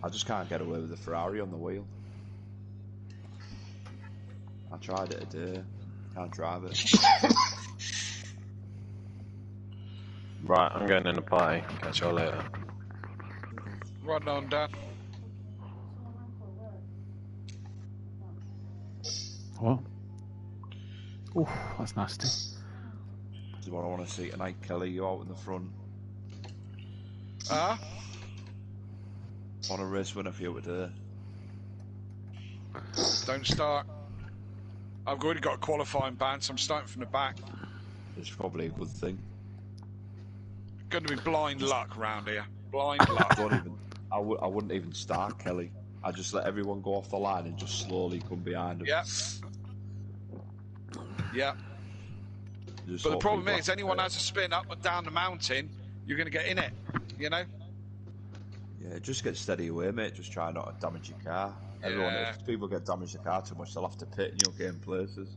I just can't get away with the Ferrari on the wheel. I tried it today. Can't drive it. Right, I'm going in the party. Catch y'all later. Right on, Dan. What? Oof, that's nasty. This is what I want to see tonight, Kelly. You out in the front. Ah? On a race winner for you today. Don't start. I've already got a qualifying ban, so I'm starting from the back. It's probably a good thing. Going to be blind luck round here. Blind luck. I wouldn't even start, Kelly. I just let everyone go off the line and just slowly come behind them. Yeah. Yeah. But the problem is, anyone has a spin up and down the mountain, you're going to get in it, you know? Yeah, just get steady away, mate. Just try not to damage your car. Everyone, if people get damaged the car too much, they'll have to pit and you'll get in places.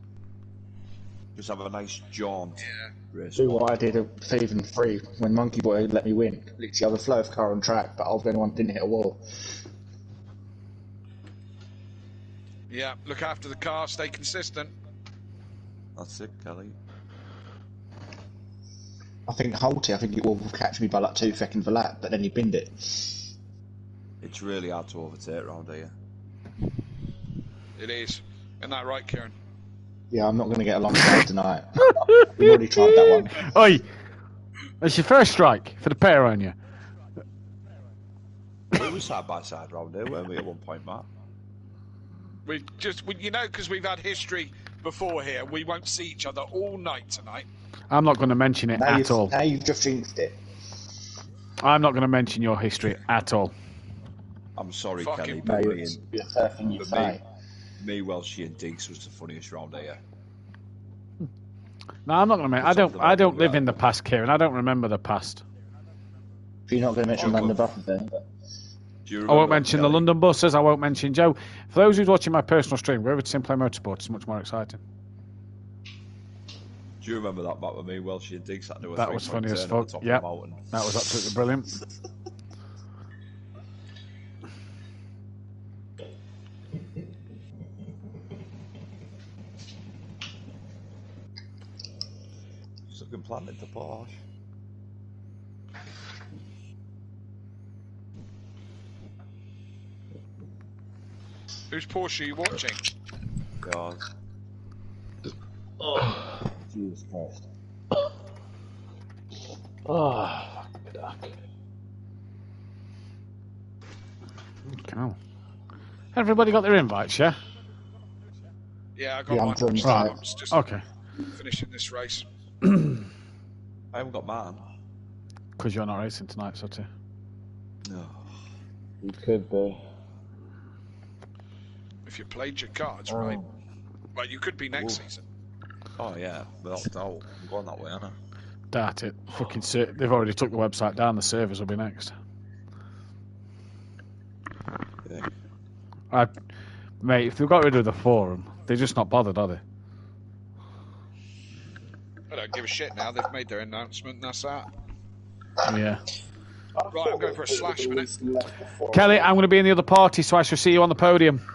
Just have a nice jaunt. Yeah. Race. Do what I did at Thieving 3 when Monkey Boy let me win. Literally, I have a flow of car on track, but I was the only one that didn't hit a wall. Yeah, look after the car, stay consistent. That's it, Kelly. I think Holty, it will catch me by like 2 seconds a lap, but then he binned it. It's really hard to overtake around here. It is. Isn't that right, Kieran? Yeah, I'm not going to get alongside tonight. We've already tried that one. Oi! That's your first strike for the pair on you. We were side by side round here, weren't we, at one point, Matt? You know, because we've had history before here, we won't see each other all night tonight. I'm not going to mention it at all. Now you've just jinxed it. I'm not going to mention your history at all. I'm sorry, Fucking Kelly, but me, Welshie and Deeks was the funniest round here. No, I'm not going to mention. I don't live in the past, Kieran. I don't remember the past. If you're not going to mention London buses, then. I won't mention the London buses. I won't mention Joe. For those who's watching my personal stream, we're over to Simplay Motorsport. It's much more exciting. Do you remember that back with me, Welshie and Deeks? That was funny as fuck. Yeah, that was absolutely brilliant. Looking planted the Porsche. Whose Porsche are you watching? God. Oh, Jesus Christ. Oh, fuck. Cool. Everybody got their invites, yeah? Yeah, I got mine. I'm just finishing this race. I haven't got mine. Because you're not racing tonight, Sutty. No. You could be. If you played your cards right. Well, you could be next season. Oh, yeah. Without doubt. I'm going that way, aren't I? Dart it. Fucking they've already took the website down. The servers will be next. Yeah. Mate, if they've got rid of the forum, they're just not bothered, are they? I don't give a shit now. They've made their announcement and that's that. Yeah. Right, I'm going for a slash minute. Kelly, I'm going to be in the other party, so I shall see you on the podium.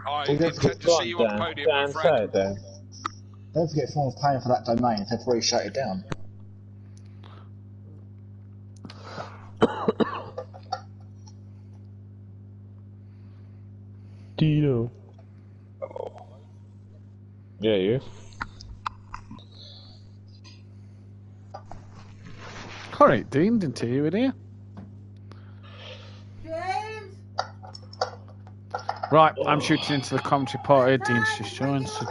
I intend to see you on the podium, my friend. Don't forget, someone's paying for that domain if they've already shut it down. Dino. Yeah, you. Alright, Dean, didn't hear you in here. James! Right, I'm shooting into the commentary party. Dean's just joined. So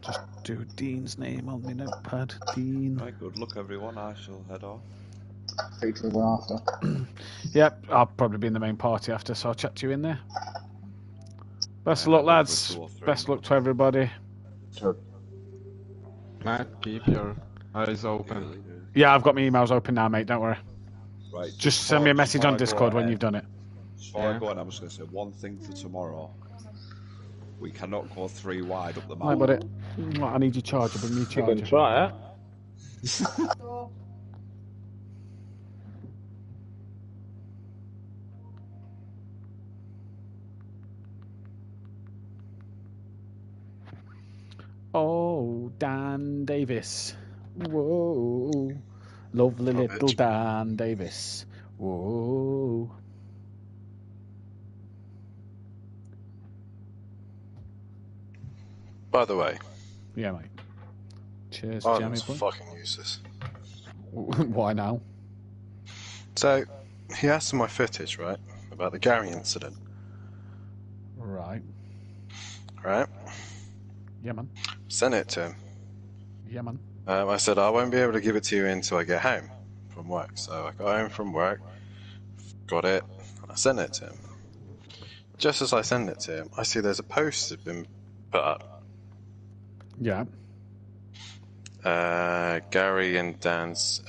just do Dean's name on my notepad. Dean. Right, good luck, everyone. I shall head off. Feature the one after. Yep, I'll probably be in the main party after, so I'll chat to you in there. Best of luck, lads. Best of luck to everybody. Sure. Matt, keep your eyes open. Yeah, I've got my emails open now, mate. Don't worry. Right. Just send me a message on Discord when you've done it. Before I go on, I'm just going to say one thing for tomorrow. We cannot go 3 wide up the Hi, mountain. buddy. I need your charger. Bring me your charger. You can try it. Oh, Dan Davis. Whoa. Lovely little Dan Davis. Whoa. By the way. Yeah, mate. Cheers, Ireland's fucking useless. Why now? So, he asked for my footage, right? About the Gary incident. Right. Right? Yeah, man. Sent it to him. Yeah, man. I said, I won't be able to give it to you until I get home from work. So I got home from work, got it, and I sent it to him. Just as I send it to him, I see there's a post that had been put up. Yeah. Gary and Dan's...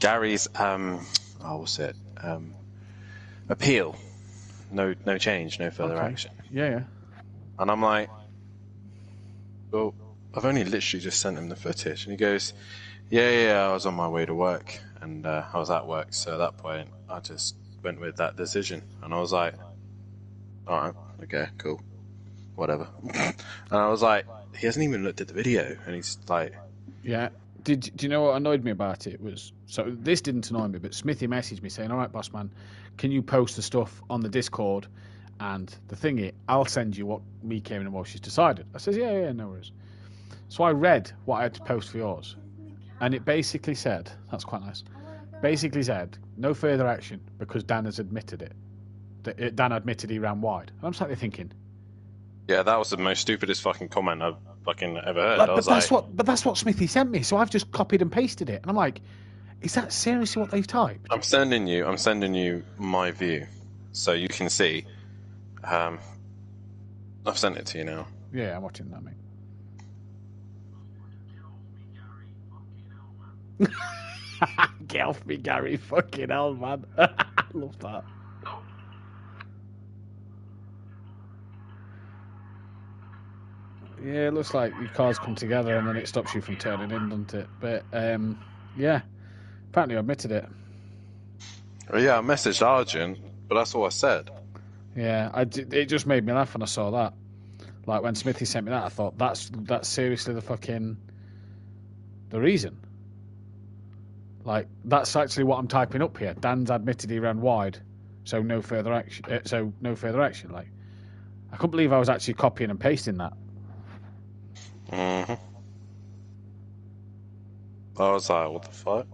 Gary's... what's it? Appeal. No change, no further action. Yeah. And I'm like, well, I've only literally just sent him the footage. And he goes, yeah, I was on my way to work. And I was at work. So at that point, I just went with that decision. And I was like, all right, okay, cool. Whatever. And I was like, he hasn't even looked at the video. And he's like... Yeah. Do you know what annoyed me about it was... So this didn't annoy me, but Smithy messaged me saying, all right, boss man, can you post the stuff on the Discord and the thingy? I'll send you what me, Kieran, and Walsh has decided. I says, yeah, no worries. So I read what I had to post for yours. And it basically said, that's quite nice, basically said, no further action because Dan has admitted it. Dan admitted he ran wide. And I'm slightly thinking... Yeah, that was the most stupidest fucking comment I've fucking ever heard. But that's what Smithy sent me, so I've just copied and pasted it. And I'm like, is that seriously what they've typed? I'm sending you my view, so you can see. I've sent it to you now. Yeah, I'm watching that, mate. Get off me, Gary. Fucking hell, man. I love that. Yeah, it looks like your cars come together and then it stops you from turning in, doesn't it? But, yeah. Apparently I admitted it. Well, yeah, I messaged Arjun, but that's all I said. Yeah, it just made me laugh when I saw that. Like, when Smithy sent me that, I thought, that's seriously the reason. Like, that's actually what I'm typing up here. Dan's admitted he ran wide, so no further action. Like, I couldn't believe I was actually copying and pasting that. Mm-hmm. I was like, what the fuck?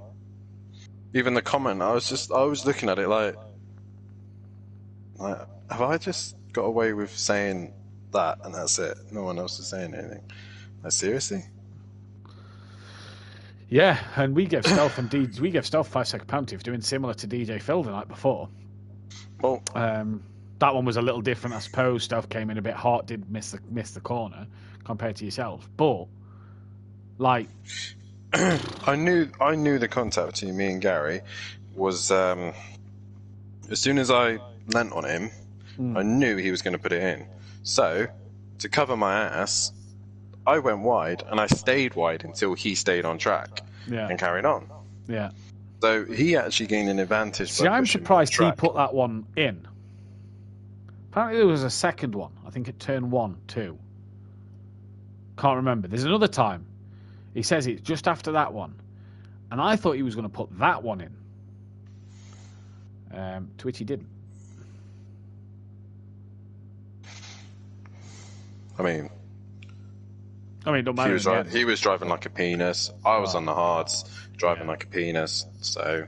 Even the comment, I was looking at it like, have I just got away with saying that and that's it? No one else is saying anything. Like, seriously? Yeah, and we gave Stealth 5-second penalty for doing similar to DJ Phil the night before. Well, that one was a little different, I suppose. Stealth came in a bit hot, did miss the corner compared to yourself, but like, I knew the contact between me and Gary was as soon as I leant on him, I knew he was going to put it in. So to cover my ass, I went wide and I stayed wide until he stayed on track and carried on. Yeah. So he actually gained an advantage. See, I'm surprised he put that one in. Apparently there was a second one. I think at turn 1, 2. Can't remember. There's another time. He says it's just after that one. And I thought he was going to put that one in. To which he didn't. I mean, don't matter. He was driving like a penis. I was on the hards, driving like a penis. So,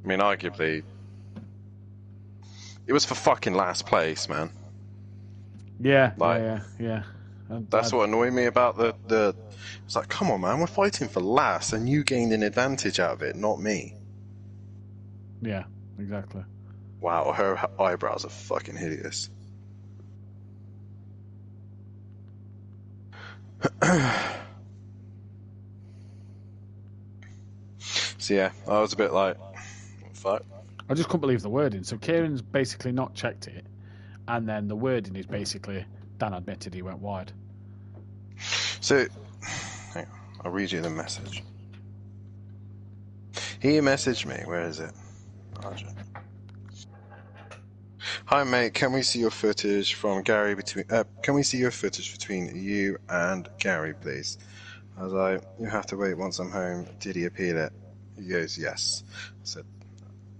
I mean, arguably, it was for fucking last place, man. Yeah, like, yeah. That's what annoyed me about the. It's like, come on, man, we're fighting for last, and you gained an advantage out of it, not me. Yeah, exactly. Wow, her eyebrows are fucking hideous. So yeah, I was a bit like, what the fuck? I just couldn't believe the wording. So Kieran's basically not checked it, and then the wording is basically Dan admitted he went wide. So, hang on, I'll read you the message. He messaged me. Where is it? Hi mate, can we see your footage from Gary between? Can we see your footage between you and Gary, please? I was like, you have to wait once I'm home. Did he appeal it? He goes, yes. I said,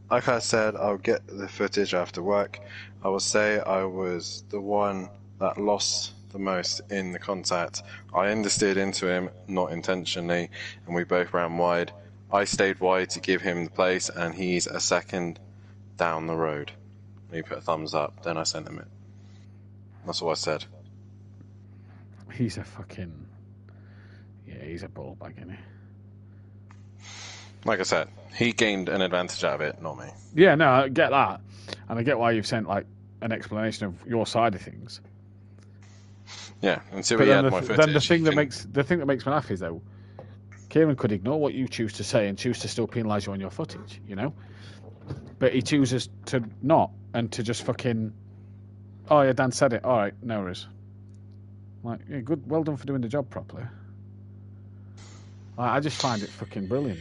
like I said, I'll get the footage after work. I will say I was the one that lost the most in the contact. I understeered into him, not intentionally, and we both ran wide. I stayed wide to give him the place, and he's a second down the road. He put a thumbs up, then I sent him it. That's all I said. He's a fucking... Yeah, he's a ball bag, isn't he? Like I said, he gained an advantage out of it, not me. Yeah, no, I get that. And I get why you've sent, like, an explanation of your side of things. Yeah, until he had my footage. Then the thing that makes me laugh is, though, Kieran could ignore what you choose to say and choose to still penalise you on your footage, you know? But he chooses to not, and to just fucking... Oh, yeah, Dan said it. All right, no worries. Like, yeah, good, well done for doing the job properly. I just find it fucking brilliant.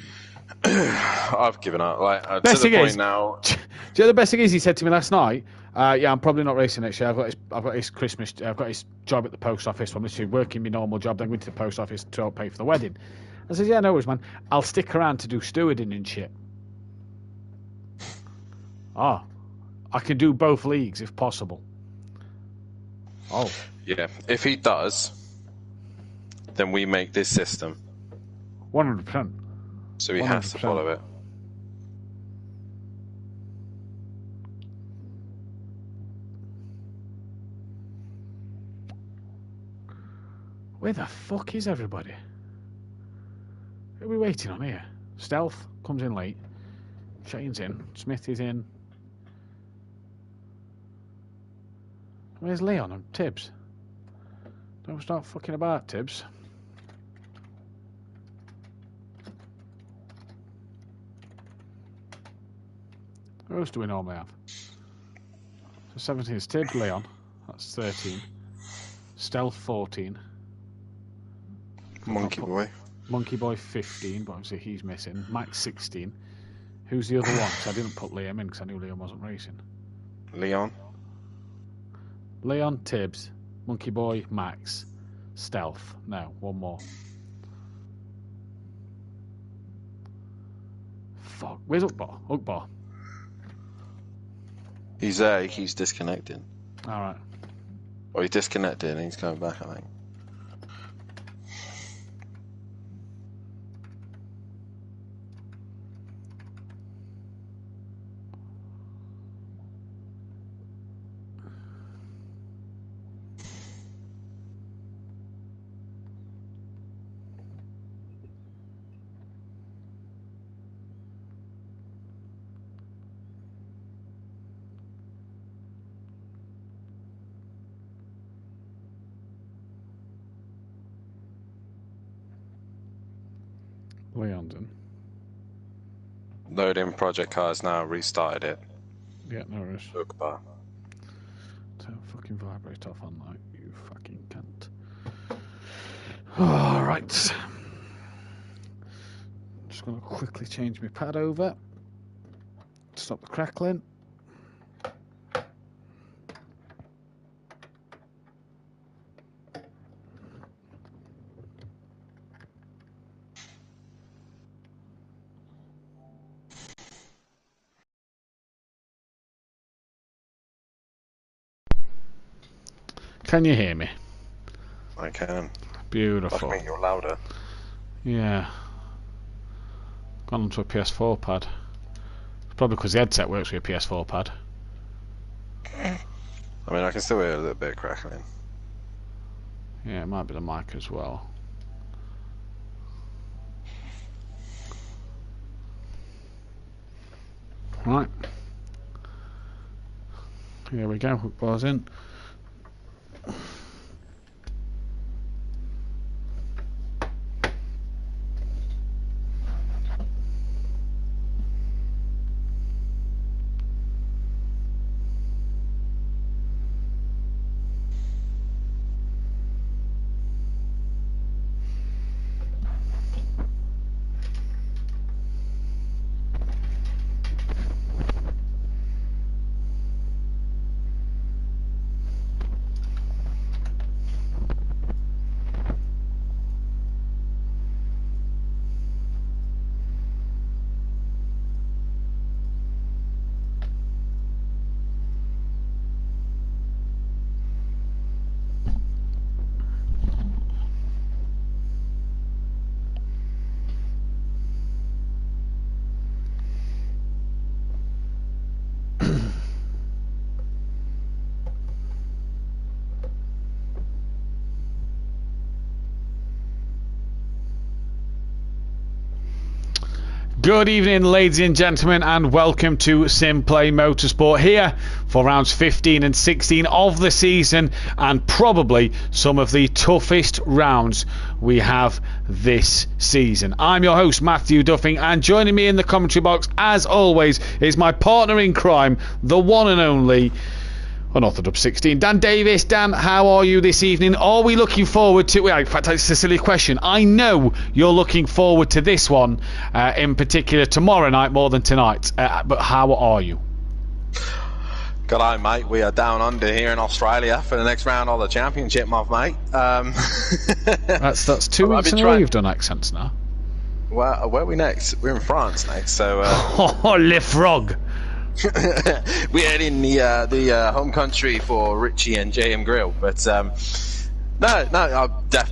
I've given up. Like, to the point now... Do you know the best thing is, he said to me last night, yeah, I'm probably not racing next year. I've got his Christmas, I've got his job at the post office. I'm literally working my normal job, then going to the post office to help pay for the wedding. I said, yeah, no worries, man. I'll stick around to do stewarding and shit. Oh, I can do both leagues if possible. Oh. Yeah, if he does, then we make this system. 100%. So he has to follow it. Where the fuck is everybody? Who are we waiting on here? Stealth comes in late. Shane's in. Smith is in. Where's Leon and Tibbs? Don't start fucking about, Tibbs. Who else do we normally have? So 17 is Tibbs, Leon. That's 13. Stealth 14. Monkey Boy. Monkey Boy 15, but obviously he's missing. Max 16. Who's the other one? Because I didn't put Liam in because I knew Liam wasn't racing. Leon, Tibbs, Monkey Boy, Max, Stealth. No, one more. Fuck. Where's Ukbar? Ukbar. he's there, he keeps disconnecting. Alright. Or he's disconnected and he's coming back, I think. Leon's in. Loading project cars now, restarted it. Yeah, no worries. Ukbar. Turn fucking vibrate off on light, you fucking cunt. Alright. Just gonna quickly change my pad over. Stop the crackling. Can you hear me? I can. Beautiful. I think you're louder. Yeah. Gone onto a PS4 pad. It's probably because the headset works with a PS4 pad. I mean, I can still hear a little bit of crackling. Yeah, it might be the mic as well. Right. Here we go, hook bars in. Good evening, ladies and gentlemen, and welcome to Simplay Motorsport, here for rounds 15 and 16 of the season, and probably some of the toughest rounds we have this season. I'm your host, Matthew Duffing, and joining me in the commentary box, as always, is my partner in crime, the one and only Unorthodox 16, Dan Davis. Dan, how are you this evening? Are we looking forward to... Well, in fact, it's a silly question. I know you're looking forward to this one, in particular tomorrow night more than tonight. But how are you? Good eye, mate. We are down under here in Australia for the next round of the championship, my mate. That's 2 weeks in a row you've done accents now. Well, where are we next? We're in France next, so... Oh, Le Frog. We're in the home country for Richie and JM Grill, but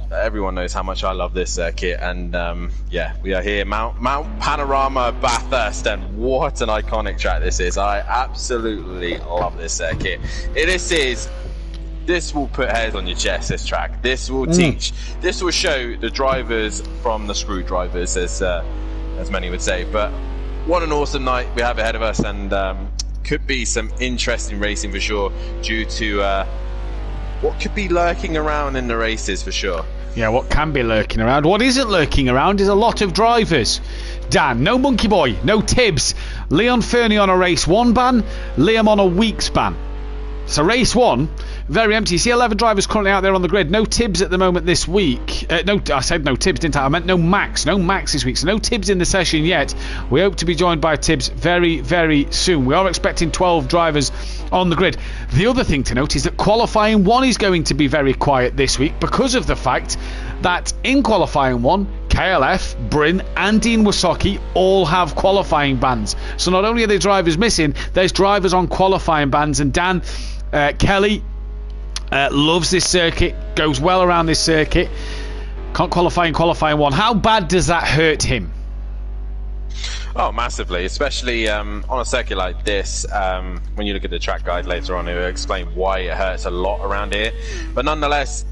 everyone knows how much I love this circuit, and yeah, we are here, Mount Panorama Bathurst, and what an iconic track this is. I absolutely love this circuit. This will put hairs on your chest, this track. This will teach, this will show the drivers from the screwdrivers, as many would say, but what an awesome night we have ahead of us, and could be some interesting racing for sure, due to what could be lurking around in the races for sure. Yeah, what can be lurking around. What isn't lurking around is a lot of drivers. Dan, no Monkey Boy, no Tibbs, Leon Fernie on a race 1 ban, Liam on a week's ban. So race 1, very empty. You see 11 drivers currently out there on the grid. No Tibbs at the moment this week. No, I said no Tibbs, didn't I? I meant no Max. No Max this week. So no Tibbs in the session yet. We hope to be joined by Tibbs very, very soon. We are expecting 12 drivers on the grid. The other thing to note is that qualifying 1 is going to be very quiet this week because of the fact that in qualifying 1, KLF, Bryn and Dean Wasocki all have qualifying bans. So not only are there drivers missing, there's drivers on qualifying bans. And Dan, Kelly loves this circuit, goes well around this circuit, can't qualify in qualifying 1. How bad does that hurt him? Oh, massively, especially on a circuit like this. When you look at the track guide later on, it will explain why it hurts a lot around here. But nonetheless,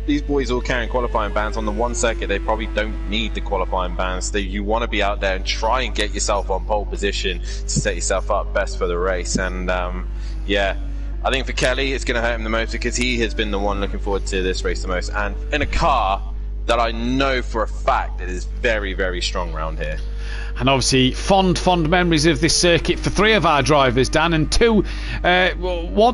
these boys all carrying qualifying bans on the one circuit. They probably don't need the qualifying bans. You want to be out there and try and get yourself on pole position to set yourself up best for the race. And yeah, I think for Kelly, it's going to hurt him the most because he has been the one looking forward to this race the most. And in a car that I know for a fact that is very, very strong around here. And obviously, fond memories of this circuit for 3 of our drivers, Dan, and 2,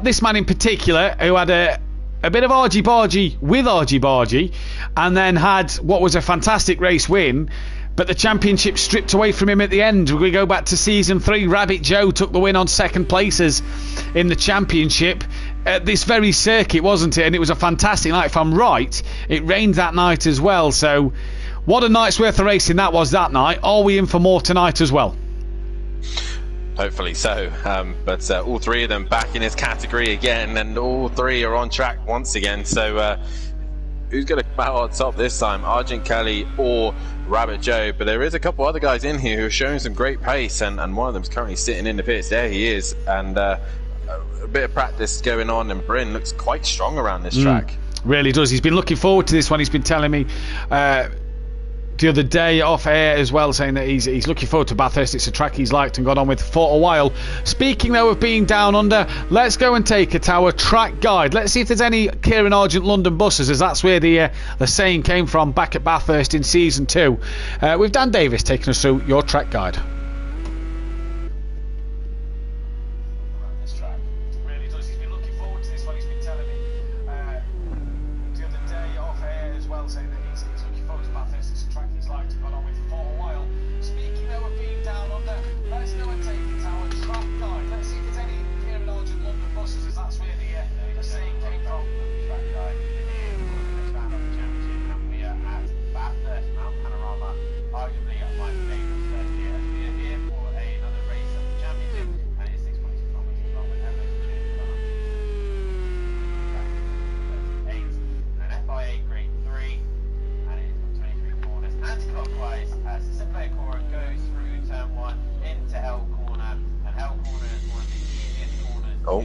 this man in particular, who had a bit of argy-bargy with argy-bargy, and then had what was a fantastic race win, but the championship stripped away from him at the end. We go back to season 3. Rabbit Joe took the win on second places in the championship at this very circuit, wasn't it? And it was a fantastic night. If I'm right, it rained that night as well. So what a night's worth of racing that was that night. Are we in for more tonight as well? Hopefully so. But all 3 of them back in his category again, and all 3 are on track once again. So who's going to come out on top this time? Argent Kelly or Rabbit Joe? But there is a couple other guys in here who are showing some great pace, and one of them is currently sitting in the pits. There he is, and a bit of practice going on, and Bryn looks quite strong around this track. Really does. He's been looking forward to this one. He's been telling me the other day off air as well, saying that he's looking forward to Bathurst. It's a track he's liked and got on with for a while. Speaking though of being down under, let's go and take it to our track guide. Let's see if there's any Kieran Argent London buses, as that's where the saying came from back at Bathurst in season 2. With Dan Davis taking us through your track guide. Oh.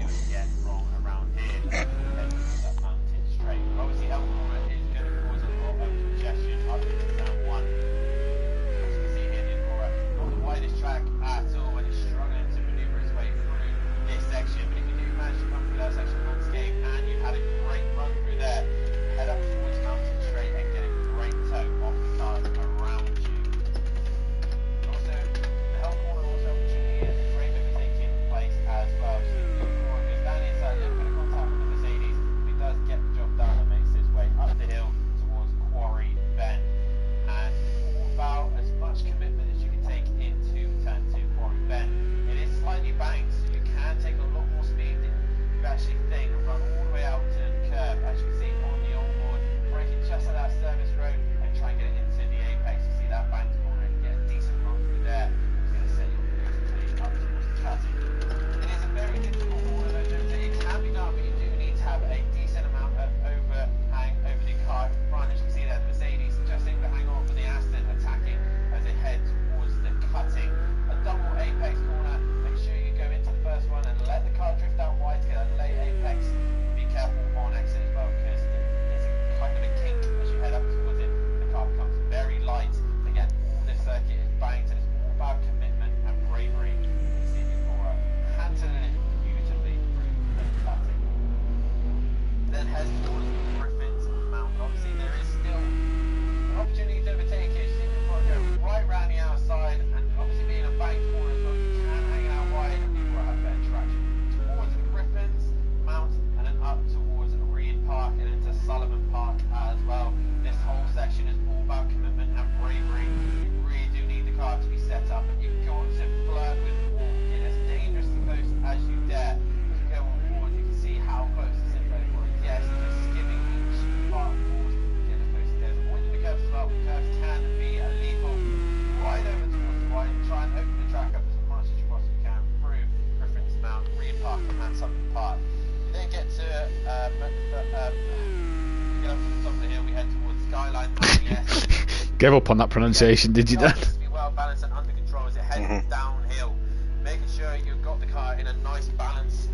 Gave up on that pronunciation, did you, Dan? To be well balanced and under control as it heads downhill, making sure you've got the car in a nice balance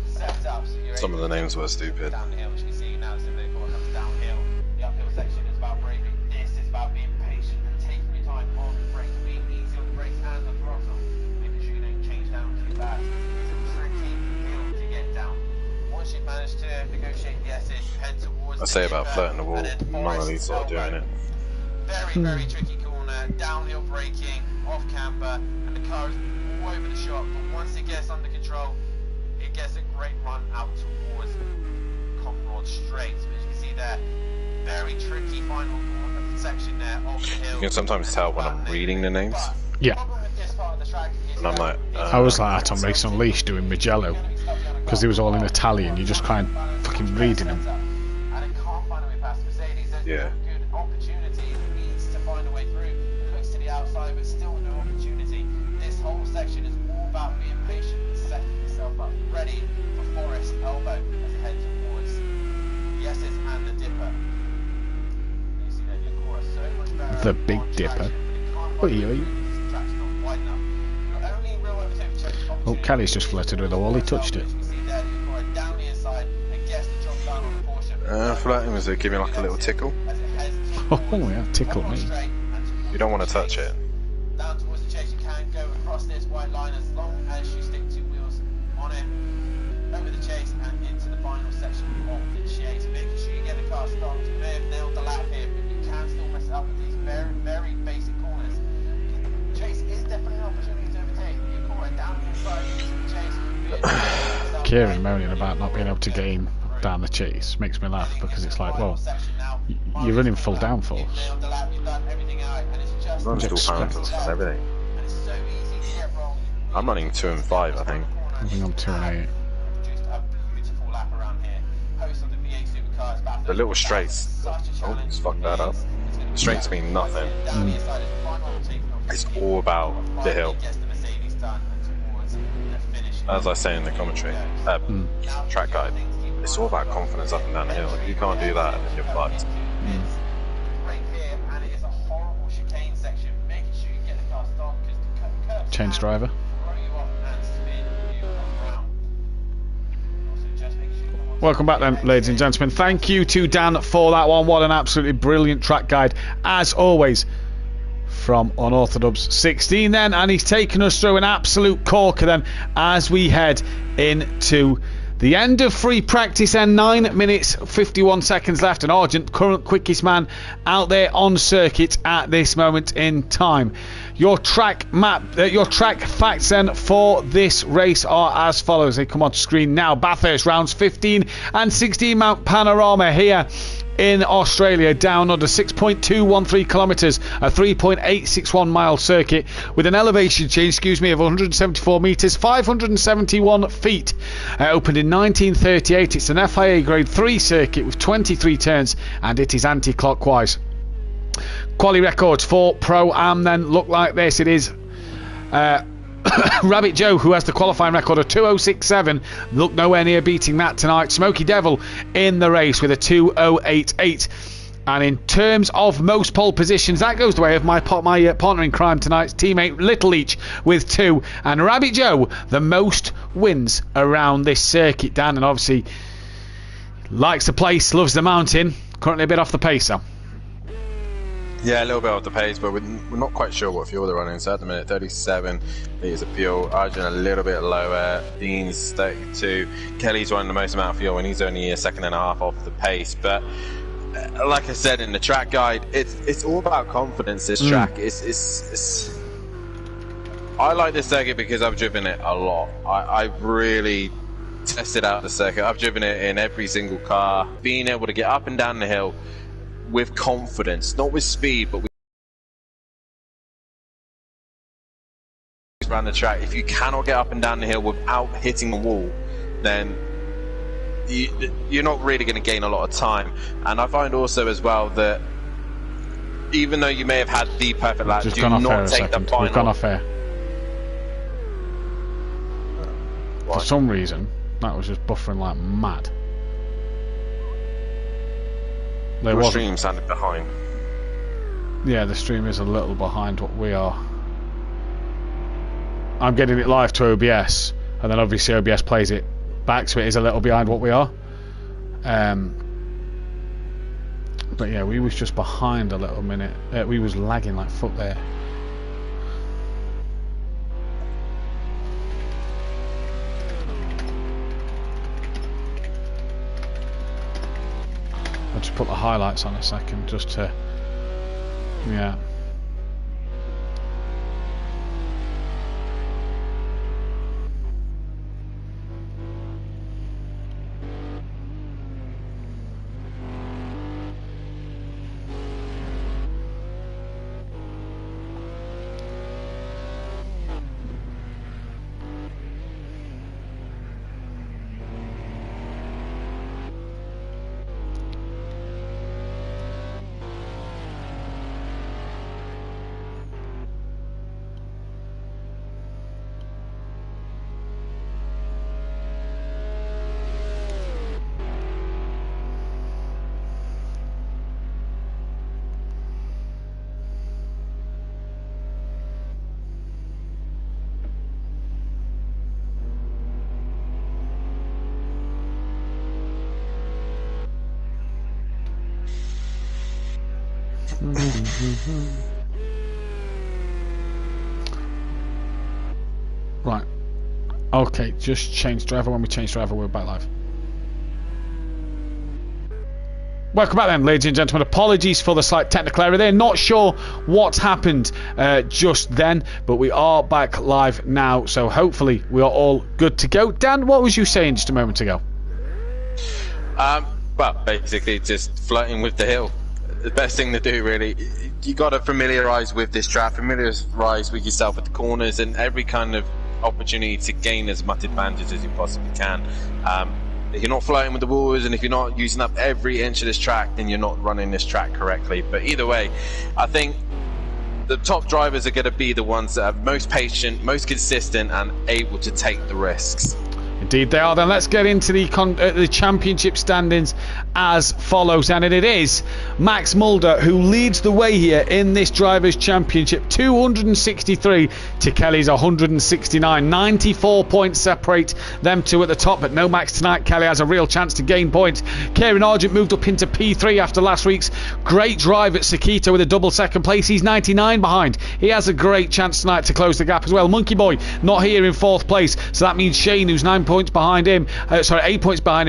set up. So you're Some of the names were stupid. Downhill, which you can see now as the vehicle comes downhill. The uphill section is about braking. This is about being patient and taking your time on the brakes, being easy on the brakes and the throttle, making sure you don't change down too fast. It's a tricky hill to get down. Once you've managed to negotiate the S's, you head towards I say about flirting the wall, none of these are doing it. Very tricky corner, downhill braking, off camber, and the car is all over the shop. But once it gets under control, it gets a great run out towards Conrod Straight. As you can see there, very tricky final corner section there off the hill. You can sometimes tell when I'm reading the names. Yeah. And I'm like, I was like that on Race Unleashed doing Mugello, because it was all in Italian. You just kind of fucking reading them. Yeah. Section is all about being patient and setting yourself up ready for Forest Elbow as it heads towards the S's and the Dipper. You see that your core is so much better. The Big Dipper. Oh, Kelly's just flirted with the wall. He touched it. Flirting was it giving like a little tickle? Oh yeah, tickle me. You don't want to touch it. Down towards the chase, you can go across this white line as long as you stick two wheels on it, over the chase and into the final section of the chase. Making sure you get the car stopped. You may have nailed the lap here, but you can still mess it up with these very basic corners. Chase is definitely an opportunity to overtake. You call it down inside the chase. Kieran moaning about not being able to gain down the chase makes me laugh, because it's like, well, you're running full downforce. I'm still pounding and everything. I'm running 2 and 5, I think. I think I'm 2 and 8. The little straights. Oh, just fucked that up. Straights mean nothing. It's all about the hill. As I say in the commentary, track guide, it's all about confidence up and down the hill. If you can't do that, then you're fucked. Change driver. Welcome back then, ladies and gentlemen. Thank you to Dan for that one. What an absolutely brilliant track guide, as always, from Unorthodox 16 then. And he's taken us through an absolute corker then as we head into the end of free practice, and 9 minutes 51 seconds left, and Argent, current quickest man out there on circuit at this moment in time. Your track map, your track facts then for this race are as follows. They come on screen now. Bathurst rounds 15 and 16, Mount Panorama here in Australia, down under 6.213 kilometres, a 3.861 mile circuit with an elevation change, of 174 metres, 571 feet. Opened in 1938. It's an FIA grade 3 circuit with 23 turns, and it is anti-clockwise. Quali records for Pro-Am then look like this. It is Rabbit Joe, who has the qualifying record of 2:06.7, look nowhere near beating that tonight. Smoky Devil in the race with a 2:08.8. And in terms of most pole positions, that goes the way of my partner in crime tonight's teammate Little Leach with 2. And Rabbit Joe, the most wins around this circuit, Dan. And obviously likes the place, loves the mountain. Currently a bit off the pacer. Yeah, a little bit off the pace, but we're not quite sure what fuel they're running. So at the minute, 37 litres of fuel. Arjun a little bit lower. Dean's 32. Kelly's running the most amount of fuel, and he's only a second and a half off the pace. But like I said in the track guide, it's all about confidence. This track, it's I like this circuit because I've driven it a lot. I've really tested out the circuit. I've driven it in every single car. Being able to get up and down the hill with confidence, not with speed, but with around the track. If you cannot get up and down the hill without hitting the wall, then you're not really going to gain a lot of time. And I find also as well that even though you may have had the perfect lap, do not take the final. We've gone off air. For some reason, that was just buffering like mad. Your stream sounded behind. Yeah, the stream is a little behind what we are. I'm getting it live to OBS, and then obviously OBS plays it back, so it is a little behind what we are. But yeah, we was just behind a little minute. We was lagging like fuck there. I'll just put the highlights on a second, just to, yeah. Right. Okay, just change driver. When we change driver, we're back live. Welcome back then, ladies and gentlemen. Apologies for the slight technical error there. Not sure what's happened just then, but we are back live now, so hopefully we are all good to go. Dan, what was you saying just a moment ago? Well, basically just flirting with the hill. The best thing to do, really. You got to familiarise with this track, familiarise with yourself at the corners, and every kind of opportunity to gain as much advantage as you possibly can. If you're not flirting with the walls, and if you're not using up every inch of this track, then you're not running this track correctly. But either way, I think the top drivers are going to be the ones that are most patient, most consistent, and able to take the risks. Indeed they are. Then let's get into the championship standings as follows, and it is Max Mulder who leads the way here in this Drivers' Championship. 263 to Kelly's 169. 94 points separate them two at the top, but no Max tonight. Kelly has a real chance to gain points. Kieran Argent moved up into P3 after last week's great drive at Sakita with a double second place. He's 99 behind. He has a great chance tonight to close the gap as well. Monkey Boy not here in 4th place, so that means Shane, who's 8 points behind him,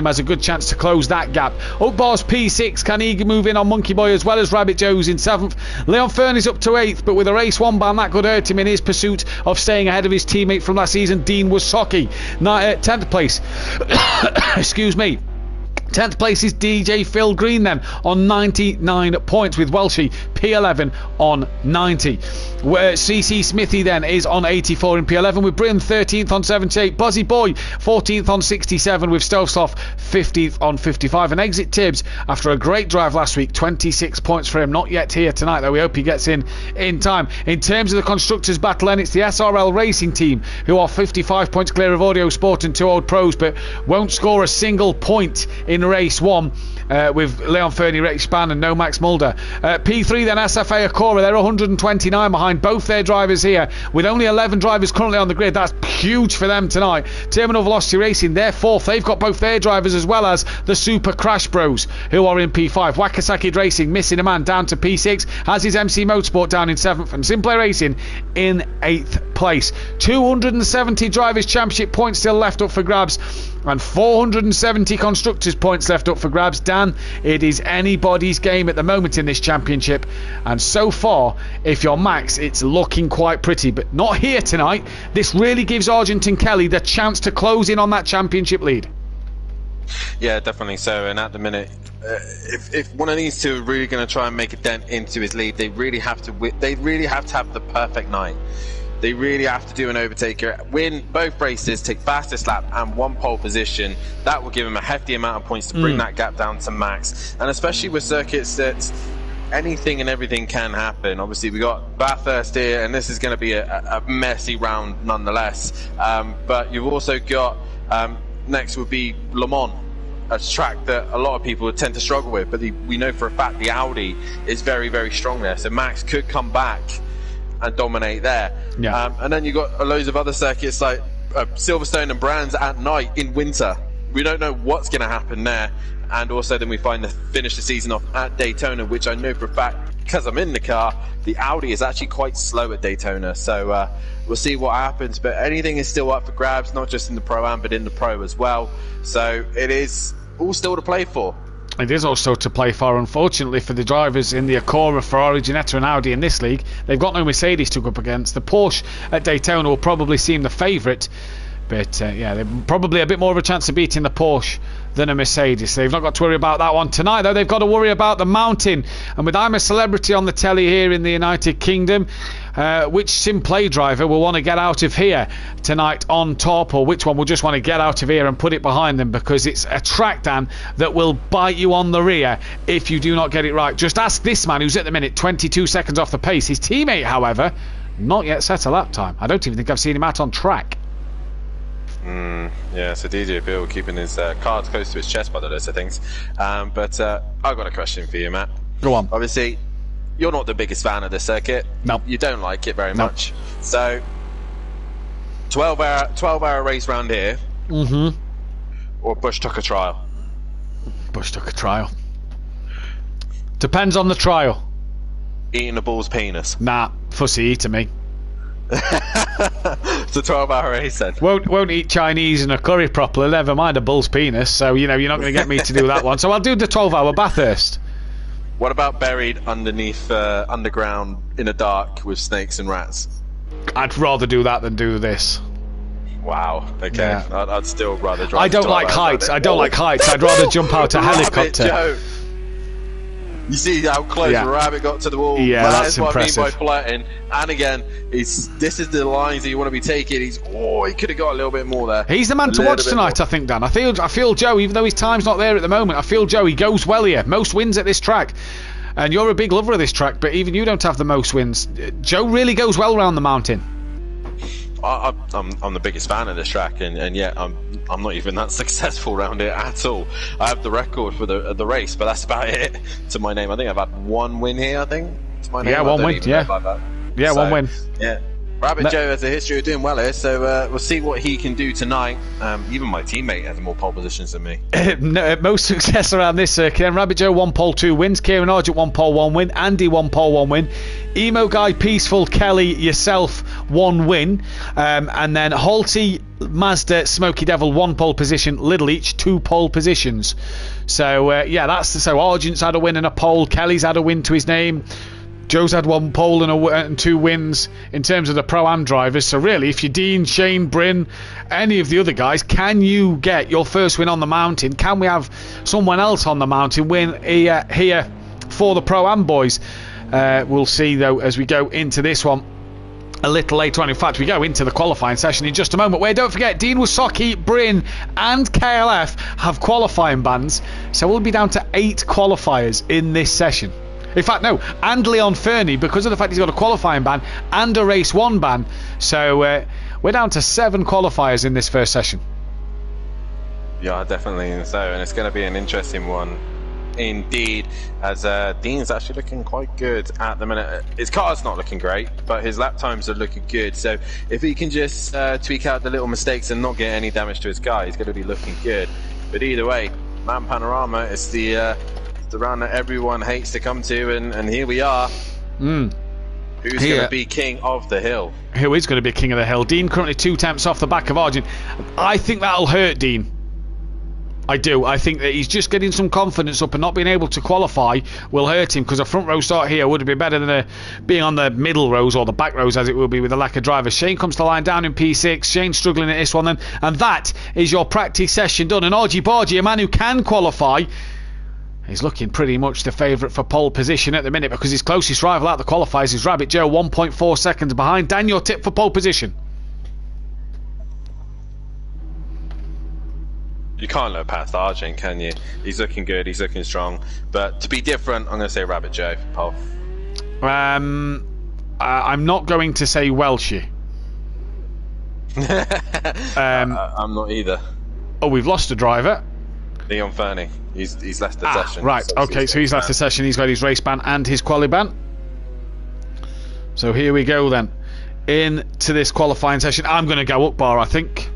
has a good chance to close that gap. Oakbar's P6, can he move in on Monkey Boy as well as Rabbit Joe's in 7th? Leon Fern is up to 8th, but with a race 1 ban, that could hurt him in his pursuit of staying ahead of his teammate from last season, Dean Wasocki. 10th place. Excuse me. 10th place is DJ Phil Green then on 99 points, with Welshie P11 on 90. Where CC Smithy then is on 84 in P11, with Bryn 13th on 78. Buzzy Boy 14th on 67, with Stovsloff 15th on 55. And Exit Tibbs, after a great drive last week, 26 points for him. Not yet here tonight though. We hope he gets in time. In terms of the constructors battle, then it's the SRL Racing team who are 55 points clear of Audio Sport and 2 Old Pros, but won't score a single point in race 1 with Leon Fernie, Rex Span and no Max Mulder. P3 then SFA Acora, they're 129 behind both their drivers here, with only 11 drivers currently on the grid. That's huge for them tonight. Terminal Velocity Racing, they're 4th. They've got both their drivers as well as the Super Crash Bros who are in P5. Wakasaki Racing missing a man down to P6, has his MC Motorsport down in 7th, and Simplay Racing in 8th place. 270 Drivers' Championship points still left up for grabs, and 470 constructors points left up for grabs. Dan, it is anybody's game at the moment in this championship, and so far, if you're Max, it's looking quite pretty, but not here tonight. This really gives Argent and Kelly the chance to close in on that championship lead. Yeah, definitely so. And at the minute, if one of these two are really going to try and make a dent into his lead, they really have to have the perfect night. They really have to do an overtaker, win both races, take fastest lap and 1 pole position. That will give him a hefty amount of points to bring that gap down to Max. And especially with circuits that anything and everything can happen. Obviously, we got Bathurst here, and this is going to be a messy round nonetheless. But you've also got, next would be Le Mans. a track that a lot of people tend to struggle with, but we know for a fact the Audi is very, very strong there. So Max could come back and dominate there. Yeah. And then you've got loads of other circuits like Silverstone and Brands at night in winter. We don't know what's going to happen there. And also then we finish the season off at Daytona, which I know for a fact, because I'm in the car, the Audi is actually quite slow at Daytona. So we'll see what happens. But anything is still up for grabs, not just in the Pro-Am, but in the Pro as well. So it is all still to play for. It is also to play for, unfortunately, for the drivers in the Acura, Ferrari, Ginetta and Audi in this league. They've got no Mercedes to go up against. The Porsche at Daytona will probably seem the favourite. But yeah, they're probably a bit more of a chance of beating the Porsche than a Mercedes. They've not got to worry about that one tonight, though. They've got to worry about the mountain. And with I'm a Celebrity on the telly here in the United Kingdom, which sim play driver will want to get out of here tonight on top, or which one will just want to get out of here and put it behind them, because it's a track, Dan, that will bite you on the rear if you do not get it right. Just ask this man, who's at the minute 22 seconds off the pace. His teammate, however, not yet set a lap time. I don't even think I've seen him out on track. Yeah, so DJ Bill keeping his cards close to his chest by the list of things. But I've got a question for you, Matt. Go on. Obviously, you're not the biggest fan of the circuit. No. You don't like it very much. So, 12-hour race round here. Mm-hmm. Or Bush Tucker trial? Bush Tucker trial. Depends on the trial. Eating the bull's penis? Nah, fussy to me. It's a 12-hour race then. Won't eat Chinese and a curry properly, never mind a bull's penis, so you know you're not going to get me to do that one. So I'll do the 12-hour Bathurst. What about buried underneath underground in the dark with snakes and rats? I'd rather do that than do this. Wow. Okay. Yeah. I'd still rather drive. I don't like heights. I don't like heights. I'd rather jump out a helicopter. Joe. You see how close Rabbit got to the wall? Yeah, well, that's impressive. What I mean by flirting. And again, this is the lines that you want to be taking. He could have got a little bit more there. He's the man to watch tonight, I think, Dan. I feel Joe, even though his time's not there at the moment, I feel Joe, he goes well here. Most wins at this track. And you're a big lover of this track, but even you don't have the most wins. Joe really goes well around the mountain. I'm the biggest fan of this track, and yet I'm not even that successful around it at all. I have the record for the race, but that's about it to my name. I think I've had one win here. I think to my name. Yeah, one win. Yeah, one win. Yeah. Rabbit Joe has a history of doing well here, so we'll see what he can do tonight. Even my teammate has more pole positions than me. Most success around this circuit. And Rabbit Joe 1 pole 2 wins. Kieran Argent 1 pole 1 win. Andy 1 pole 1 win. Emo Guy, Peaceful, Kelly, yourself 1 win. And then Halty, Mazda, Smoky Devil 1 pole position. Little each 2 pole positions. So so Argent's had a win and a pole. Kelly's had a win to his name. Joe's had 1 pole and 2 wins in terms of the Pro-Am drivers. So really, if you're Dean, Shane, Bryn, any of the other guys, can you get your first win on the mountain? Can we have someone else on the mountain win here for the Pro-Am boys? We'll see, though, as we go into this one a little later on. In fact, we go into the qualifying session in just a moment, where, don't forget, Dean Wasocki, Bryn and KLF have qualifying bans. So we'll be down to 8 qualifiers in this session. In fact, no, and Leon Fernie, because of the fact he's got a qualifying ban and a race 1 ban. So we're down to 7 qualifiers in this first session. Yeah, definitely so, and it's going to be an interesting one indeed, as Dean's actually looking quite good at the minute. His car's not looking great, but his lap times are looking good. So if he can just tweak out the little mistakes and not get any damage to his car, he's going to be looking good. But either way, Man Panorama is the round that everyone hates to come to, and here we are. Who's going to be king of the hill? Who is going to be king of the hill? Dean currently 2 temps off the back of Argent. I think that'll hurt Dean. I do. I think that he's just getting some confidence up, and not being able to qualify will hurt him, because a front row start here would have been better than being on the middle rows, or the back rows as it will be, with the lack of drivers. Shane comes to line down in P6. Shane struggling at this one then, and that is your practice session done. And Argy Bargy, a man who can qualify, he's looking pretty much the favourite for pole position at the minute, because his closest rival out the qualifiers is Rabbit Joe, 1.4 seconds behind. Dan, your tip for pole position? You can't look past Argent, can you? He's looking good, he's looking strong. But to be different, I'm going to say Rabbit Joe for pole. I'm not going to say Welshie. I'm not either. Oh, we've lost a driver. Leon Fernie. He's left the session. Right, okay, so he's left the session. He's got his race ban and his quali ban. So here we go then. Into this qualifying session. I'm going to go Ukbar, I think.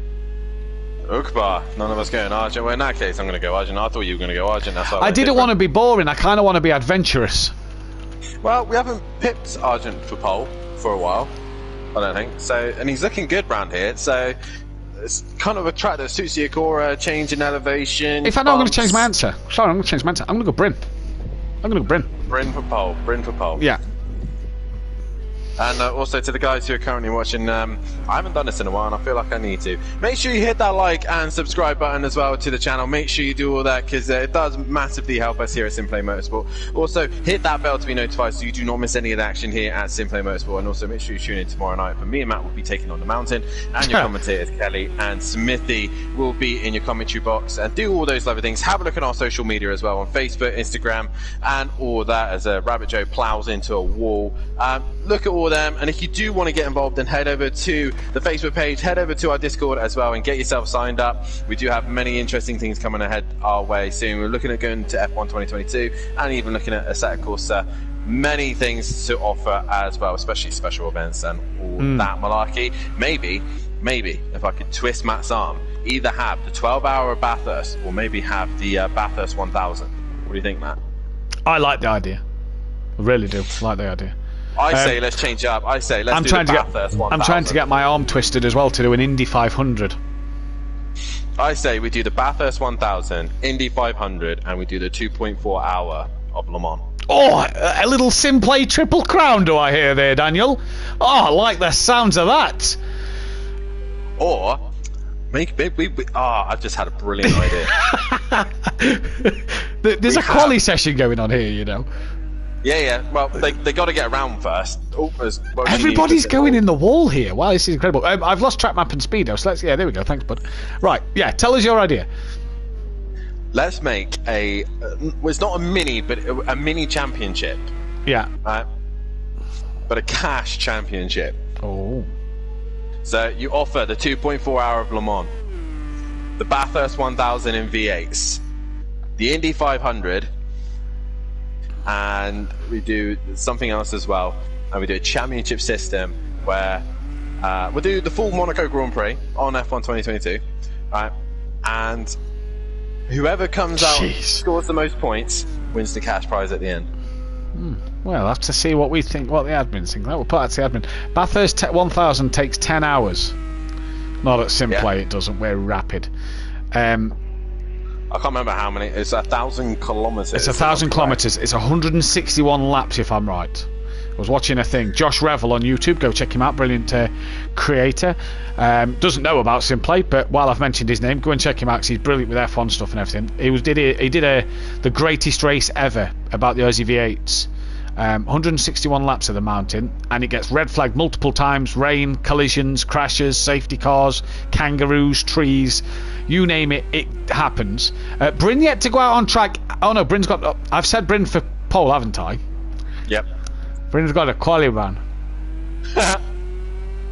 Ukbar. None of us going Argent. Well, in that case, I'm going to go Argent. I thought you were going to go Argent. That's I didn't want to be boring. I kind of want to be adventurous. Well, we haven't pipped Argent for pole for a while, I don't think. So, and he's looking good round here. So, it's kind of a track that suits the Agora, change in elevation. In fact, no, I'm going to change my answer. Sorry, I'm going to change my answer. I'm going to go Bryn. Bryn for pole. Bryn for pole. Yeah. And also to the guys who are currently watching, I haven't done this in a while and I feel like I need to. Make sure you hit that like and subscribe button as well to the channel. Make sure you do all that because it does massively help us here at Simplay Motorsport. Also, hit that bell to be notified so you do not miss any of the action here at Simplay Motorsport. And also make sure you tune in tomorrow night for me and Matt will be taking on the mountain. And your commentators, Kelly and Smithy, will be in your commentary box. And do all those lovely things. Have a look at our social media as well on Facebook, Instagram, and all that as Rabbit Joe plows into a wall. Look at all them, and if you do want to get involved, then head over to the Facebook page, head over to our Discord as well and get yourself signed up. We do have many interesting things coming ahead our way soon. We're looking at going to F1 2022 and even looking at Assetto Corsa. Many things to offer as well, especially special events and all that malarkey. Maybe if I could twist Matt's arm, either have the 12-hour Bathurst or maybe have the Bathurst 1000. What do you think, Matt? I like the idea. I really do like the idea. I say let's change it up. I say let's do the Bathurst 1000. I'm trying to get my arm twisted as well to do an Indy 500. I say we do the Bathurst 1000, Indy 500, and we do the 2.4 hour of Le Mans. Oh, a little Simplay Triple Crown, do I hear there, Daniel? Oh, I like the sounds of that. Or I've just had a brilliant idea. There's a quali session going on here, you know. Yeah. Well, they got to get around first. Everybody's going in the wall here. Wow, this is incredible. I've lost track map and speedo, so let's. Yeah, there we go. Thanks, bud. Right. Yeah. Tell us your idea. Let's make a. Well, it's not a mini, but a mini championship. Yeah. Right. But a cash championship. Oh. So you offer the 2.4 hour of Le Mans, the Bathurst 1000 in V8s, the Indy 500. And we do something else as well, and we do a championship system where we'll do the full Monaco Grand Prix on F1 2022, right? And whoever comes out scores the most points wins the cash prize at the end. Well, I'll have to see what we think, what the admins think. We'll put that to the admin. Bathurst 1000 takes 10 hours. Not at Simplay, it doesn't. We're rapid. I can't remember how many. It's 1,000 kilometers. It's 1,000 kilometers. It's 161 laps, if I'm right. I was watching a thing. Josh Revel on YouTube. Go check him out. Brilliant creator. Doesn't know about Simplay, but while I've mentioned his name, go and check him out because he's brilliant with F1 stuff and everything. He did the greatest race ever about the Aussie V8s. 161 laps of the mountain, and it gets red flagged multiple times. Rain, collisions, crashes, safety cars, kangaroos, trees, you name it, it happens. Bryn yet to go out on track. Oh no, Bryn's got. I've said Bryn for pole, haven't I? Yep. Bryn's got a quali ban.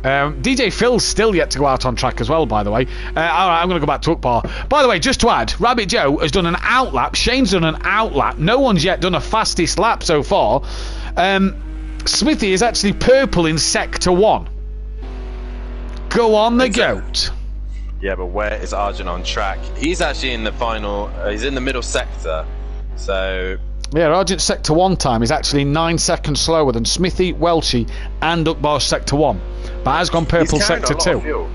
DJ Phil's still yet to go out on track as well, by the way. Alright, I'm going to go back to Ukbar. By the way, just to add, Rabbit Joe has done an outlap. Shane's done an outlap. No one's yet done a fastest lap so far. Smithy is actually purple in Sector 1. Go on the goat. Yeah, but where is Arjun on track? He's actually in the final. He's in the middle sector. So... Yeah, Argent Sector 1 time is actually 9 seconds slower than Smithy, Welshie and Ukbar Sector 1. But has gone purple Sector 2.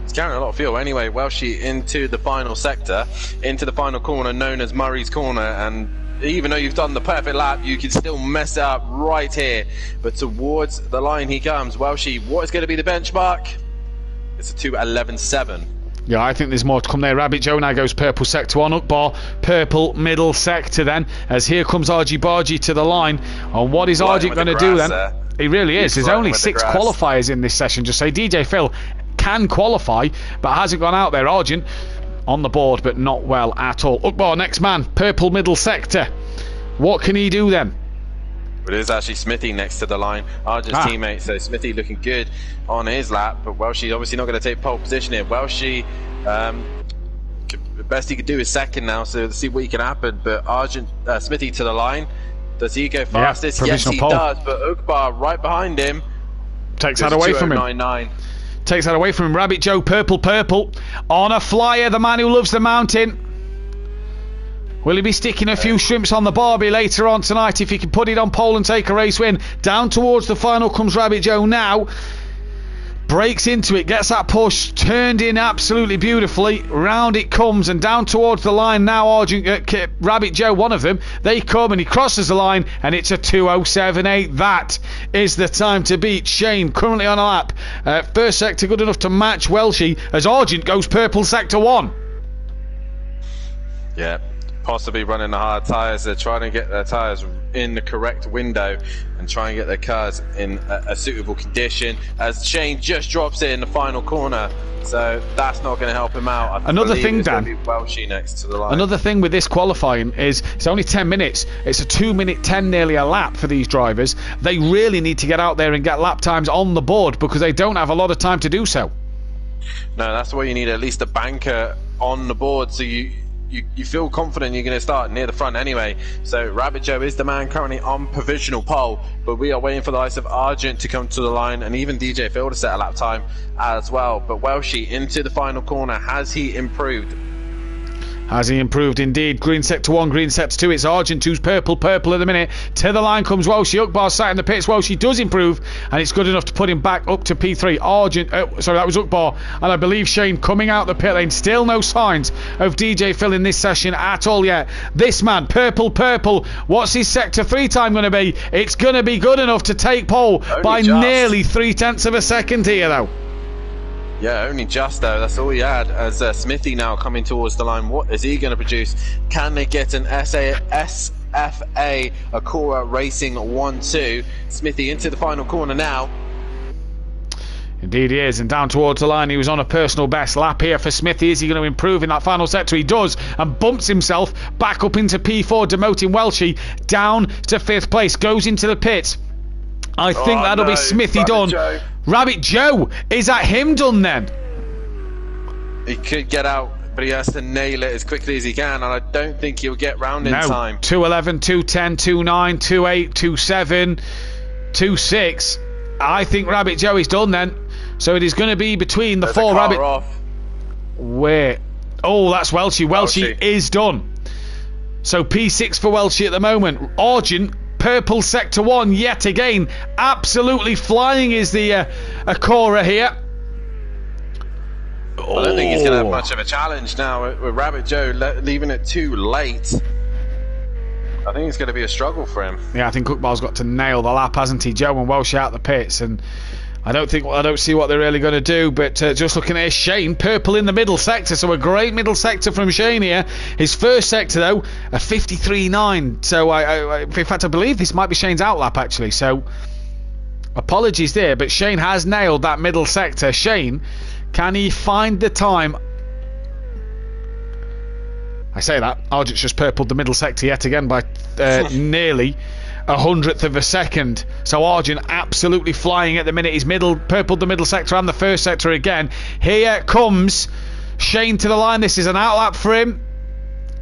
He's carrying a lot of fuel. Anyway, Welshie into the final sector, into the final corner known as Murray's Corner. And even though you've done the perfect lap, you can still mess it up right here. But towards the line he comes. Welshie, what is going to be the benchmark? It's a 2:11.7. Yeah, I think there's more to come there. Rabbit Joe now goes purple Sector 1. Ukbar, purple middle sector then. As here comes Argy Bargy to the line. And what is Argy going to do then? He really is. There's only 6 qualifiers in this session. Just say DJ Phil can qualify, but hasn't gone out there. Argent on the board, but not well at all. Ukbar, next man. Purple middle sector. What can he do then? But it is actually Smithy next to the line, Argent's teammate. So Smithy looking good on his lap, but Welshie obviously not going to take pole position here. Welshie the best he could do is second now, so let's see what can happen. But Smithy to the line. Does he go fastest? Yes, he does. But Uqbar right behind him. Takes that away from him. Takes that away from him. Rabbit Joe, purple. On a flyer, the man who loves the mountain. Will he be sticking a few shrimps on the barbie later on tonight if he can put it on pole and take a race win? Down towards the final comes Rabbit Joe now. Breaks into it, gets that push, turned in absolutely beautifully. Round it comes and down towards the line now. Rabbit Joe, one of them. They come and he crosses the line and it's a 2:07.8. That is the time to beat Shane, currently on a lap. First sector good enough to match Welshie as Argent goes purple sector 1. Yeah, possibly running the hard tyres. They're trying to get their tyres in the correct window and try and get their cars in a suitable condition as Shane just drops it in the final corner. So that's not going to help him out. Another thing, Dan, Welshie next to the line. Another thing with this qualifying is it's only 10 minutes. It's a 2:10, nearly a lap for these drivers. They really need to get out there and get lap times on the board because they don't have a lot of time to do so. No, that's why you need at least a banker on the board so you feel confident you're going to start near the front anyway. So Rabbit Joe is the man currently on provisional pole, but we are waiting for the likes of Argent to come to the line and even DJ Phil to set a lap time as well. But Welshie into the final corner. Has he improved? Has he improved indeed? Green sector 1, green sector 2. It's Argent who's purple at the minute. To the line comes Welshie. Uqbar sat in the pits. Welshie does improve and it's good enough to put him back up to P3. Sorry, that was Uqbar. And I believe Shane coming out the pit lane. Still no signs of DJ Phil in this session at all yet. This man, purple. What's his sector 3 time going to be? It's going to be good enough to take pole by nearly 0.3 of a second here though. Yeah, only just though. That's all he had. As Smithy now coming towards the line, what is he going to produce? Can they get an SFA Acura Racing 1-2? Smithy into the final corner now. Indeed he is, and down towards the line he was on a personal best lap here for Smithy. Is he going to improve in that final sector? He does, and bumps himself back up into P4, demoting Welshie down to 5th place. Goes into the pits. I think that'll be Smithy done. Rabbit Joe, is that him done then? He could get out, but he has to nail it as quickly as he can, and I don't think he'll get round in time. 2:11, 2:10, 2:9, 2:8, 2:7, 2:6. I think Rabbit Joe is done then. So it is going to be between the four Rabbit. Where? Oh, that's Welshie. Welshie is done. So P6 for Welshie at the moment. Argent. Purple sector 1 yet again. Absolutely flying is the Acura here. I don't think he's going to have much of a challenge now with Rabbit Joe leaving it too late. I think it's going to be a struggle for him. Yeah, I think Uqbar's got to nail the lap, hasn't he? Joe and Welshie out the pits, and I don't see what they're really going to do. But just looking at Shane, purple in the middle sector, so a great middle sector from Shane here. His first sector though, a 53.9. So in fact, I believe this might be Shane's outlap actually. So apologies there, but Shane has nailed that middle sector. Shane, can he find the time? I say that Argent's just purpled the middle sector yet again by nearly 100th of a second. So Argent absolutely flying at the minute. He's purpled the middle sector and the first sector again. Here comes Shane to the line. This is an outlap for him,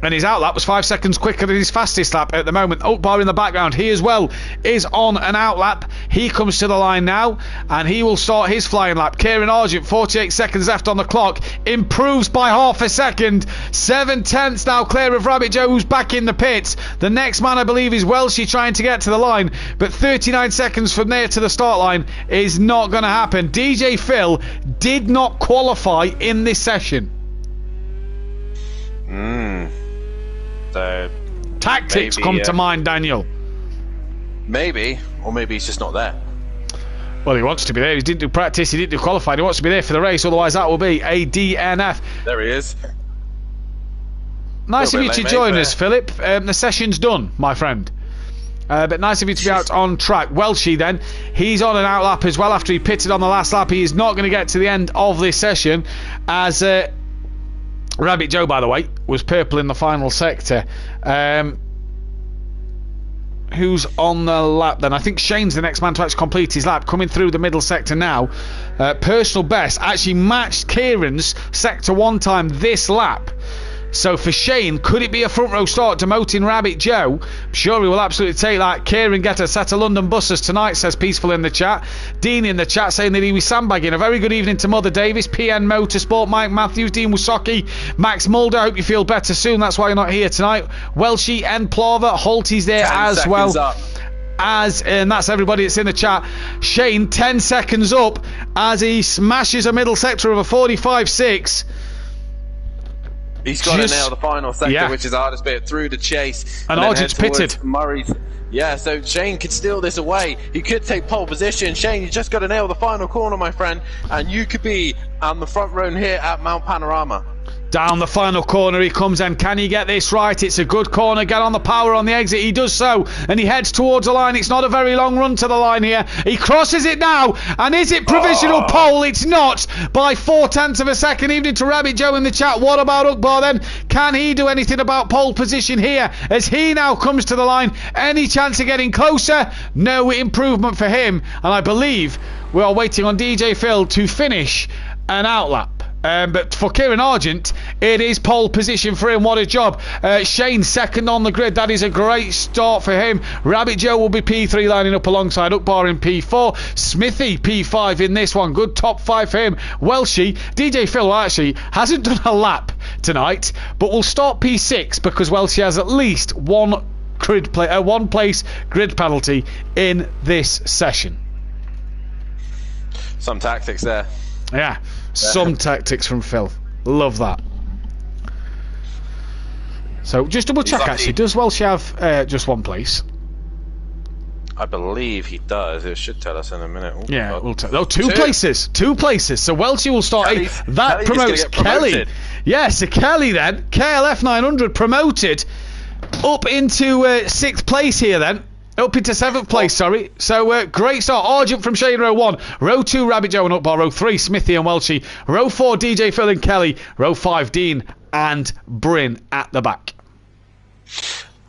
and his outlap was 5 seconds quicker than his fastest lap at the moment. Uqbar in the background, he as well is on an outlap. He comes to the line now, and he will start his flying lap. Kieran Argent, 48 seconds left on the clock, improves by half a second. 7/10 now clear of Rabbit Joe, who's back in the pits. The next man, I believe, is Welshie trying to get to the line, but 39 seconds from there to the start line is not going to happen. DJ Phil did not qualify in this session. So tactics come to mind, Daniel. Maybe, or maybe he's just not there. Well, he wants to be there. He didn't do practice, he didn't do qualifying. He wants to be there for the race, otherwise that will be a DNF. There he is. Nice of you to join us, Philip. The session's done, my friend. But nice of you to be out on track. Welshie then, he's on an outlap as well after he pitted on the last lap. He is not going to get to the end of this session as Rabbit Joe, by the way, was purple in the final sector. Who's on the lap then? I think Shane's the next man to actually complete his lap, coming through the middle sector now. Personal best actually matched Kieran's sector 1 time this lap. So for Shane, could it be a front row start demoting Rabbit Joe? I'm sure he will absolutely take that. Kieran get a set of London buses tonight, says Peaceful in the chat. Dean in the chat saying that he was sandbagging. A very good evening to Mother Davis, PN Motorsport, Mike Matthews, Dean Wasocki, Max Mulder. Hope you feel better soon. That's why you're not here tonight. Welshie and Plover, Holty's there as well. And that's everybody that's in the chat. Shane 10 seconds up as he smashes a middle sector of a 45.6. He's got to nail the final sector, which is the hardest bit, through the chase. And Argent's pitted. Murray's. Yeah, so Shane could steal this away. He could take pole position. Shane, you just got to nail the final corner, my friend, and you could be on the front row here at Mount Panorama. Down the final corner he comes, and can he get this right? It's a good corner. Get on the power on the exit. He does so, and he heads towards the line. It's not a very long run to the line here. He crosses it now, and is it provisional pole? It's not, by 0.4 of a second. Evening to Rabbit Joe in the chat. What about Ukbar then? Can he do anything about pole position here as he now comes to the line? Any chance of getting closer? No improvement for him, and I believe we are waiting on DJ Phil to finish an outlap. But for Kieran Argent, it is pole position for him. What a job. Shane second on the grid. That is a great start for him. Rabbit Joe will be P3 lining up alongside Ukbar in P4. Smithy P5 in this one. Good top 5 for him. Welshie, DJ Phil actually hasn't done a lap tonight, but will start P6 because Welshie has at least one place grid penalty in this session. Some tactics there. Yeah. Some tactics from Phil. Love that. So just double check actually. Does Welsh have just one place? I believe he does. It should tell us in a minute. Ooh, yeah, we'll tell. Oh, two places. Two places. So Welshie will start. That promotes Kelly. Yeah, so Kelly then. KLF 900 promoted up into 6th place here then. Up into 7th place, sorry. So, great start. Argent from Shane, row 1. Row 2, Rabbit Joe and Ukbar. Row 3, Smithy and Welshie. Row 4, DJ Phil and Kelly. Row 5, Dean and Bryn at the back.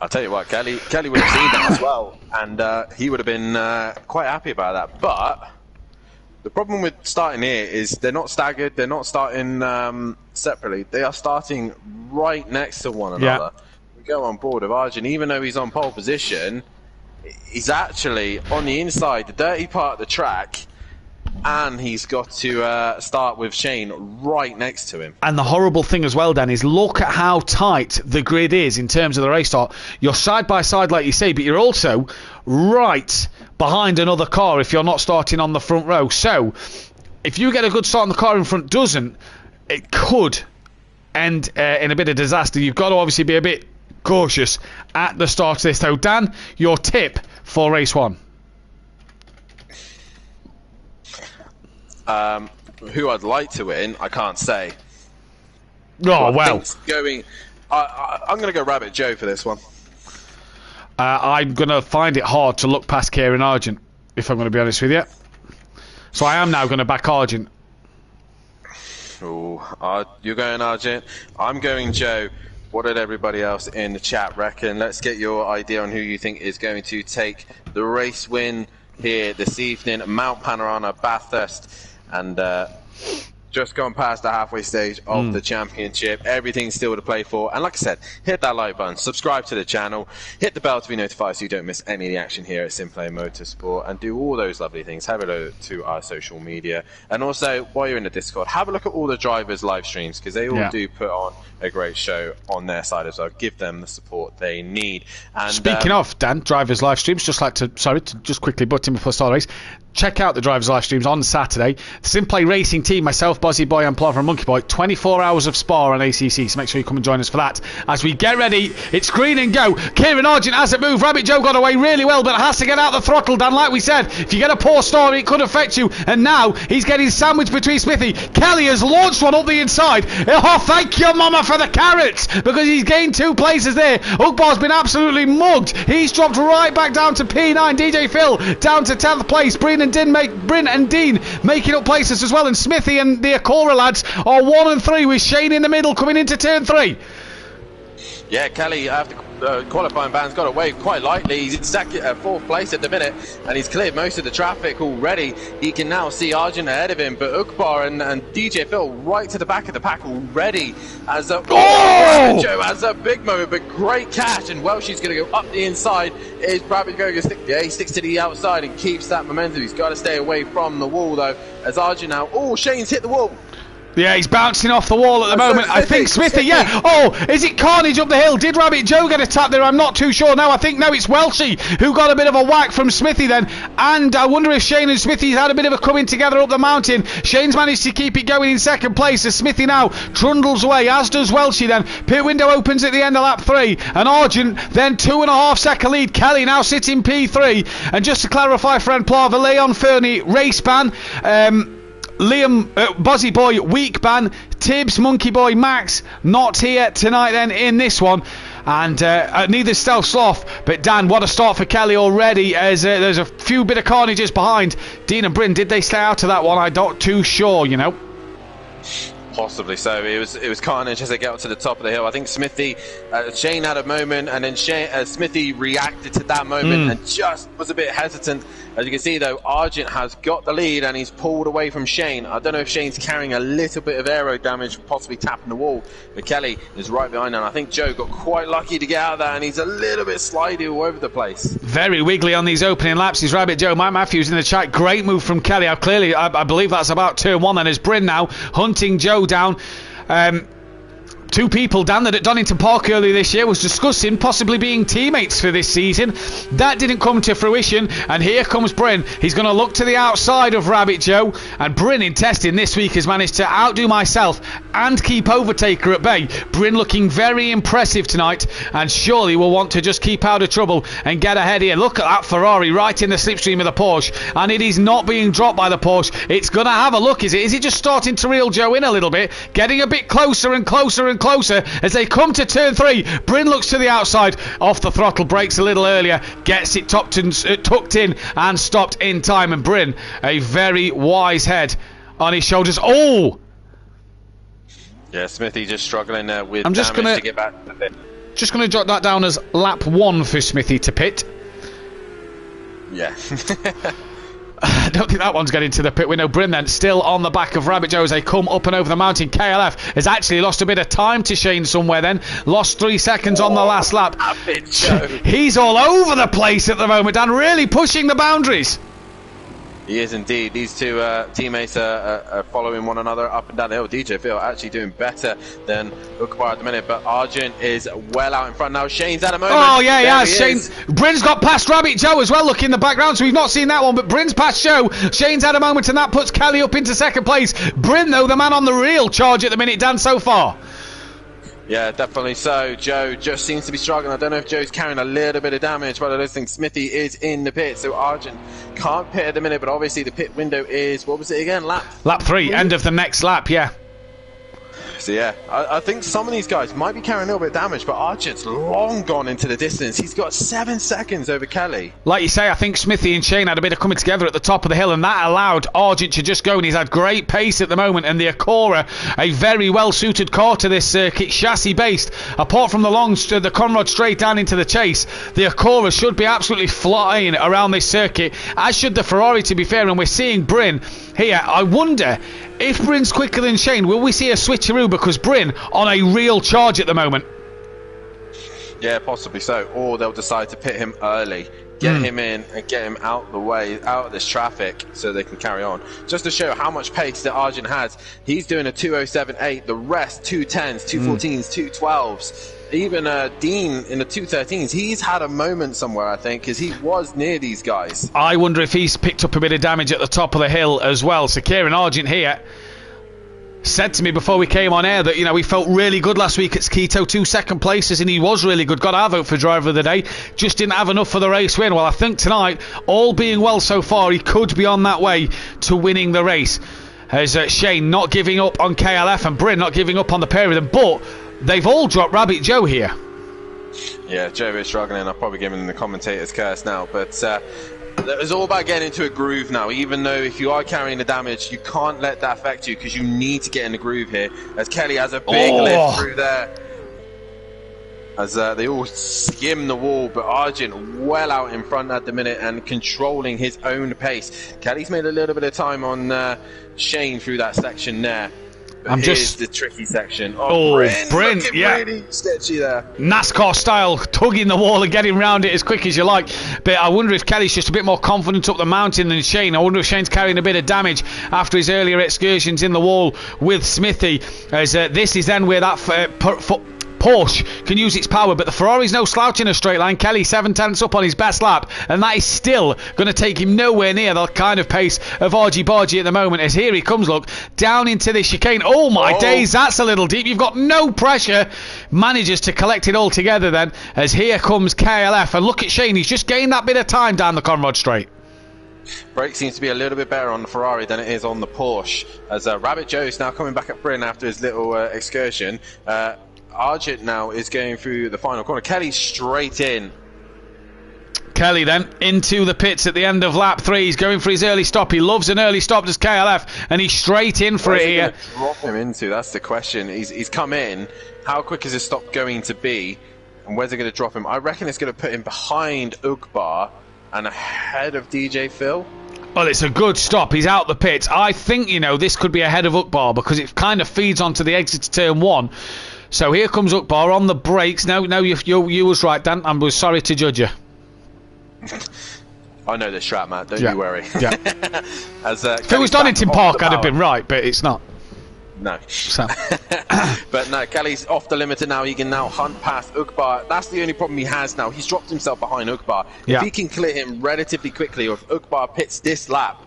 I'll tell you what, Kelly would have seen that as well. And he would have been quite happy about that. But the problem with starting here is they're not staggered. They're not starting separately. They are starting right next to one another. Yeah. We go on board with Argent. Even though he's on pole position, he's actually on the inside, the dirty part of the track, and he's got to start with Shane right next to him. And the horrible thing as well, Dan, is look at how tight the grid is in terms of the race start. You're side by side, like you say, but you're also right behind another car if you're not starting on the front row. So if you get a good start and the car in front doesn't, it could end in a bit of disaster. You've got to obviously be a bit cautious at the start of this. So Dan, your tip for race 1? Who I'd like to win, I can't say. Oh, well. I'm going to go Rabbit Joe for this one. I'm going to find it hard to look past Kieran Argent, if I'm going to be honest with you. So I am now going to back Argent. Oh, you're going Argent. I'm going Joe. What did everybody else in the chat reckon? Let's get your idea on who you think is going to take the race win here this evening. Mount Panorama, Bathurst, and just gone past the halfway stage of the championship. Everything's still to play for. And like I said, hit that like button, subscribe to the channel, hit the bell to be notified so you don't miss any of the action here at Simplay Motorsport, and do all those lovely things. Have a look to our social media. And also, while you're in the Discord, have a look at all the drivers' live streams, because they all do put on a great show on their side as well. Give them the support they need. And speaking of, Dan, drivers' live streams, just quickly butt in before the start of the race. Check out the drivers' live streams on Saturday. The Simplay Racing team, myself, Bozzy Boy and Plover and Monkey Boy, 24 hours of Spa on ACC, so make sure you come and join us for that. As we get ready, it's green and go. Kieran Argent has it moved. Rabbit Joe got away really well, but has to get out the throttle, Dan. Like we said, if you get a poor start, it could affect you. And now he's getting sandwiched between Smithy. Kelly has launched one up the inside. Oh, thank you, Mama, for the carrots, because he's gained 2 places there. Ukbar's been absolutely mugged. He's dropped right back down to P9. DJ Phil down to 10th place. Bryn and Dean making up places as well, and Smithy and the Acora lads are 1 and 3 with Shane in the middle coming into turn 3. Yeah, Kelly, I have to qualifying van's got away quite lightly. He's in fourth place at the minute, and he's cleared most of the traffic already. He can now see Arjun ahead of him, but Ukbar and DJ Phil right to the back of the pack already. As Joe has a big moment, but great catch, and Welshie's going to go up the inside. Is Rabbit going to stick? Yeah, he sticks to the outside and keeps that momentum. He's got to stay away from the wall though, as Arjun now. Oh, Shane's hit the wall. Yeah, he's bouncing off the wall at the moment. I think Smithy, yeah. Oh, is it Carnage up the hill? Did Rabbit Joe get a tap there? I'm not too sure now. I think no, it's Welshie who got a bit of a whack from Smithy then. And I wonder if Shane and Smithy had a bit of a coming together up the mountain. Shane's managed to keep it going in second place as Smithy now trundles away, as does Welshie then. Pit window opens at the end of lap 3. And Argent then 2.5 second lead. Kelly now sitting P3. And just to clarify, friend Plava, Leon Fernie, race ban. Liam, Bozzy Boy, week ban. Tibbs, Monkey Boy, Max, not here tonight then in this one. And neither Stealth Sloth, but Dan, what a start for Kelly already, as there's a few bit of carnages behind. Dean and Bryn, did they stay out of that one? I'm not too sure, you know. Possibly so. It was carnage as they get up to the top of the hill. I think Smithy, Shane had a moment, and then Smithy reacted to that moment and just was a bit hesitant. As you can see, though, Argent has got the lead, and he's pulled away from Shane. I don't know if Shane's carrying a little bit of aero damage, possibly tapping the wall, but Kelly is right behind him. I think Joe got quite lucky to get out of that, and he's a little bit slidey all over the place. Very wiggly on these opening laps. He's Rabbit Joe. Mike Matthews in the chat. Great move from Kelly. I believe that's about turn 1, and as Bryn now hunting Joe down. Two people, Dan, that at Donington Park earlier this year was discussing possibly being teammates for this season. That didn't come to fruition, and here comes Bryn. He's going to look to the outside of Rabbit Joe, and Bryn in testing this week has managed to outdo myself and keep Overtaker at bay. Bryn looking very impressive tonight, and surely will want to just keep out of trouble and get ahead here. Look at that Ferrari right in the slipstream of the Porsche, and it is not being dropped by the Porsche. It's going to have a look, is it? Is it just starting to reel Joe in a little bit? Getting a bit closer and closer and closer as they come to turn 3. Bryn looks to the outside, off the throttle, brakes a little earlier, gets it tucked in and stopped in time. And Bryn, a very wise head on his shoulders. Oh! Yeah, Smithy just struggling with damage to get back to the pit. Just going to jot that down as lap 1 for Smithy to pit. Yeah. I don't think that one's getting to the pit window. Bryn then still on the back of Rabbit Joe as they come up and over the mountain. KLF has actually lost a bit of time to Shane somewhere then. Lost 3 seconds on the last lap. He's all over the place at the moment and really pushing the boundaries. He is indeed. These two teammates are following one another up and down the hill. DJ Phil actually doing better than Ukbar at the minute, but Argent is well out in front now. Shane's at a moment. Oh, yeah, yeah. Bryn's got past Rabbit Joe as well, look in the background, so we've not seen that one, but Bryn's past Joe. Shane's had a moment, and that puts Kelly up into second place. Bryn, though, the man on the real charge at the minute, Dan, so far. Yeah, definitely so. Joe just seems to be struggling. I don't know if Joe's carrying a little bit of damage, but I don't think Smithy is in the pit. So Argent can't pit at the minute, but obviously the pit window is, what was it again? Lap 3, end of the next lap, yeah. So yeah, I think some of these guys might be carrying a little bit of damage, but Argent's long gone into the distance. He's got 7 seconds over Kelly. Like you say, I think Smithy and Shane had a bit of coming together at the top of the hill, and that allowed Argent to just go, and he's had great pace at the moment, and the Acura, a very well-suited car to this circuit, chassis-based. Apart from the Conrad straight down into the chase, the Acura should be absolutely flying around this circuit, as should the Ferrari, to be fair, and we're seeing Bryn here. I wonder if Bryn's quicker than Shane, will we see a switcheroo, because Bryn on a real charge at the moment? Yeah, possibly so. Or they'll decide to pit him early, get him in and get him out the way, out of this traffic, so they can carry on. Just to show how much pace that Argent has, he's doing a 2:07.8, the rest 2:10s, 2:14s, 2:12s. Even Dean in the 2:13s, he's had a moment somewhere, I think, because he was near these guys. I wonder if he's picked up a bit of damage at the top of the hill as well. So Kieran Argent here said to me before we came on air that, you know, he felt really good last week at Skeeto, 2 second places, and he was really good. Got our vote for driver of the day, just didn't have enough for the race win. Well, I think tonight, all being well so far, he could be on that way to winning the race. As Shane not giving up on KLF and Bryn not giving up on the pair of them, but they've all dropped Rabbit Joe here. Yeah, Joe is struggling. I'll probably give him the commentator's curse now, but it's all about getting into a groove now. Even though if you are carrying the damage, you can't let that affect you, because you need to get in the groove here. As Kelly has a big lift through there. as they all skim the wall, but Argent well out in front at the minute and controlling his own pace. Kelly's made a little bit of time on Shane through that section there. But here's the tricky section. Bryn, yeah. Really sketchy there. NASCAR style, tugging the wall and getting round it as quick as you like. But I wonder if Kelly's just a bit more confident up the mountain than Shane. I wonder if Shane's carrying a bit of damage after his earlier excursions in the wall with Smithy. As this is then where that Porsche can use its power, but the Ferrari's no slouch in a straight line. Kelly 7/10 up on his best lap, and that is still going to take him nowhere near the kind of pace of Argy Bargy at the moment. As here he comes, look, down into the chicane. Oh my days, that's a little deep. You've got no pressure. Manages to collect it all together then, as here comes KLF, and look at Shane, he's just gained that bit of time down the Conrod Straight. Brake seems to be a little bit better on the Ferrari than it is on the Porsche, as Rabbit Joe's now coming back at Bryn after his little excursion. Argent now is going through the final corner. Kelly straight in. Kelly then into the pits at the end of lap 3. He's going for his early stop. He loves an early stop, does KLF, and he's straight in for it here. Drop him into, that's the question. He's come in. How quick is his stop going to be? And where's it going to drop him? I reckon it's going to put him behind Ugbar and ahead of DJ Phil. Well, it's a good stop. He's out the pits. I think, this could be ahead of Ugbar because it kind of feeds onto the exit to turn 1. So here comes Ugbar on the brakes. No, you was right, Dan. I was sorry to judge you. I know this trap, Matt. Don't you worry. Yeah. As, if it was Donington Park, I'd have been right, but it's not. No. So. But no, Kelly's off the limiter now. He can now hunt past Ugbar. That's the only problem he has now. He's dropped himself behind Ugbar. If he can clear him relatively quickly, or if Ugbar pits this lap,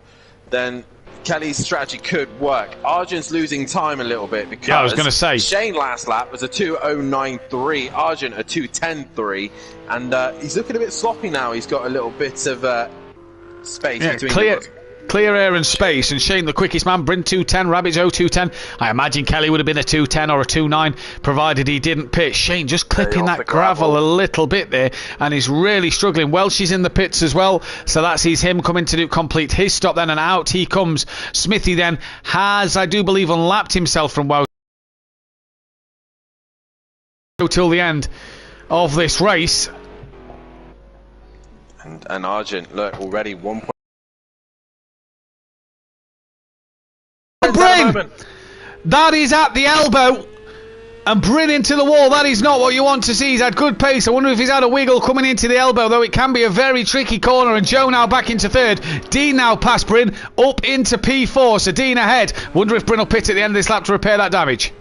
then Kelly's strategy could work. Argent's losing time a little bit because I was going to say Shane last lap was a 2:09.3, Argent a 2:10.3, and he's looking a bit sloppy now. He's got a little bit of space between clear air and space, and Shane the quickest man. Bryn 2:10, Rabbit Joe 2:10. I imagine Kelly would have been a 2:10 or a 2:9 provided he didn't pit. Shane just clipping that gravel a little bit there, and he's really struggling. Welsh is in the pits as well, so that sees him coming to complete his stop then, and out he comes. Smithy then has, I do believe, unlapped himself from Welsh till the end of this race. And Argent, look, already 1 point. Bryn! That is at the elbow, and Bryn into the wall. That is not what you want to see. He's had good pace. I wonder if he's had a wiggle coming into the elbow, though it can be a very tricky corner. And Joe now back into third. Dean now past Bryn up into P4, so Dean ahead. Wonder if Bryn will pit at the end of this lap to repair that damage.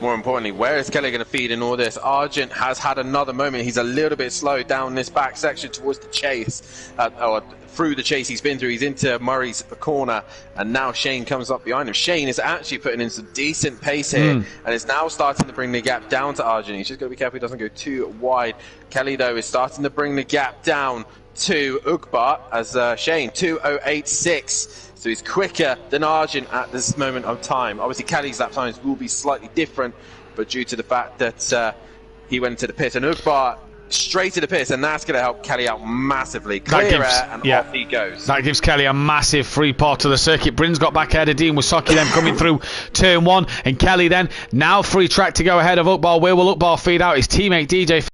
More importantly, where is Kelly going to feed in all this? Argent has had another moment. He's a little bit slow down this back section towards the chase, or through the chase he's been through. He's into Murray's corner, and now Shane comes up behind him. Shane is actually putting in some decent pace here, and is now starting to bring the gap down to Argent. He's just got to be careful he doesn't go too wide. Kelly, though, is starting to bring the gap down to Ugbar, as Shane 2:08.6. So he's quicker than Argent at this moment of time. Obviously, Kelly's lap times will be slightly different, but due to the fact that he went to the pit, and Ugbar straight to the pit, and that's going to help Kelly out massively. Clear air, and off he goes. That gives Kelly a massive free part of the circuit. Bryn's got back ahead of Dean Wasocki then coming through turn 1, and Kelly then now free track to go ahead of Ugbar. Where will Ugbar feed out his teammate DJ?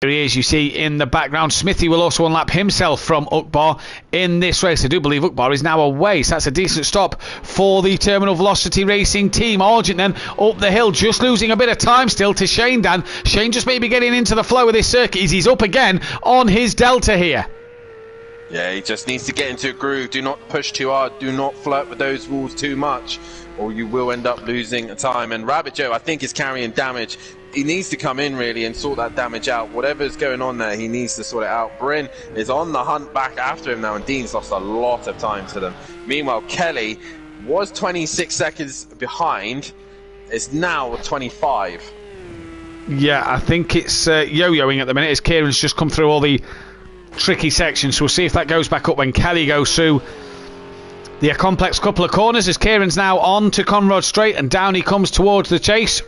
Here he is, you see in the background. Smithy will also unlap himself from Ugbar in this race. I do believe Ugbar is now away, so that's a decent stop for the Terminal Velocity Racing team. Argent then up the hill, just losing a bit of time still to Shane, Dan. Shane just maybe getting into the flow of this circuit. He's up again on his Delta here. Yeah, he just needs to get into a groove. Do not push too hard. Do not flirt with those walls too much, or you will end up losing time. And Rabbit Joe, I think, is carrying damage. He needs to come in really and sort that damage out. Whatever's going on there, he needs to sort it out. Bryn is on the hunt back after him now, and Dean's lost a lot of time to them. Meanwhile, Kelly was 26 seconds behind, is now 25. Yeah, I think it's yo-yoing at the minute as Kieran's just come through all the tricky sections, so we'll see if that goes back up when Kelly goes through the complex couple of corners, as Kieran's now on to Conrod Straight, and down he comes towards the chase.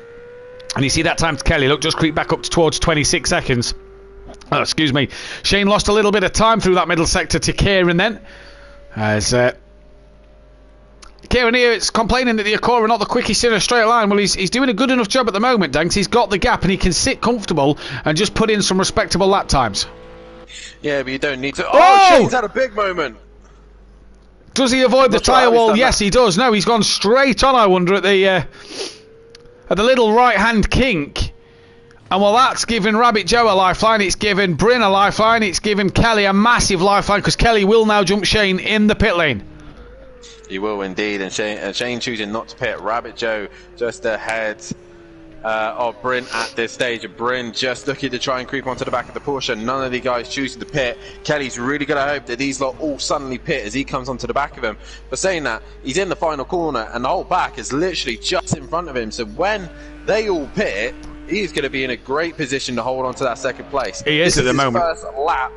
And you see that time to Kelly, look, just creep back up towards 26 seconds. Oh, excuse me. Shane lost a little bit of time through that middle sector to Kieran then, as Kieran here, it's complaining that the Acura are not the quickest in a straight line. Well, he's doing a good enough job at the moment, Danks. He's got the gap and he can sit comfortable and just put in some respectable lap times. Yeah, but you don't need to. Oh, Shane's had a big moment. Does he avoid the tyre wall? Yes, he does. No, he's gone straight on, I wonder, at the little right-hand kink. And well, that's given Rabbit Joe a lifeline. It's given Bryn a lifeline. It's given Kelly a massive lifeline because Kelly will now jump Shane in the pit lane. He will indeed, and Shane choosing not to pit. Rabbit Joe just ahead of Bryn at this stage. Bryn just looking to try and creep onto the back of the Porsche. None of the guys choosing to pit. Kelly's really going to hope that these lot all suddenly pit as he comes onto the back of him. But saying that, he's in the final corner and the whole back is literally just in front of him. So when they all pit, he's going to be in a great position to hold on to that second place. He is at the moment. First lap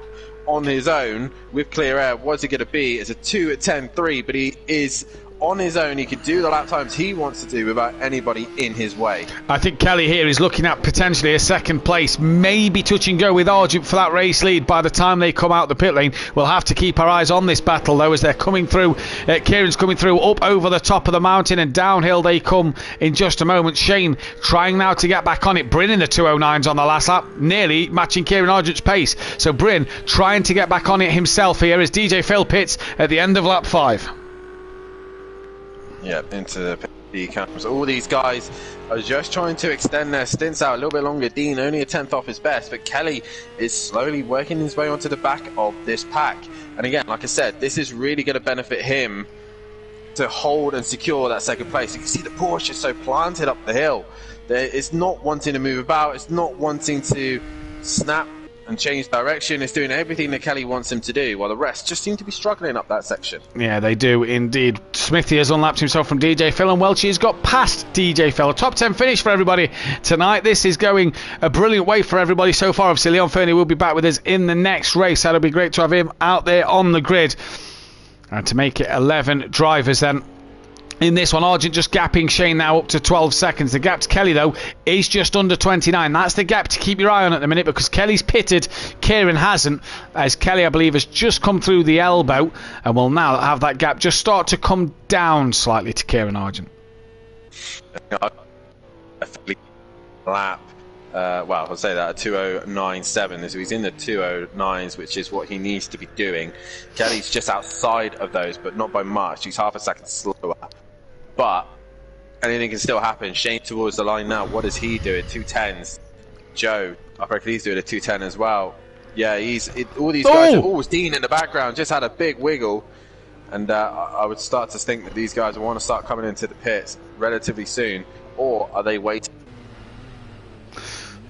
on his own with clear air. What's it going to be? It's a 2 at 10.3, but he is on his own. He could do the lap times he wants to do without anybody in his way. I think Kelly here is looking at potentially a second place, maybe touch and go with Argent for that race lead by the time they come out the pit lane. We'll have to keep our eyes on this battle though as they're coming through. Kieran's coming through up over the top of the mountain and downhill they come in just a moment. Shane trying now to get back on it. Bryn in the 209s on the last lap, nearly matching Kieran Argent's pace. So Bryn trying to get back on it himself here as DJ Phil pits at the end of lap 5. Yeah, into the cameras. All these guys are just trying to extend their stints out a little bit longer. Dean only a 10th off his best, but Kelly is slowly working his way onto the back of this pack. And again, like I said, this is really going to benefit him to hold and secure that second place. You can see the Porsche is so planted up the hill. It's not wanting to move about. It's not wanting to snap and change direction. It's doing everything that Kelly wants him to do, while the rest just seem to be struggling up that section. Yeah, they do indeed. Smithy has unlapped himself from DJ Phil, and Welchie has got past DJ Phil. A top 10 finish for everybody tonight. This is going a brilliant way for everybody so far. Obviously, Leon Fernie will be back with us in the next race. That'll be great to have him out there on the grid. And to make it 11 drivers then in this one. Argent just gapping Shane now up to 12 seconds. The gap to Kelly, though, is just under 29. That's the gap to keep your eye on at the minute because Kelly's pitted, Kieran hasn't, as Kelly, I believe, has just come through the elbow and will now have that gap just start to come down slightly to Kieran Argent. Lap. Well, I'll say that, a 2:09.7, so he's in the 2:09s, which is what he needs to be doing. Kelly's just outside of those, but not by much. He's half a second slower. But anything can still happen. Shane towards the line now. What does he do at 2:10s? Joe, I reckon he's doing a 2:10 as well. Yeah, all these guys are always Dean in the background, just had a big wiggle. And I would start to think that these guys want to start coming into the pits relatively soon. Or are they waiting?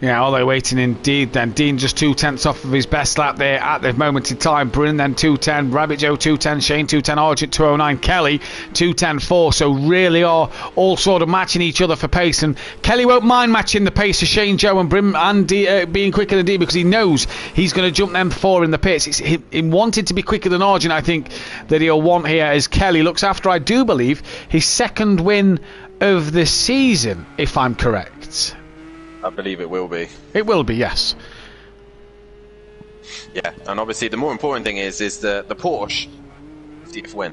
Yeah, are they waiting indeed then? Dean just 2/10 off of his best lap there at the moment in time. Bryn then 2:10, Rabbit Joe 2:10, Shane 2:10, Argent 2:09, Kelly 2:10.4. So really are all sort of matching each other for pace. And Kelly won't mind matching the pace of Shane, Joe and Bryn and being quicker than Dean because he knows he's going to jump them 4 in the pits. It's him wanting to be quicker than Argent, I think, that he'll want here as Kelly looks after, I do believe, his second win of the season, if I'm correct. I believe it will be. It will be, yes. Yeah, and obviously the more important thing is the Porsche 50th win.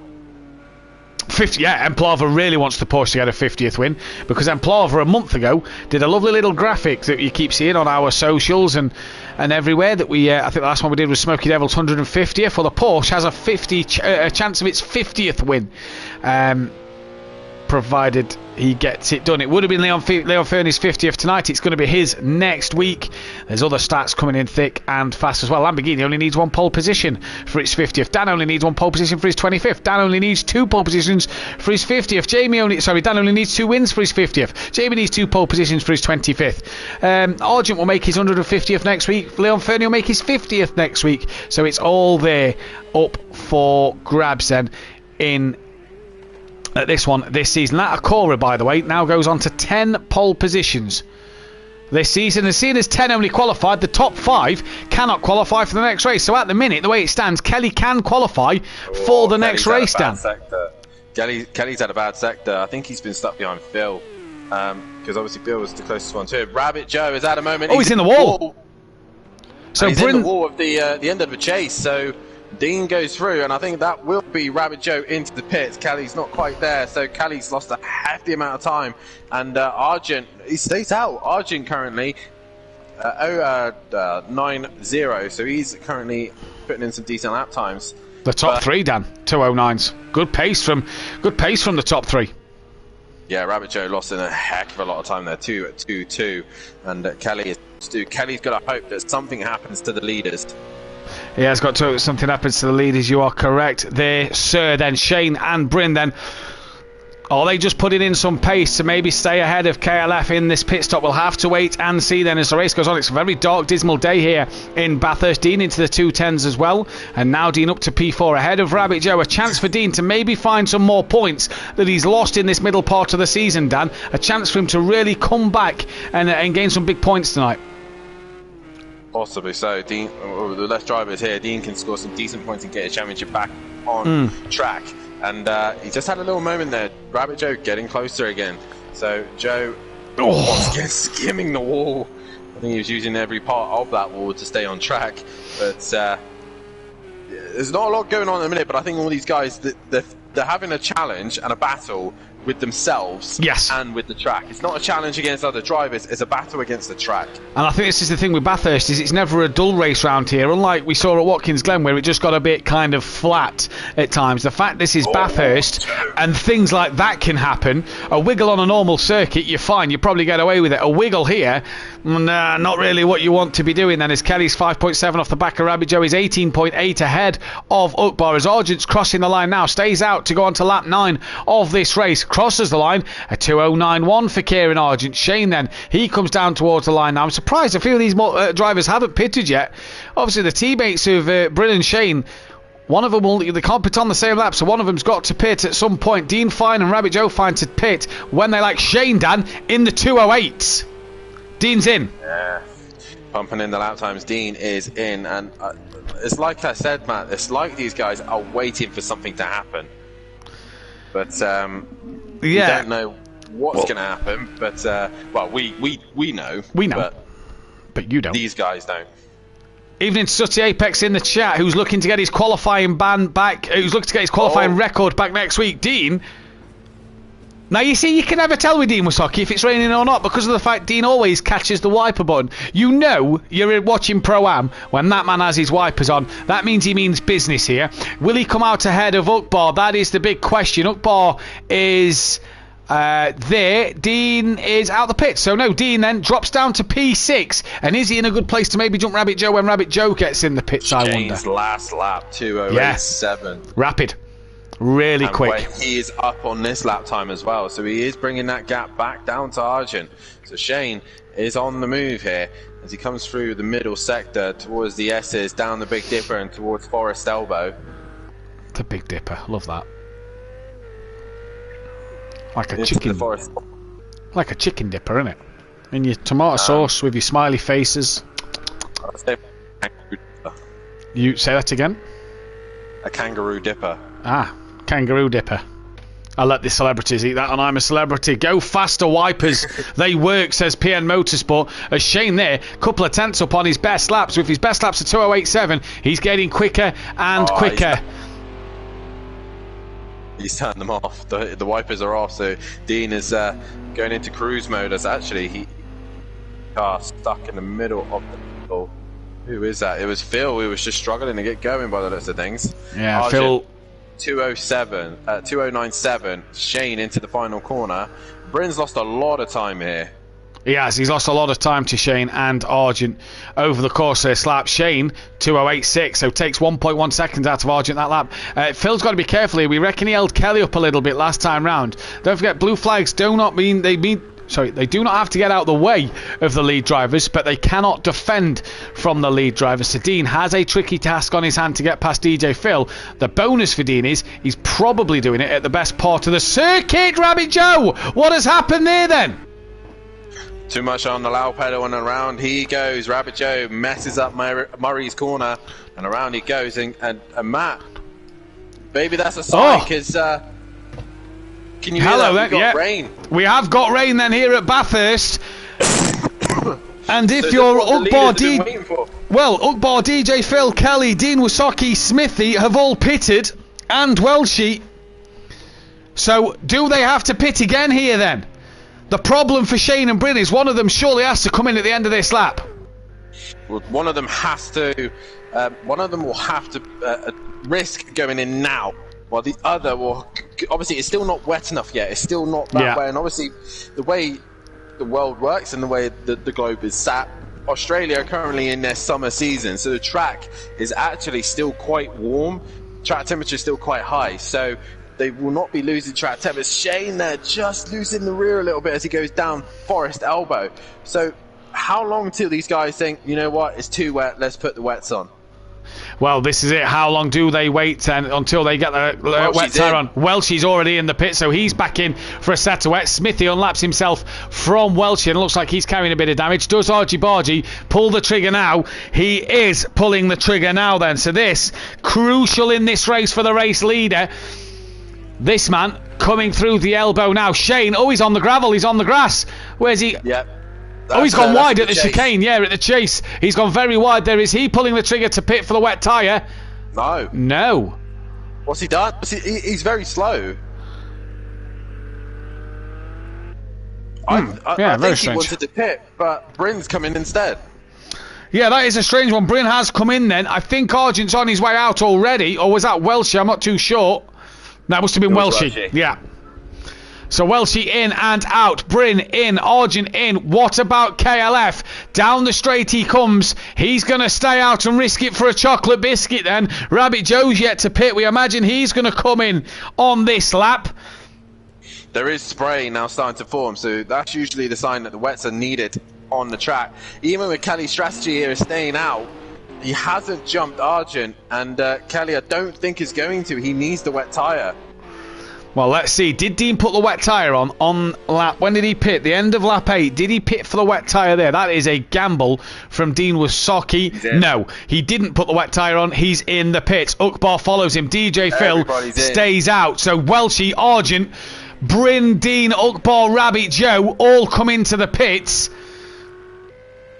50, yeah, Emplava really wants the Porsche to get a 50th win because Emplava a month ago did a lovely little graphic that you keep seeing on our socials and everywhere that we, I think the last one we did was Smoky Devil's 150th. Well, the Porsche has a chance of its 50th win. Provided he gets it done. It would have been Leon Fernie's 50th tonight. It's going to be his next week. There's other stats coming in thick and fast as well. Lamborghini only needs 1 pole position for its 50th. Dan only needs 1 pole position for his 25th. Dan only needs 2 pole positions for his 50th. Dan only needs 2 wins for his 50th. Jamie needs 2 pole positions for his 25th. Argent will make his 150th next week. Leon Fernie will make his 50th next week. So it's all there up for grabs then in this one this season. That Acura, by the way, now goes on to 10 pole positions this season. As seeing as 10 only qualified, the top 5 cannot qualify for the next race. So at the minute, the way it stands, Kelly can qualify for the next race, Dan. Kelly's had a bad sector. I think he's been stuck behind Phil because obviously Phil was the closest one to him. Rabbit Joe is at a moment. Oh, he's in the wall. So he's in the wall of the end of the chase. So Dean goes through, and I think that will be Rabbit Joe into the pits. Kelly's not quite there, so Kelly's lost a hefty amount of time. And Argent, he stays out. Argent currently 9-0, so he's currently putting in some decent lap times. The top three, Dan, 209s. Good pace from the top three. Yeah, Rabbit Joe lost in a heck of a lot of time there, 2-2, and Kelly's got to hope that something happens to the leaders. He has got to. Something happens to the leaders. You are correct there, sir. Then Shane and Bryn. Then are they just putting in some pace to maybe stay ahead of KLF in this pit stop? We'll have to wait and see then as the race goes on. It's a very dark, dismal day here in Bathurst. Dean into the 210s as well, and now Dean up to P4 ahead of Rabbit Joe. A chance for Dean to maybe find some more points that he's lost in this middle part of the season, Dan. A chance for him to really come back and gain some big points tonight. Possibly so. Dean, the left drivers here, Dean can score some decent points and get a championship back on track. And he just had a little moment there. Rabbit Joe getting closer again. So Joe once again skimming the wall. I think he was using every part of that wall to stay on track. But there's not a lot going on at the minute, but I think all these guys, they're having a challenge and a battle with themselves and with the track. It's not a challenge against other drivers, it's a battle against the track. And I think this is the thing with Bathurst, is it's never a dull race round here, unlike we saw at Watkins Glen where it just got a bit kind of flat at times. The fact this is Bathurst and things like that can happen. A wiggle on a normal circuit, you're fine, you probably get away with it. A wiggle here, not really what you want to be doing then, as Kelly's 5.7 off the back of Rabbit Joe is 18.8 ahead of Ukbar as Argent's crossing the line now, stays out to go on to lap 9 of this race. Crosses the line, a 2:09.1 for Kieran Argent. Shane then, he comes down towards the line now. I'm surprised a few of these drivers haven't pitted yet. Obviously the teammates of Bryn and Shane, one of them they can't pit on the same lap, so one of them's got to pit at some point. Dean fine and Rabbit Joe fine to pit when they like Shane, Dan, in the 2:08s. Dean's in. Yeah, pumping in the lap times. Dean is in, and it's like I said, Matt, it's like these guys are waiting for something to happen. But we don't know what's going to happen, but we know. We know, but you don't. These guys don't. Evening to Sutty Apex in the chat, who's looking to get his qualifying ban back, who's looking to get his qualifying record back next week. Dean. Now, you see, you can never tell with Dean Wysocki if it's raining or not because of the fact Dean always catches the wiper button. You know you're watching Pro-Am when that man has his wipers on. That means he means business here. Will he come out ahead of Ukbar? That is the big question. Ukbar is there. Dean is out the pit. So, no, Dean then drops down to P6. And is he in a good place to maybe jump Rabbit Joe when Rabbit Joe gets in the pits, I wonder? Shane's last lap, 2:08.7. Rapid. Really quick. He is up on this lap time as well, so he is bringing that gap back down to Argent. So Shane is on the move here as he comes through the middle sector towards the S's, down the Big Dipper and towards Forest Elbow. The Big Dipper, love that. Like a chicken. Like a chicken dipper, isn't it? In your tomato sauce with your smiley faces. You say that again? A kangaroo dipper. Kangaroo dipper. I let the celebrities eat that and I'm a celebrity. Go faster wipers. They work, says PN Motorsport. As Shane there, couple of tenths up on his best laps. With his best laps at 2:08.7, he's getting quicker and quicker. He's turned them off. The wipers are off, so Dean is going into cruise mode as actually he stuck in the middle of the middle. Who is that? It was Phil who was just struggling to get going by the looks of things. Yeah, Argent, Phil. 2:09.7. Shane into the final corner. Bryn's lost a lot of time here. He has. He's lost a lot of time to Shane and Argent over the course of this lap. Shane, 2:08.6, so takes 1.1 seconds out of Argent that lap. Phil's got to be careful here. We reckon he held Kelly up a little bit last time round. Don't forget, blue flags do not mean they do not have to get out of the way of the lead drivers, but they cannot defend from the lead drivers. So Dean has a tricky task on his hand to get past DJ Phil. The bonus for Dean is he's probably doing it at the best part of the circuit. Rabbit Joe, what has happened there then? Too much on the loud pedal and around he goes. Rabbit Joe messes up Murray's corner and around he goes. And Matt, maybe that's a sign because... Can you hear that? We've got rain. We have got rain then here at Bathurst. And if you're Ukbar Well, Ukbar, DJ Phil, Kelly, Dean Wysocki, Smithy have all pitted, and Welshie. So, do they have to pit again here then? The problem for Shane and Bryn is one of them surely has to come in at the end of this lap. Well, one of them has to. One of them will have to risk going in now, while the other will. Obviously, it's still not wet enough yet. It's still not that way, and obviously, the way the world works and the way the globe is sat, Australia are currently in their summer season, so the track is actually still quite warm. Track temperature is still quite high, so they will not be losing track temperature. Shane there just losing the rear a little bit as he goes down Forest Elbow. So how long till these guys think, you know what, it's too wet, let's put the wets on? Well, this is it. How long do they wait until they get the wet tyre on? Welshie's already in the pit, so he's back in for a set of wet. Smithy unlaps himself from Welshie, and it looks like he's carrying a bit of damage. Does Argy Bargy pull the trigger now? He is pulling the trigger now then. So this, crucial in this race for the race leader. This man coming through the elbow now. Shane, oh, he's on the gravel, he's on the grass. Where's he? Yep. Oh, he's gone wide at the chicane, at the chase. He's gone very wide there. Is he pulling the trigger to pit for the wet tyre? No. No. What's he done? He's very slow. I think he wanted to pit, but Bryn's come in instead. Yeah, that is a strange one. Bryn has come in then. I think Argent's on his way out already. Or was that Welshie? I'm not too sure. That must have been Welshie. Yeah. So Welshie in and out, Bryn in, Argent in. What about KLF? Down the straight he comes. He's going to stay out and risk it for a chocolate biscuit then. Rabbit Joe's yet to pit. We imagine he's going to come in on this lap. There is spray now starting to form, so that's usually the sign that the wets are needed on the track. Even with Kelly's strategy here is staying out, he hasn't jumped Argent, and Kelly I don't think is going to. He needs the wet tyre. Well, let's see. Did Dean put the wet tyre on lap? When did he pit? The end of lap 8. Did he pit for the wet tyre there? That is a gamble from Dean Wysocki. No, he didn't put the wet tyre on. He's in the pit. Ukbar follows him. DJ Phil stays out. So Welshie, Argent, Bryn, Dean, Ukbar, Rabbit Joe all come into the pits.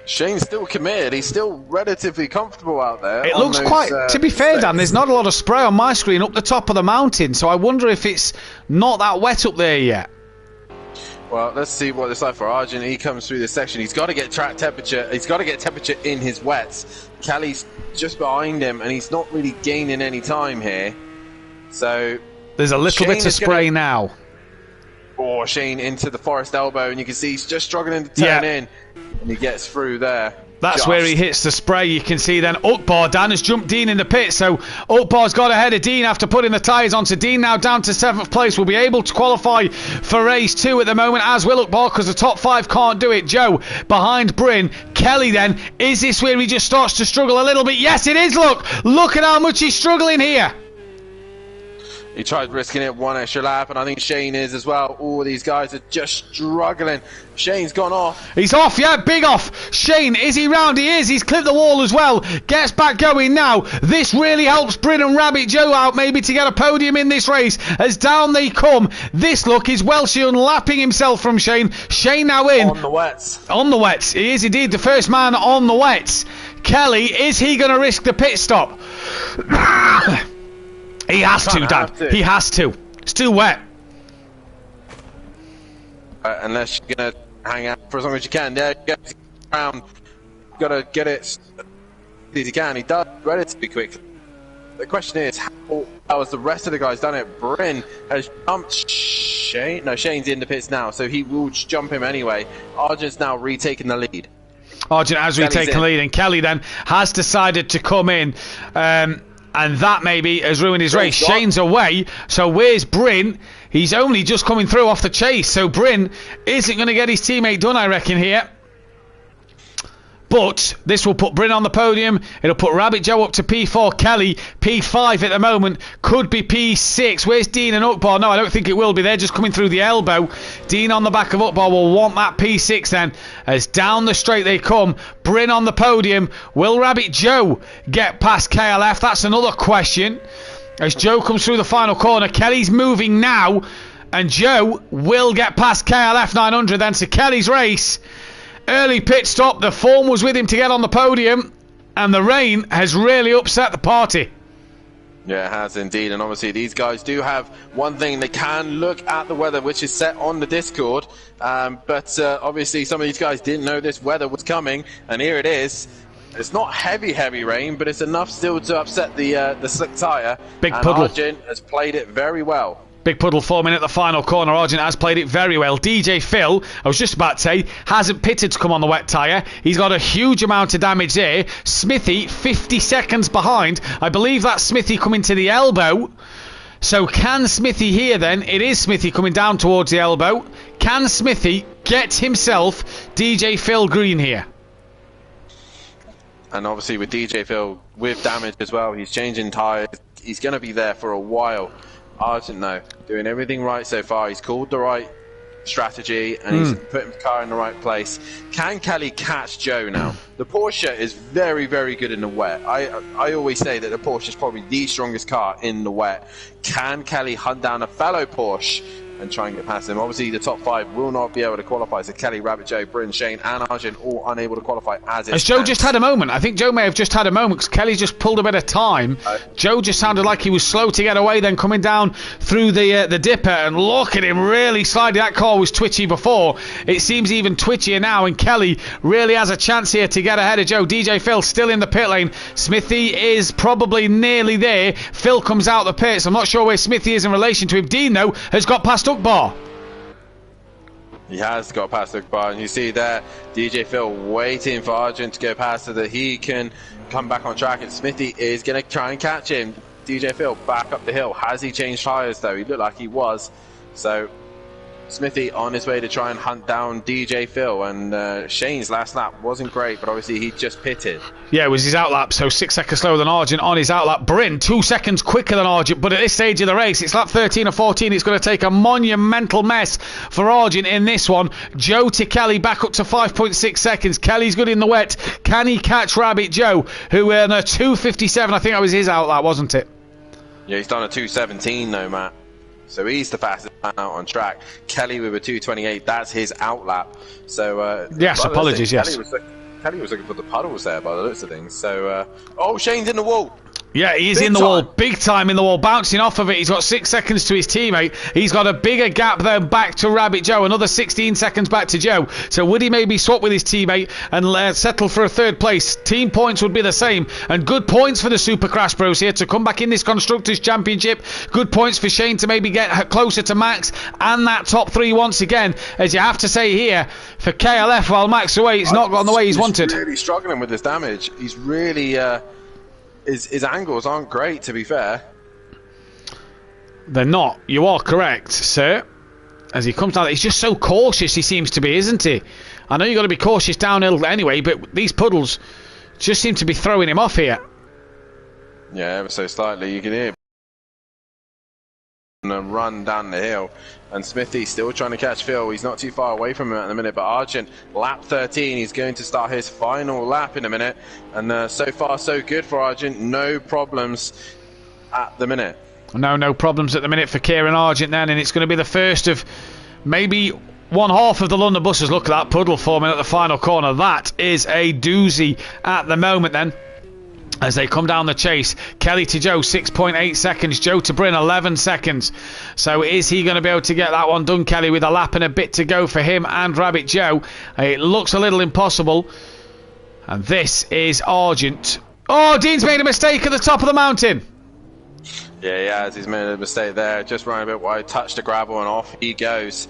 Shane's still committed. He's still relatively comfortable out there. It looks quite... to be fair, Dan, there's not a lot of spray on my screen up the top of the mountain, so I wonder if it's not that wet up there yet. Well, let's see what it's like for Argent. He comes through this section. He's got to get track temperature. He's got to get temperature in his wets. Kelly's just behind him, and he's not really gaining any time here. So... there's a little bit of spray now. Oh, Shane into the Forest Elbow, and you can see he's just struggling to turn in. And he gets through there. That's where he hits the spray. You can see then Ukbar. Dan has jumped Dean in the pit, so Ukbar's got ahead of Dean after putting the tyres onto Dean. Now down to 7th place. Will be able to qualify for race 2 at the moment, as will Ukbar, because the top 5 can't do it. Joe behind Bryn. Kelly then. Is this where he just starts to struggle a little bit? Yes, it is. Look at how much he's struggling here. He tried risking it one extra lap, and I think Shane is as well. All these guys are just struggling. Shane's gone off. He's off, yeah, big off. Shane, is he round? He is. He's clipped the wall as well. Gets back going now. This really helps Bryn and Rabbit Joe out maybe to get a podium in this race as down they come. This look is Welshie unlapping himself from Shane. Shane now in. On the wets. On the wets. He is indeed the first man on the wets. Kelly, is he going to risk the pit stop? He has to, Dad. He has to. It's too wet. Unless you're going to hang out for as long as you can. Yeah, get around. Got to get it as easy as you can. He does relatively quick. The question is, how has the rest of the guys done it? Bryn has jumped Shane. No, Shane's in the pits now, so he will jump him anyway. Argent's now retaking the lead. Argent has retaken the lead, and Kelly then has decided to come in. And that maybe has ruined his race. Shane's away, so where's Bryn? He's only just coming through off the chase, so Bryn isn't going to get his teammate done, I reckon, here. But this will put Bryn on the podium. It'll put Rabbit Joe up to P4. Kelly, P5 at the moment. Could be P6. Where's Dean and Ukbar? No, I don't think it will be. They're just coming through the elbow. Dean on the back of Ukbar will want that P6 then. As down the straight they come. Bryn on the podium. Will Rabbit Joe get past KLF? That's another question. As Joe comes through the final corner. Kelly's moving now. And Joe will get past KLF 900 then to Kelly's race. Early pit stop. The form was with him to get on the podium. and the rain has really upset the party. Yeah, it has indeed, and obviously these guys do have one thing: they can look at the weather, which is set on the Discord. But obviously, some of these guys didn't know this weather was coming, and here it is. It's not heavy rain, but it's enough still to upset the slick tyre. Big puddle. Argent has played it very well. Big puddle forming at the final corner. Argent has played it very well. DJ Phil, I was just about to say, hasn't pitted to come on the wet tyre. He's got a huge amount of damage there. Smithy, 50 seconds behind. I believe that's Smithy coming to the elbow. So can Smithy here then? It is Smithy coming down towards the elbow. Can Smithy get himself DJ Phil green here? And obviously with DJ Phil, with damage as well, he's changing tyres. He's going to be there for a while. Argent, no, doing everything right so far. He's called the right strategy, and he's putting the car in the right place. Can Kelly catch Joe now? The Porsche is very, very good in the wet. I always say that the Porsche is probably the strongest car in the wet. Can Kelly hunt down a fellow Porsche and try and get past him? Obviously, the top 5 will not be able to qualify. So Kelly, Rabbit Joe, Bryn, Shane, and Argent all unable to qualify as it Has Joe just had a moment? I think Joe may have just had a moment because Kelly just pulled a bit of time. Joe just sounded like he was slow to get away, then coming down through the dipper, and look at him really sliding. That car was twitchy before. It seems even twitchier now, and Kelly really has a chance here to get ahead of Joe. DJ Phil still in the pit lane. Smithy is probably nearly there. Phil comes out the pits. I'm not sure where Smithy is in relation to him. Dean, though, has got past Ukbar. He has got past Ukbar, and you see there DJ Phil waiting for Argent to go past so that he can come back on track, and Smithy is going to try and catch him. DJ Phil back up the hill. Has he changed tyres though? He looked like he was. So Smithy on his way to try and hunt down DJ Phil, and Shane's last lap wasn't great, but obviously he just pitted. Yeah, it was his outlap, so 6 seconds slower than Argent on his outlap. Bryn, 2 seconds quicker than Argent, but at this stage of the race, it's lap 13 or 14, it's going to take a monumental mess for Argent in this one. Joe to Kelly back up to 5.6 seconds. Kelly's good in the wet. Can he catch Rabbit Joe, who in a 2:57, I think that was his outlap, wasn't it? Yeah, he's done a 2:17 though, Matt. So he's the fastest man out on track. Kelly with a 2:28, that's his outlap. So yes, apologies, yes. Kelly was looking for the puddles there by the looks of things. So oh, Shane's in the wall. Yeah, he's in the wall, big time in the wall, bouncing off of it. He's got 6 seconds to his teammate. He's got a bigger gap then back to Rabbit Joe, another 16 seconds back to Joe. So would he maybe swap with his teammate and settle for a 3rd place? Team points would be the same, and good points for the Super Crash Bros here to come back in this Constructors' Championship. Good points for Shane to maybe get closer to Max and that top 3 once again, as you have to say here, for KLF, while Max away, it's not gone the way he's wanted. He's really struggling with his damage. He's really... His angles aren't great, to be fair. They're not. You are correct, sir. As he comes down, he's just so cautious, he seems to be, isn't he? I know you've got to be cautious downhill anyway, but these puddles just seem to be throwing him off here. Yeah, ever so slightly. You can hear him run down the hill. And Smithy still trying to catch Phil. He's not too far away from him at the minute, but Argent, lap 13, he's going to start his final lap in a minute. And so far, so good for Argent. No problems at the minute. No problems at the minute for Kieran Argent then, and it's going to be the first of maybe one half of the London buses. Look at that puddle forming at the final corner. That is a doozy at the moment then. As they come down the chase, Kelly to Joe, 6.8 seconds. Joe to Bryn, 11 seconds. So is he going to be able to get that one done, Kelly, with a lap and a bit to go for him and Rabbit Joe? It looks a little impossible. And this is Argent. Oh, Dean's made a mistake at the top of the mountain. Yeah, he has. He's made a mistake there. Just running a bit wide, touched the gravel, and off he goes.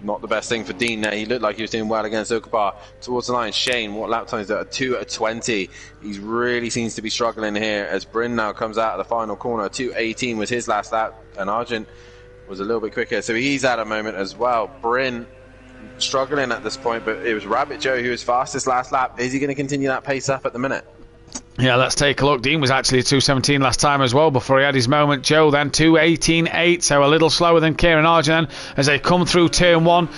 Not the best thing for Dean there. He looked like he was doing well against Ukbar. Towards the line, Shane, what lap time is that? A 2:20. He really seems to be struggling here as Bryn now comes out of the final corner. 2:18 was his last lap, and Argent was a little bit quicker. So he's at a moment as well. Bryn struggling at this point, but it was Rabbit Joe who was fastest last lap. Is he going to continue that pace up at the minute? Yeah, let's take a look. Dean was actually a 2:17 last time as well before he had his moment. Joe then 2:18.8, so a little slower than Kieran Argent as they come through turn 1.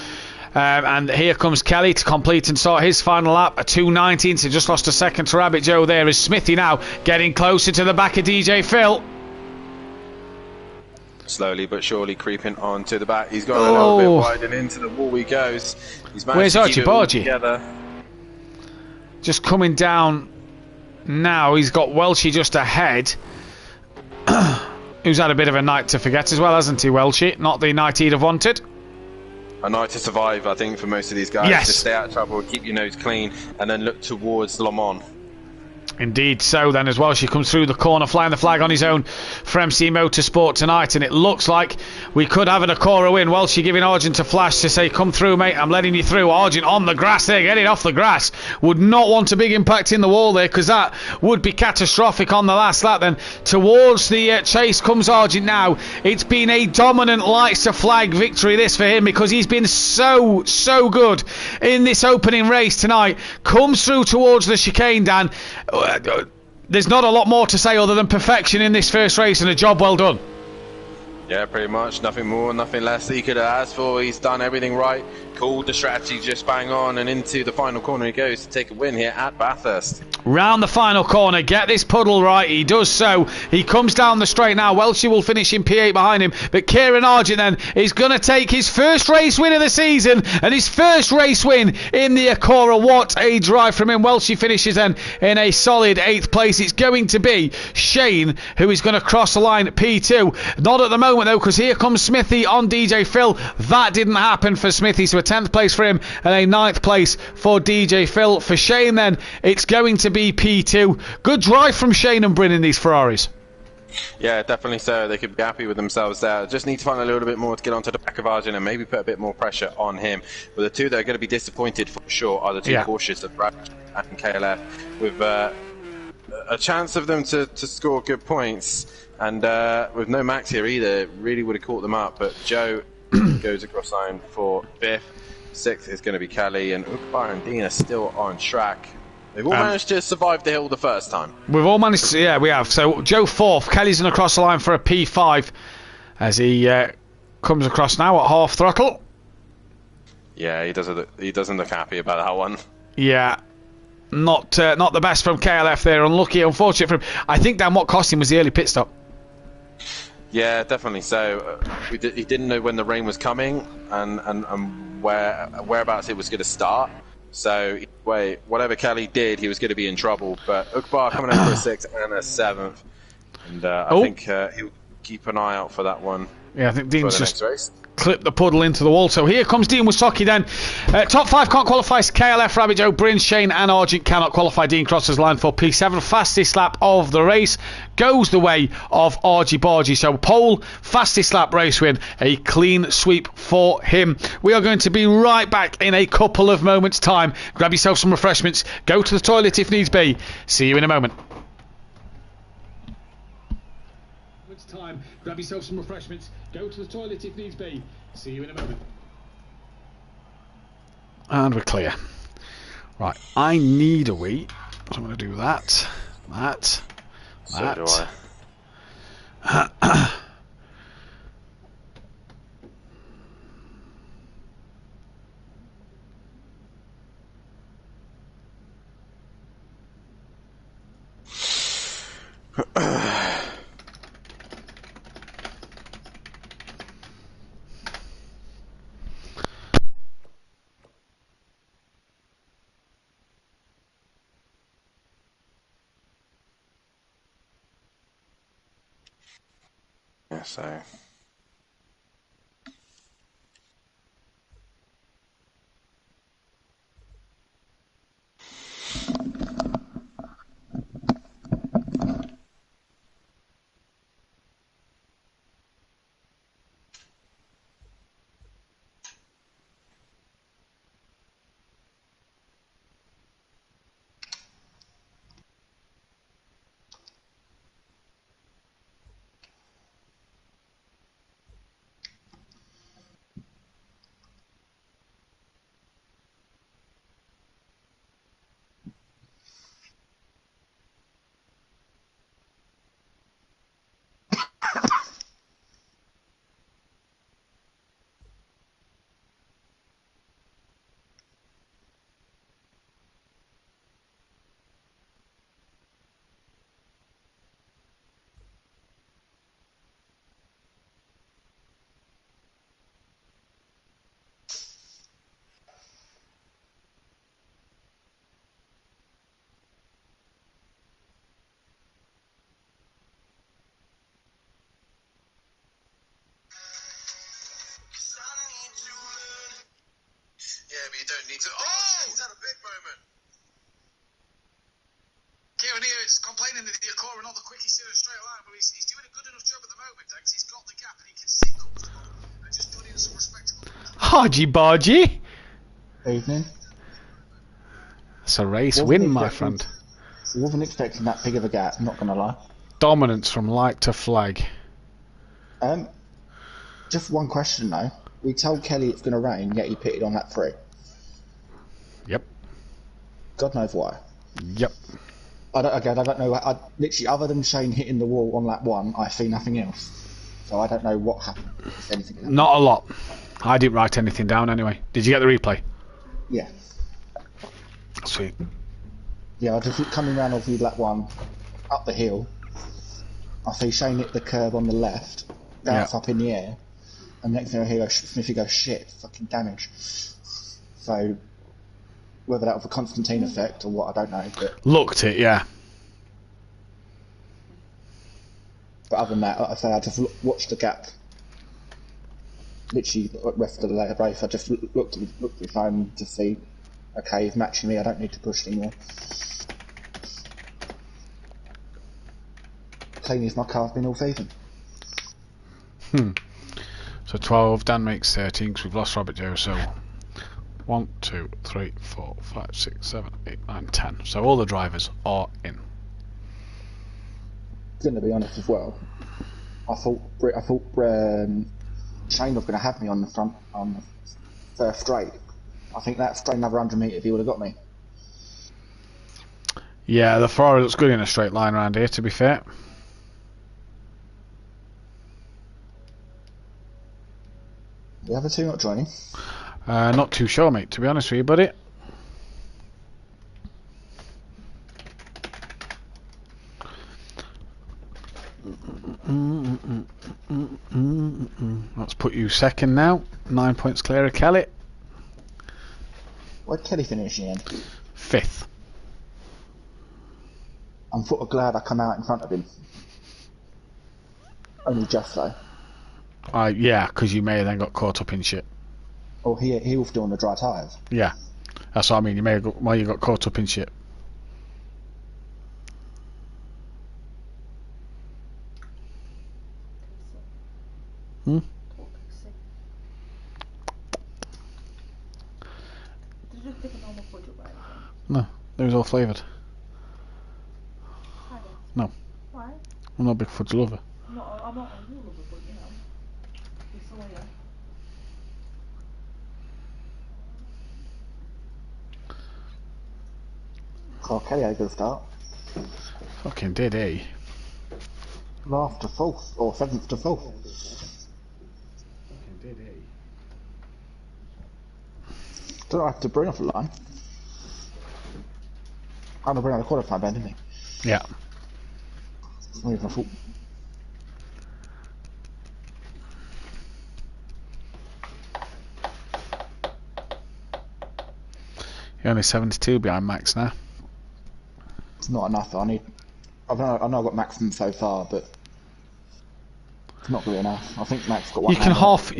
And here comes Kelly to complete and start his final lap, a 2:19, so just lost a second to Rabbit Joe there. Is Smithy now getting closer to the back of DJ Phil. Slowly but surely creeping onto the back. He's got a little bit wide and into the wall he goes. He's managed Where's to Archie keep it all Bargy? Together. Just coming down now he's got Welshie just ahead. Who's had a bit of a night to forget as well, hasn't he, Welshie? Not the night he'd have wanted. A night to survive, I think, for most of these guys. Yes. Just stay out of trouble, keep your nose clean, and then look towards Le Mans. Indeed so then as well. She comes through the corner, flying the flag on his own for MC Motorsport tonight, and it looks like we could have an Acora win. Welshie giving Argent a flash to say, come through, mate, I'm letting you through. Argent on the grass there, getting off the grass. Would not want a big impact in the wall there, because that would be catastrophic on the last lap. Then towards the chase comes Argent now. It's been a dominant lights to flag victory this for him, because he's been so good in this opening race tonight. Comes through towards the chicane, Dan. There's not a lot more to say other than perfection in this first race, and a job well done. Yeah, pretty much. Nothing more, nothing less that he could have asked for. He's done everything right. Called the strategy just bang on, and into the final corner he goes to take a win here at Bathurst. Round the final corner, get this puddle right. He does so. He comes down the straight now. Welshie will finish in P8 behind him, but Kieran Argent then is going to take his first race win of the season, and his first race win in the Acora. What a drive from him. Welshie finishes then in a solid 8th place. It's going to be Shane who is going to cross the line at P2. Not at the moment though, because here comes Smithy on DJ Phil. That didn't happen for Smithy, so a 10th place for him and a 9th place for DJ Phil. For Shane then, it's going to be P2. Good drive from Shane and Bryn in these Ferraris. Yeah, definitely so. They could be happy with themselves there. Just need to find a little bit more to get onto the back of Argent and maybe put a bit more pressure on him. But the two that are going to be disappointed for sure are the two cautious of Brad and KLF, with a chance of them to score good points. And with no Max here either, really would have caught them up. But Joe goes across line for 5th. 6th is going to be Kelly, and Ukbar and Dean are still on track. They've all managed to survive the hill the first time. We've all managed to, yeah, we have. So Joe 4th, Kelly's going to cross the line for a P5 as he comes across now at half throttle. Yeah, he doesn't look happy about that one. Yeah, not the best from KLF there. Unlucky, unfortunate for him. I think Dan, what cost him was the early pit stop. Yeah, definitely so. He didn't know when the rain was coming and whereabouts it was going to start. So whatever Kelly did, he was going to be in trouble. But Ukbar coming in for a 6th and a 7th, and I think he'll keep an eye out for that one. Yeah, I think Dean's just clipped the puddle into the wall. So here comes Dean Wysocki then. Top 5 can't qualify. KLF, Rabbit Joe, Bryn, Shane and Argent cannot qualify. Dean crosses line for P7. Fastest lap of the race goes the way of Argy Bargy. So pole, fastest lap race win. A clean sweep for him. We are going to be right back in a couple of moments' time. Grab yourself some refreshments. Go to the toilet if needs be. See you in a moment. Time. Grab yourself some refreshments. Go to the toilet if needs be. See you in a moment. And we're clear. Right, I need a wee. So I'm going to do that. So do I. Yeah, so. needs to. Oh! He's had a big moment. Kieran here is complaining that the Acura not the quickest in a straight line, but he's doing a good enough job at the moment, Dex. He's got the gap and he can sit comfortable and just put in some respectable. Hodgy Bodgy. Evening. It's a race win, my friend. I wasn't expecting that big of a gap, not gonna lie. Dominance from light to flag. Just one question though. We told Kelly it's gonna rain, yet he pitted on lap 3. Yep. God knows why. Yep. I don't know. I literally, other than Shane hitting the wall on lap 1, I see nothing else. So I don't know what happened. If anything happened. Not a lot. I didn't write anything down anyway. Did you get the replay? Yeah. Sweet. Yeah, I just coming round off lap 1, up the hill. I see Shane hit the curb on the left, bounce up in the air, and next thing I hear Smithy go, shit, fucking damage. So, whether that was a Constantine effect or what, I don't know. But looked it, yeah. But other than that, like I say, I just watched the gap. Literally, rest of the race, I just looked at the phone to see, okay, he's matching me, I don't need to push anymore. Clean as my car's been all season. So 12, Dan makes 13 because we've lost Robert Joe, so 1, 2, 3, 4, 5, 6, 7, 8, 9, 10. So all the drivers are in. Going to be honest as well, I thought Shane was going to have me on the front on the first straight. I think that straight another 100 metres he would have got me. Yeah, the Ferrari looks good in a straight line around here, to be fair. The other two not joining? Not too sure, mate, to be honest with you, buddy. Let's put you second now. 9 points clear of Kelly. Where'd Kelly finish in the end? 5th. I'm sort of glad I come out in front of him. Only just though. Yeah, because you may have then got caught up in shit. Oh, he was still on the dry tyres. Yeah, that's what I mean. You may have got, you got caught up in shit. Did you just pick a normal fudge up right now? No, it was all flavoured. No. Why? I'm not a big fudge lover. I'm not a real lover, but you know, it's the way Kelly had a good start. Fucking did he? Last to 4th, or 7th to 4th. Fucking did he? Don't have to bring off the line. I'm gonna bring out the qualifying band, didn't he? Yeah. Not even a fault. You're only 72 behind Max now. It's not enough. I know I've got maximum so far, but it's not really enough. I think Max got one. You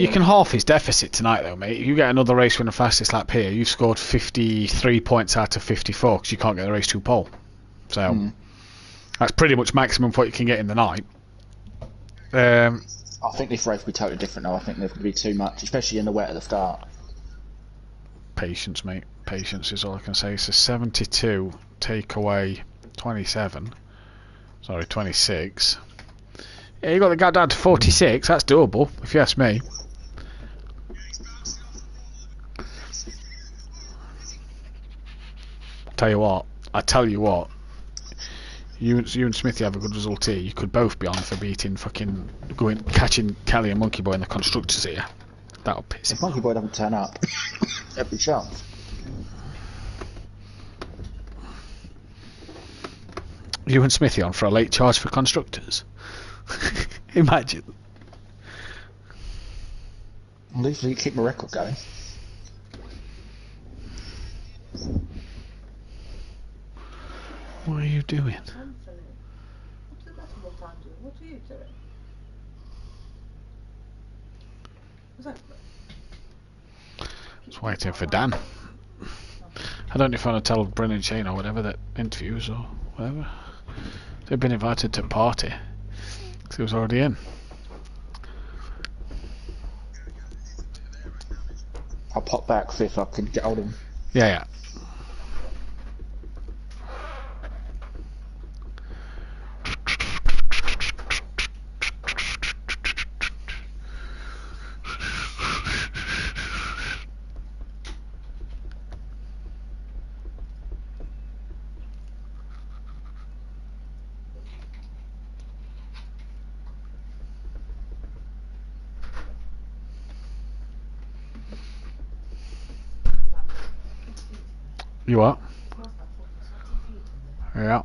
can half his deficit tonight, though, mate. If you get another race winner fastest lap here, you've scored 53 points out of 54 because you can't get the race to pole. So that's pretty much maximum for what you can get in the night. I think this race will be totally different though. I think there's going to be too much, especially in the wet at the start. Patience, mate. Patience is all I can say. So 72 take away 27. Sorry, 26. Yeah, you got the gap down to 46. That's doable, if you ask me. I tell you what. You and Smithy have a good result here. You could both be on for beating catching Kelly and Monkey Boy in the constructors here. That'll piss him. If Monkey Boy doesn't turn up, every chance. You and Smithy on for a late charge for constructors. Imagine. At least we keep my record going. What are you doing? What are you doing? Just waiting for Dan. I don't know if I want to tell Brennan Shane or whatever that interviews or whatever. They've been invited to a party because he was already in. I'll pop back, see if I can get hold of him. Yeah. You are? Yeah.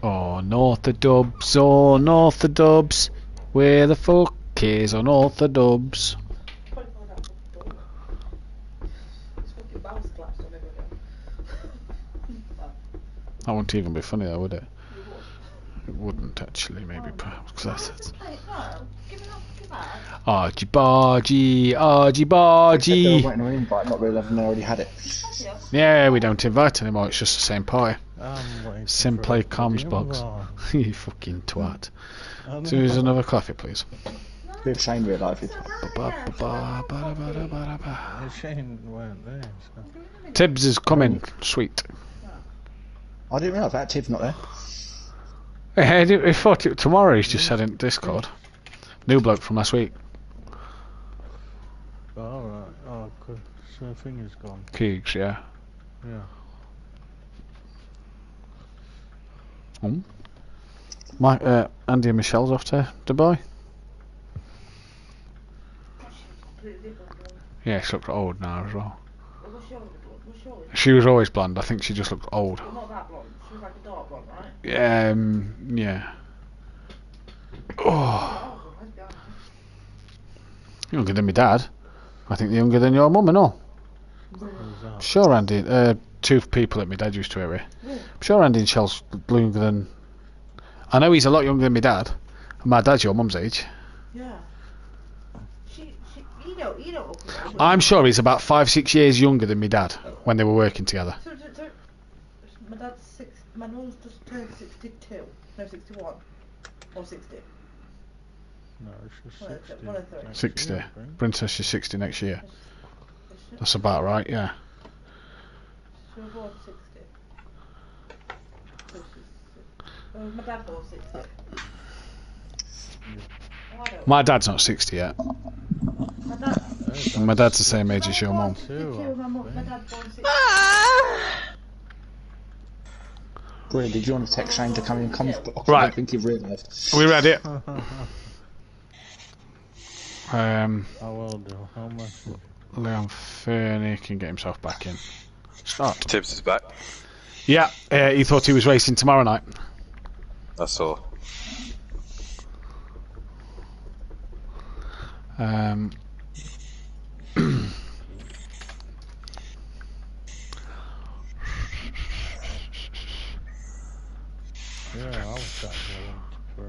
Unorthodox, unorthodox. Where the fuck is unorthodox? That wouldn't even be funny though, would it? It wouldn't actually, maybe perhaps. Cause Argy bargy, argy bargy. Waiting on an invite, not realising they already had it. Yeah, we don't invite anymore, it's just the same party. Simplay comms box. You fucking twat. So here's another coffee, please. Bit of Shane realised. Shane weren't there. So. Tibbs is coming, sweet. I didn't realise that Tibbs not there. I thought tomorrow he's just said in Discord. New bloke from last week. Alright, oh good. So the thing is gone. Keegs, yeah. Yeah. Andy and Michelle's off to Dubai. Yeah, she looked old now as well. She was always blonde, I think she just looked old. Not that blonde, she was like a dark blonde, right? Yeah. Oh. Younger than my dad. I think they're younger than your mum and all. Sure, Andy. Two people that my dad used to marry. I'm sure Andy and Shell's younger than. I know he's a lot younger than my dad. And my dad's your mum's age. Yeah. You know. I'm sure he's about 5-6 years younger than my dad when they were working together. So my dad's my mum's just turned 62. No, 61. Or 60. No, she's 60. 60. Bryn says she's 60 next year. That's about right, yeah. She was born 60. So my dad born 60. My dad's not 60 yet. My dad's the same age as your mum. My dad born 60. Brilliant, did you want to text Shane to come in? Right. I don't think you've realised. We read it. I will do. How much? Leon Fernie can get himself back in. Start. Tibbs is back. Yeah, he thought he was racing tomorrow night. That's all. Yeah, I was sat for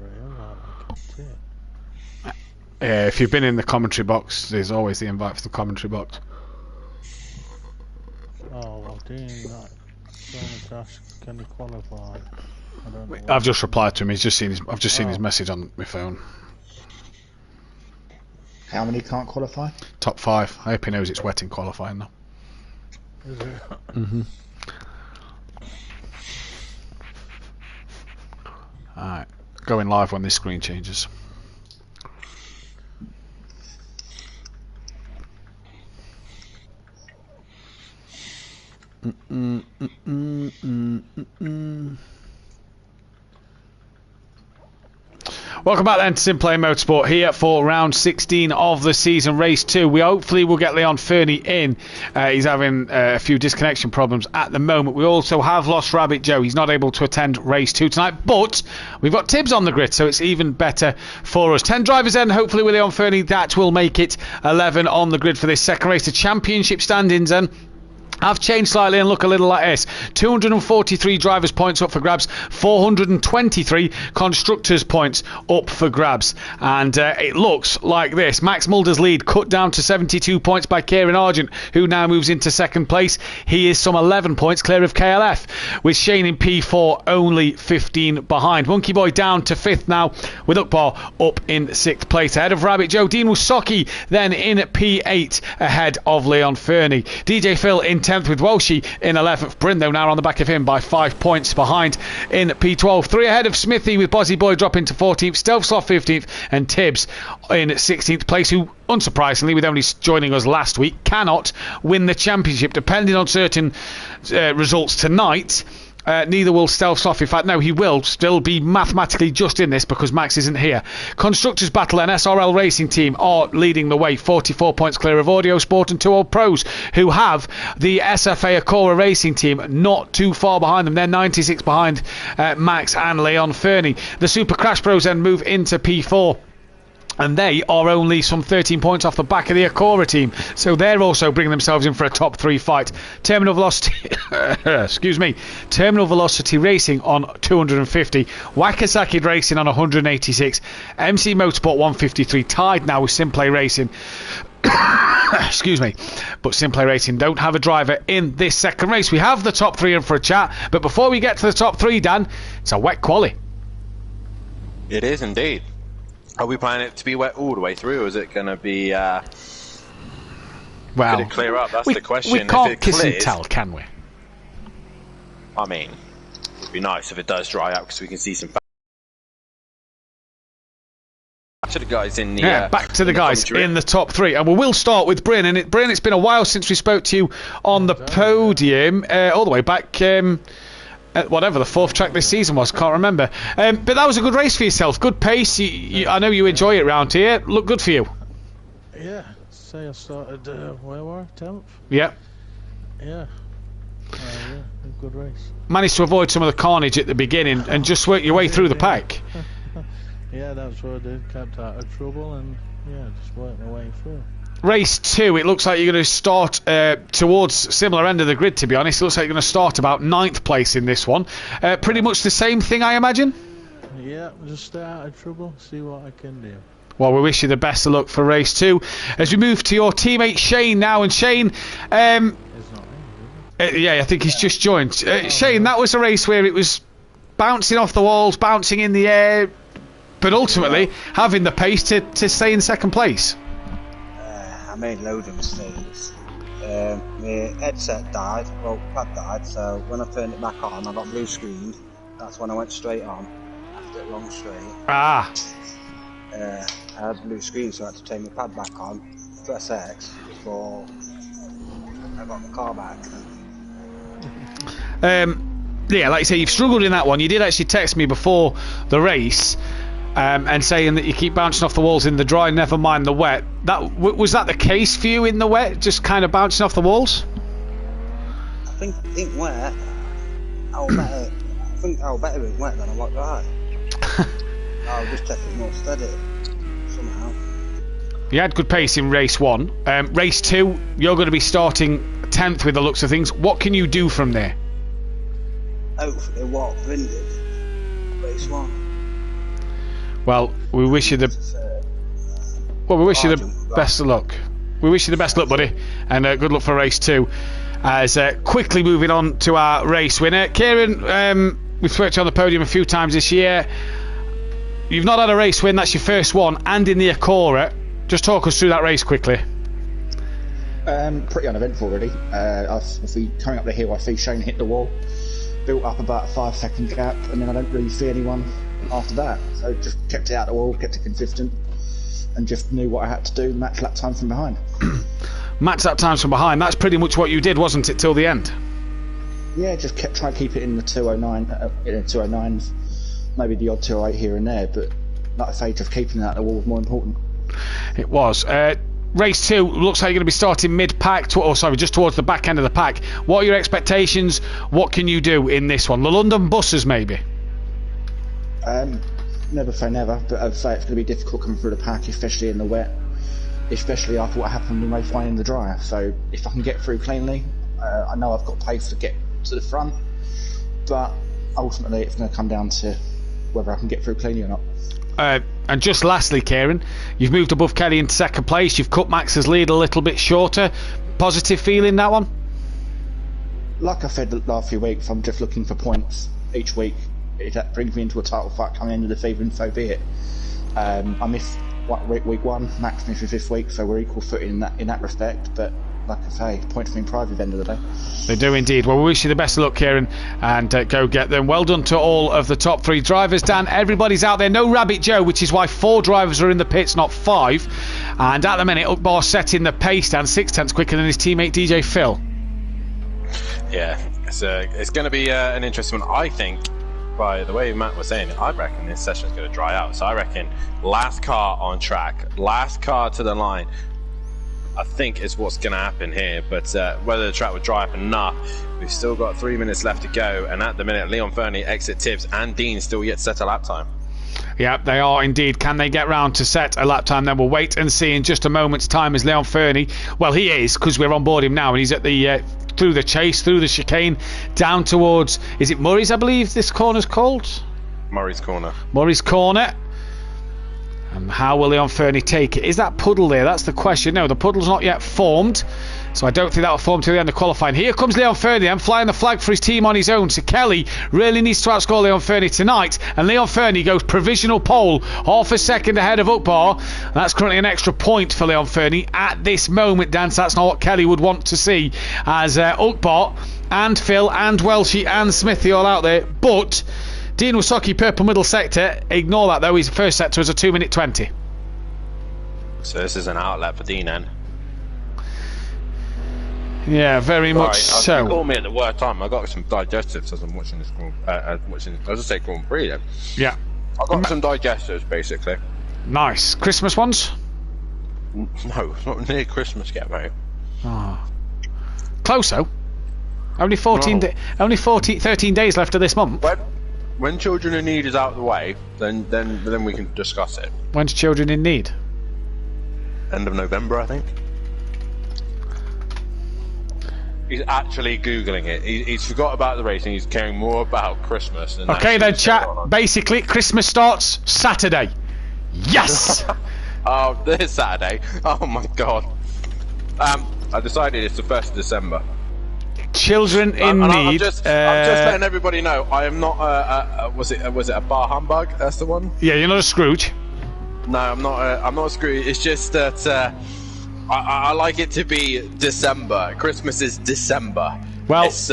if you've been in the commentary box, there's always the invite for the commentary box. Oh, well, Dean, someone's asked, can he qualify? I don't know. I've just replied to him. I've just seen his message on my phone. How many can't qualify? Top 5. I hope he knows it's wet in qualifying though. Is it? Alright, going live when this screen changes. Welcome back then to Simplay Motorsport here for round 16 of the season, race 2. We hopefully will get Leon Fernie in. He's having a few disconnection problems at the moment. We also have lost Rabbit Joe. He's not able to attend race 2 tonight, but we've got Tibbs on the grid, so it's even better for us. 10 drivers in, hopefully with Leon Fernie. That will make it 11 on the grid for this second race. The championship standings then. have changed slightly and look a little like this. 243 drivers' points up for grabs, 423 constructors' points up for grabs. And it looks like this. Max Mulder's lead cut down to 72 points by Kieran Argent, who now moves into second place. He is some 11 points clear of KLF, with Shane in P4 only 15 behind. Monkey Boy down to 5th now, with Ukbar up in 6th place. Ahead of Rabbit Joe, Dean Musocki then in P8 ahead of Leon Fernie. DJ Phil in 10th with Walshy in 11th. Brindo now on the back of him by 5 points behind in P12. 3 ahead of Smithy, with Bozzy Boy dropping to 14th, Stealth Sloth 15th, and Tibbs in 16th place, who unsurprisingly, with only joining us last week, cannot win the championship. Depending on certain results tonight, neither will Stealth Sloth. In fact, no, he will still be mathematically just in this because Max isn't here. Constructors Battle and SRL Racing Team are leading the way, 44 points clear of Audio Sport and 2 Old Pros, who have the SFA Acora Racing Team not too far behind them. They're 96 behind Max and Leon Fernie. The Super Crash Bros then move into P4. And they are only some 13 points off the back of the Acora team. So they're also bringing themselves in for a top 3 fight. Terminal Velocity Terminal Velocity Racing on 250. Wakasaki Racing on 186. MC Motorsport 153. Tied now with Simplay Racing. Excuse me. But Simplay Racing don't have a driver in this second race. We have the top 3 in for a chat. But before we get to the top 3, Dan, it's a wet quali. It is indeed. Are we planning it to be wet all the way through, or is it going to be... well, could it clear up? That's the question. We can't kiss and tell, can we? I mean, it would be nice if it does dry out, because we can see some... Back to the guys in the... back to the guys in the top 3. And we will start with Bryn. And Bryn, it's been a while since we spoke to you on the podium, all the way back... whatever the 4th track this season was, can't remember. But that was a good race for yourself. Good pace. I know you enjoy it round here. Look good for you. Yeah. Say I started, where were I? 10th? Yeah. Yeah. Yeah, a good race. Managed to avoid some of the carnage at the beginning and just work your way through the pack. Yeah, that's what I did. Kept out of trouble and, yeah, just worked my way through. Race 2, it looks like you're going to start towards similar end of the grid, to be honest. It looks like you're going to start about 9th place in this one. Pretty much the same thing, I imagine? Yeah, just stay out of trouble, see what I can do. Well, we wish you the best of luck for race 2. As we move to your teammate Shane now, and Shane... yeah, I think he's just joined. Shane, that was a race where it was bouncing off the walls, bouncing in the air, but ultimately having the pace to stay in second place. I made loads of mistakes. My headset died, well, pad died, so when I turned it back on, I got blue screened. That's when I went straight on, after it long straight. Ah! I had blue screen, so I had to take my pad back on, press X, before I got my car back. Yeah, like you say, you've struggled in that one. You did actually text me before the race, and saying that you keep bouncing off the walls in the dry, never mind the wet. Was that the case for you in the wet, just kind of bouncing off the walls? I think wet, I think I was better in wet than I was dry. I'll just take it more steady, somehow. You had good pace in race 1. Race 2, you're going to be starting 10th with the looks of things. What can you do from there? Hopefully what Bryn did, race 1. Well, we wish you the best of luck. We wish you the best luck, buddy, and good luck for race 2. As quickly moving on to our race winner, Kieran. We've spoken to you on the podium a few times this year. You've not had a race win. That's your first one, and in the Acora. Just talk us through that race quickly. Pretty uneventful, really. Coming up the hill, I see Shane hit the wall. Built up about a 5-second gap, and then I don't really see anyone after that. So just kept it out the wall, kept it consistent, and just knew what I had to do, match lap time from behind. Match lap times from behind, that's pretty much what you did, wasn't it, till the end? Yeah, just trying to keep it in the 209s, maybe the odd 208 here and there, but like I say, just keeping it out the wall was more important. It was. Race 2 looks like you're going to be starting mid-pack, just towards the back end of the pack. What are your expectations? What can you do in this one? The London buses, maybe? Never say never, but I'd say it's going to be difficult coming through the pack, especially in the wet, especially after what happened in race 1 in the dry. So if I can get through cleanly, I know I've got to pay to get to the front, but ultimately it's going to come down to whether I can get through cleanly or not. And just lastly, Kieran, you've moved above Kelly into second place. You've cut Max's lead a little bit shorter. Positive feeling, that one? Like I said the last few weeks, I'm just looking for points each week. If that brings me into a title fight coming into the season, so be it. I missed week 1, Max misses this week, so we're equal footing in that respect. But like I say, points mean pride at the end of the day. They do indeed. Well, we wish you the best of luck, Kieran, and go get them. Well done to all of the top 3 drivers. Dan, everybody's out there. No Rabbit Joe, which is why 4 drivers are in the pits, not 5. And at the minute, Ukbar setting the pace down 6 tenths quicker than his teammate DJ Phil. Yeah, it's going to be an interesting one. I think, by the way Matt was saying, I reckon this session's going to dry out. So I reckon last car on track, last car to the line, I think is what's going to happen here. But whether the track would dry up enough, we've still got 3 minutes left to go. And at the minute, Leon Fernie, Exit Tibbs and Dean still yet to set a lap time. Yeah, they are indeed. Can they get round to set a lap time? Then we'll wait and see in just a moment's time as Leon Fernie, well, he is, because we're on board him now, and he's at the through the chase, through the chicane, down towards, is it Murray's, I believe this corner's called? Murray's Corner. Murray's Corner. And how will Leon Fernie take it? Is that puddle there? That's the question. No, the puddle's not yet formed, so I don't think that will form till the end of qualifying. Here comes Leon Fernie. I'm flying the flag for his team on his own. So Kelly really needs to outscore Leon Fernie tonight. And Leon Fernie goes provisional pole, half a second ahead of Ukbar. That's currently an extra point for Leon Fernie at this moment, Dan. So that's not what Kelly would want to see, as Ukbar and Phil and Welshie and Smithy all out there. But Dean Wysocki, purple middle sector. Ignore that though. His first sector was a 2:20. So this is an outlet for Dean then. Yeah, very much so. You called me at the worst time. I got some digestives as I'm watching this. I just say Grand Prix then. Yeah. I got some digestives basically. Nice. Christmas ones? No, it's not near Christmas yet, mate. Oh. Close though. Only 13 days left of this month. When Children in Need is out of the way, then we can discuss it. When's Children in Need? End of November, I think. He's actually Googling it. He's forgot about the racing. He's caring more about Christmas. Than okay then, chat. Basically, Christmas starts Saturday. Yes! Oh, this Saturday. Oh my god. I decided it's the 1st of December. Children in Need. I'm just letting everybody know. I am not. Was it a bar humbug? That's the one. Yeah, you're not a Scrooge. No, I'm not. I'm not a Scrooge. It's just that I like it to be December. Christmas is December. Well, it's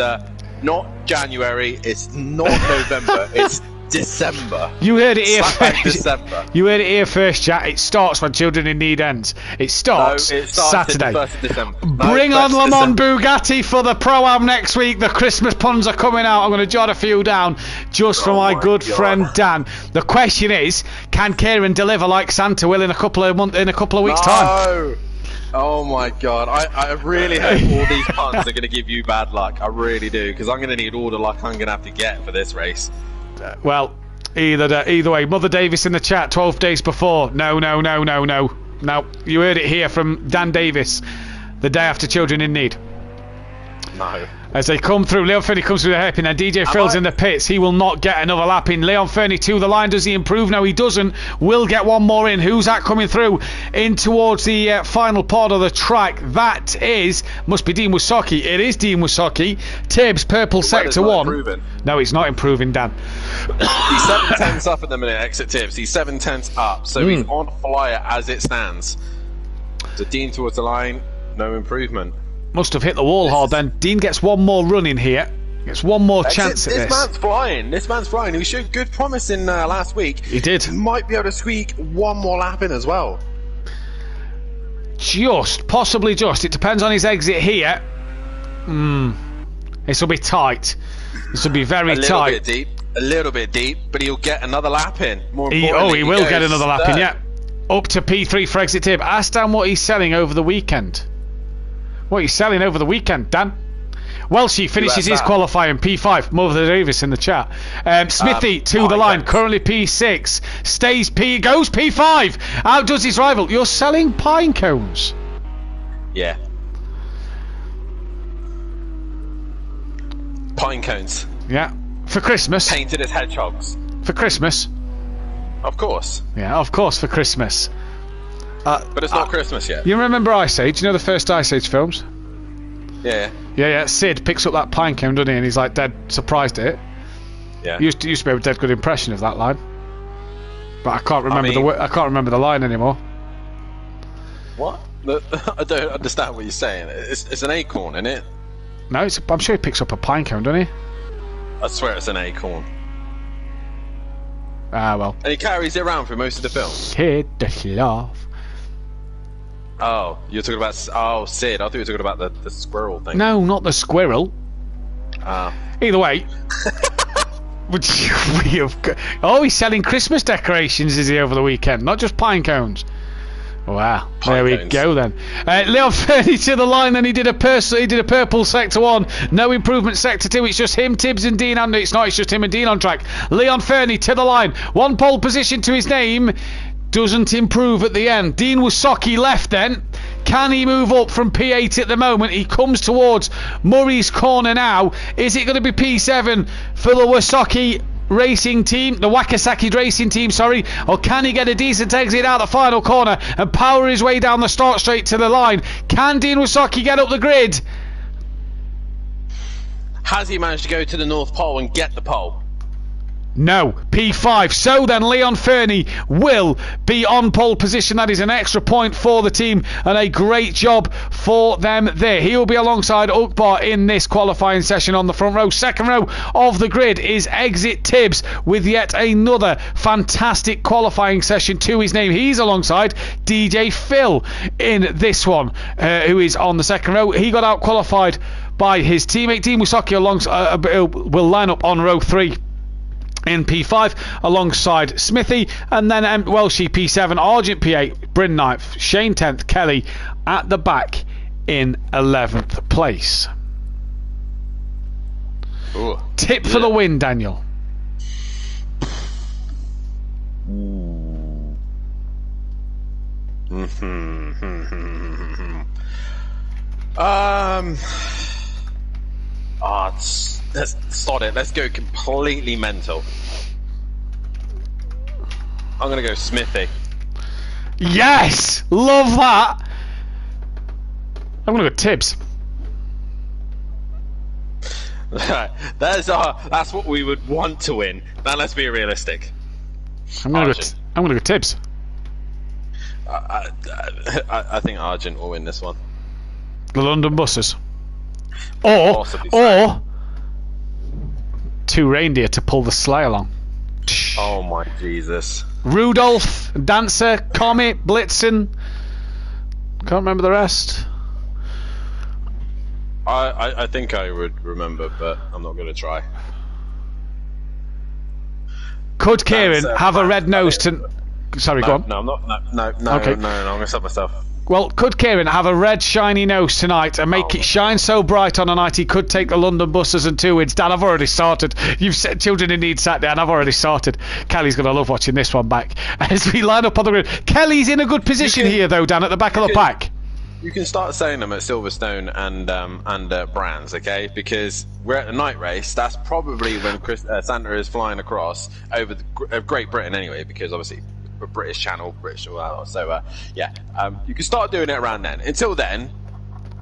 not January. It's not November. It's December. You heard it here first. December. You heard it here first, chat. It starts when Children in Need ends. It starts Saturday. The 1st of December. Bring on Le Mans Bugatti for the Pro-Am next week. The Christmas puns are coming out. I'm going to jot a few down just for my good friend Dan. The question is, can Kieran deliver like Santa will in a couple of weeks' time? Oh my god, I really hope all these puns are going to give you bad luck. I really do, because I'm going to need all the luck I'm going to have to get for this race. Well, either way. Mother Davis in the chat 12 days before. No. You heard it here from Dan Davis the day after Children in Need. No. As they come through, Leon Fernie comes through the hairpin and DJ Phil's in the pits. He will not get another lap in. Leon Fernie to the line. Does he improve? No, he doesn't. Will get one more in. Who's that coming through in towards the final part of the track? That must be Dean Wysocki. It is Dean Wysocki. Tibbs, purple sector 1. Improving. No, he's not improving, Dan. He's 7 tenths up at the minute, Exit Tibbs. He's 7 tenths up, so he's on fire as it stands. So Dean towards the line, no improvement. Must have hit the wall hard then. Dean gets one more run in here. Gets one more chance at this. This man's flying. He showed good promise in last week. He did. He might be able to squeak one more lap in as well. Possibly just. It depends on his exit here. This will be tight. This will be very tight. A little bit deep, but he'll get another lap in. He will get another lap in, yeah. Up to P3 for Exit Tib. Ask Dan what he's selling over the weekend. What he's selling over the weekend, Dan? Welshie finishes his qualifying P5. Mother Davis in the chat. Smithy to the line, currently P6. Goes P5. Outdoes his rival. You're selling pine cones. Yeah. Pine cones. Yeah. For Christmas. Painted as hedgehogs. For Christmas. Of course. Yeah, of course for Christmas. But it's not Christmas yet. You remember Ice Age? You know the first Ice Age films? Yeah. Yeah. Sid picks up that pine cone, doesn't he? And he's like dead surprised at it. Yeah. Used to be a dead good impression of that line. But I can't remember I can't remember the line anymore. What? I don't understand what you're saying. It's an acorn, isn't it? No, I'm sure he picks up a pine cone, doesn't he? I swear it's an acorn. Ah, well. And he carries it around for most of the film. Sid the Sloth. Oh, you're talking about... Oh, Sid. I thought you were talking about the squirrel thing. No, not the squirrel. Either way... he's selling Christmas decorations, is he, over the weekend? Not just pine cones. Wow, there we go then. Leon Fernie to the line, then he did a purple sector 1, no improvement sector 2. It's just him, Tibbs and Dean, and it's just him and Dean on track. Leon Fernie to the line, 1 pole position to his name, doesn't improve at the end. Dean Wysocki left then. Can he move up from P8 at the moment? He comes towards Murray's corner now. Is it going to be P7 for the Wysocki racing team, the Wakasaki racing team, sorry, or can he get a decent exit out the final corner and power his way down the start straight to the line? Can Dean Wysocki get up the grid? Has he managed to go to the North Pole and get the pole? No, P5. So then Leon Fernie will be on pole position. That is an extra point for the team and a great job for them there. He will be alongside Ukbar in this qualifying session on the front row. Second row of the grid is Exit Tibbs with yet another fantastic qualifying session to his name. He's alongside DJ Phil in this one, who is on the second row. He got out qualified by his teammate. Dean Wysocki will line up on row 3 in P5 alongside Smithy, and then Welshie P7, Argent P8, Bryn 9th, Shane 10th, Kelly at the back in 11th place. Ooh, Tip for the win, Daniel. Let's start it. Let's go completely mental. I'm gonna go Smithy. Yes! Love that! I'm gonna go Tibbs. That's what we would want to win. Now let's be realistic. I'm gonna go Tibbs. I think Argent will win this one. The London buses. Or 2 reindeer to pull the sleigh along. Oh my Jesus. Rudolph, Dancer, Comet, Blitzen. Can't remember the rest. I think I would remember, but I'm not going to try. Could Kieran have a red nose to... Sorry, go on. No, I'm not. No, okay. No, I'm going to stop myself. Well, could Kieran have a red shiny nose tonight and make it shine so bright on a night he could take the London buses and 2 wins? Dan, I've already started. You've said Children in Need Saturday and I've already started. Kelly's going to love watching this one back as we line up on the grid. Kelly's in a good position here though, Dan, at the back of the pack. You can start saying them at Silverstone and Brands, okay? Because we're at the night race. That's probably when Santa is flying across over Great Britain anyway, because obviously a British channel, you can start doing it around then. Until then...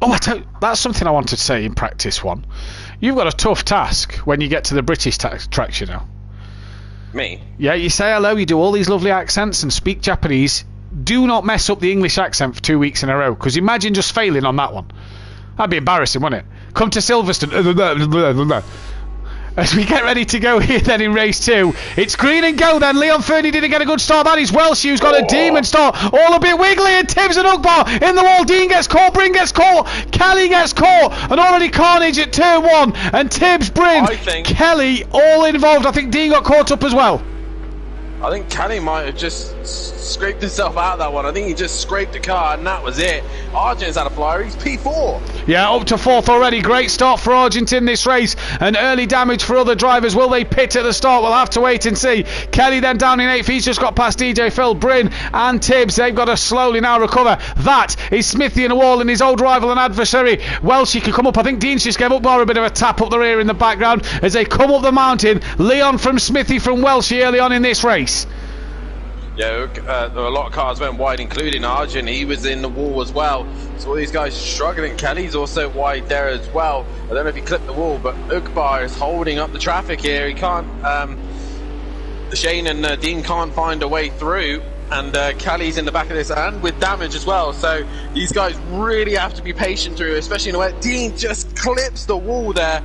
Oh, that's something I wanted to say in practice one. You've got a tough task when you get to the British tracks, you know. Me? Yeah, you say hello, you do all these lovely accents and speak Japanese. Do not mess up the English accent for 2 weeks in a row, because imagine just failing on that one. That'd be embarrassing, wouldn't it? Come to Silverstone. As we get ready to go here then in race 2, it's green and go then. Leon Fernie didn't get a good start. That is Welsh, who's got a demon start. All a bit wiggly, and Tibbs and Ukbar in the wall. Dean gets caught, Bryn gets caught, Kelly gets caught, and already carnage at turn 1. And Tibbs, Bryn, Kelly all involved. I think Dean got caught up as well. I think Kelly might have just scraped himself out of that one. I think he just scraped the car and that was it. Argent's had a flyer, he's P4. Yeah, up to 4th already. Great start for Argent in this race. And early damage for other drivers. Will they pit at the start? We'll have to wait and see. Kelly then down in 8th. He's just got past DJ Phil, Bryn and Tibbs. They've got to slowly now recover. That is Smithy in a wall and his old rival and adversary. Welsh can come up. I think Dean's just gave Ukbar a bit of a tap up the rear in the background as they come up the mountain. Leon from Smithy from Welsh early on in this race. Yeah, a lot of cars went wide, including Argent. He was in the wall as well. So all these guys are struggling. Kelly's also wide there as well. I don't know if he clipped the wall, but Ukbar is holding up the traffic here. He can't. Shane and Dean can't find a way through, and Kelly's in the back of this and with damage as well. So these guys really have to be patient through, especially in the wet. Dean just clips the wall there.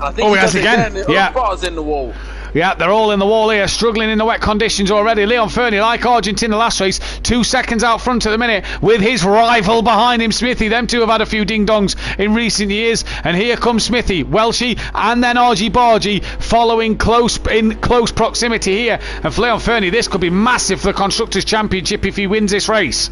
I think he has again. Yeah, Ukbar's in the wall. Yeah, they're all in the wall here, struggling in the wet conditions already. Leon Fernie, like Argent in the last race, 2 seconds out front at the minute with his rival behind him, Smithy. Them two have had a few ding-dongs in recent years. And here comes Smithy, Welshie, and then Argy Bargy following in close proximity here. And for Leon Fernie, this could be massive for the Constructors' Championship if he wins this race.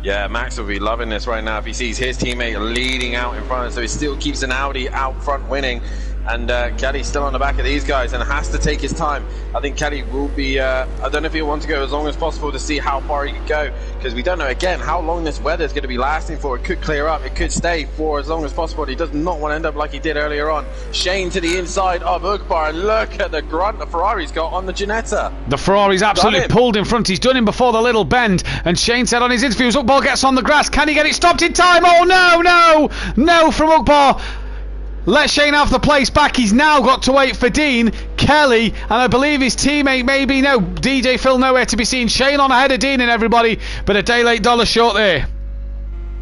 Yeah, Max will be loving this right now if he sees his teammate leading out in front, so he still keeps an Audi out front winning. And Kelly's still on the back of these guys and has to take his time. I think Kelly will be, I don't know if he'll want to go as long as possible to see how far he can go, because we don't know, again, how long this weather is going to be lasting for. It could clear up, it could stay for as long as possible. He does not want to end up like he did earlier on. Shane to the inside of Ukbar, and look at the grunt the Ferrari's got on the Ginetta. The Ferrari's absolutely pulled in front. He's done him before the little bend, and Shane said on his interviews, Ukbar gets on the grass. Can he get it stopped in time? Oh no from Ukbar. Let Shane have the place back. He's now got to wait for Dean, Kelly, and I believe his teammate maybe no. DJ Phil nowhere to be seen. Shane on ahead of Dean and everybody, but a day late, dollar short there.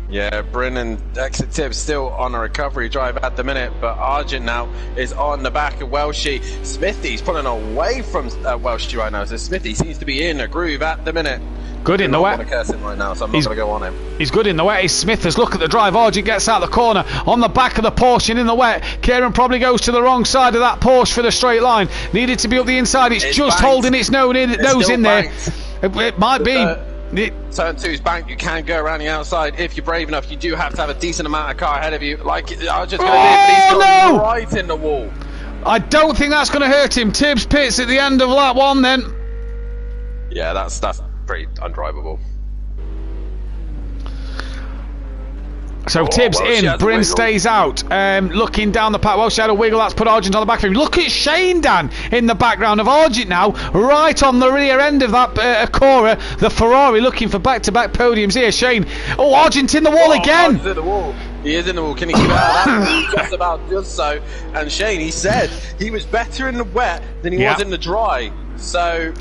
Yeah, Bryn and Exit Tibbs still on a recovery drive at the minute, but Argent now is on the back of Welshie. Smithy's pulling away from Welshie right now, so Smithy seems to be in a groove at the minute. Good in the wet. I'm not going to curse him right now, so I'm not going to go on him. He's good in the wet. He's Smithers. Look at the drive. Argent gets out the corner on the back of the Porsche and in the wet. Kieran probably goes to the wrong side of that Porsche for the straight line. Needed to be up the inside. It's just banked. Holding its nose in there. It might be. Turn 2's banked. You can go around the outside if you're brave enough. You do have to have a decent amount of car ahead of you. Like I was just going to do, but he's gone right in the wall. I don't think that's going to hurt him. Tibbs pits at the end of lap 1 then. Yeah, that's pretty undrivable. So Tibbs in, Bryn stays out. Looking down the path. Well, she had a wiggle. That's put Argent on the back of him. Look at Shane, Dan, in the background of Argent now, right on the rear end of that Acura. The Ferrari looking for back-to-back podiums here. Shane. Oh, Argent in the wall again. Argent's in the wall. He is in the wall. Can he keep out of that? He just about does so. And Shane, he said he was better in the wet than he was in the dry. So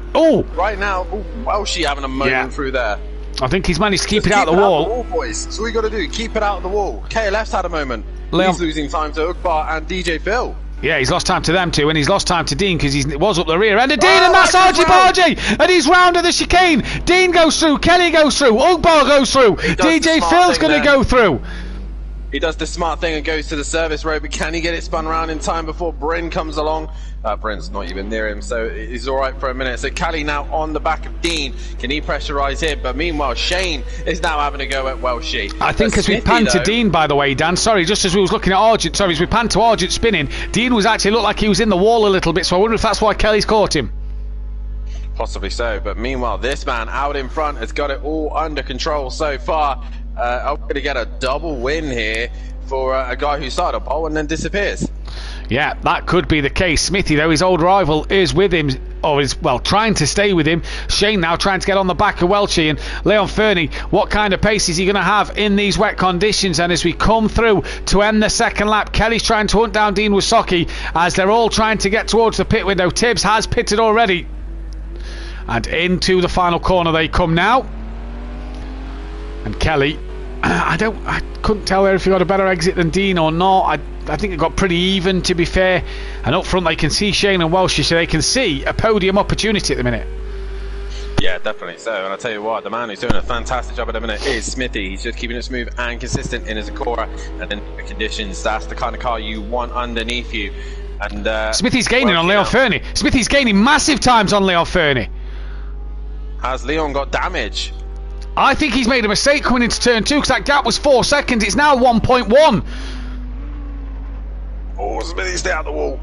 right now, Welshie having a moment through there. I think he's managed to keep it out of the wall. Boys. That's all you got to do. Keep it out of the wall. KLF's had a moment. He's losing time to Ukbar and DJ Phil. Yeah, he's lost time to them two, and he's lost time to Dean because he was up the rear end of Dean, and that's Argy Bargy, and he's round of the chicane. Dean goes through, Kelly goes through, Ukbar goes through, DJ Phil's going to go through. He does the smart thing and goes to the service road, but can he get it spun around in time before Bryn comes along? Bryn's not even near him, so he's all right for a minute. So Kelly now on the back of Dean. Can he pressurise him? But meanwhile, Shane is now having to go at Welshie. I think as we panned to Dean, by the way, Dan, sorry, just as we was looking at Argent, as we panned to Argent spinning, Dean was actually looked like he was in the wall a little bit, so I wonder if that's why Kelly's caught him. Possibly so, but meanwhile, this man out in front has got it all under control so far. I'm going to get a double win here for a guy who started a pole and then disappears. Yeah, that could be the case. Smithy, though, his old rival, is with him, or is, well, trying to stay with him. Shane now trying to get on the back of Welshie, and Leon Fernie, what kind of pace is he going to have in these wet conditions? And as we come through to end the second lap, Kelly's trying to hunt down Dean Wysocki as they're all trying to get towards the pit window. Tibbs has pitted already. And into the final corner they come now. And Kelly, I couldn't tell there if he got a better exit than Dean or not. I think it got pretty even, to be fair. And up front they can see Shane and Welshie, so they can see a podium opportunity at the minute. Yeah, definitely so. And I tell you what, the man who's doing a fantastic job at the minute is Smithy. He's just keeping it smooth and consistent in his Acura. And in the conditions, that's the kind of car you want underneath you. And Smithy's gaining on Leon Fernie. Smithy's gaining massive times on Leon Fernie. Has Leon got damage? I think he's made a mistake coming into turn 2 because that gap was 4 seconds. It's now 1.1. Oh, Smithy, stay out the wall.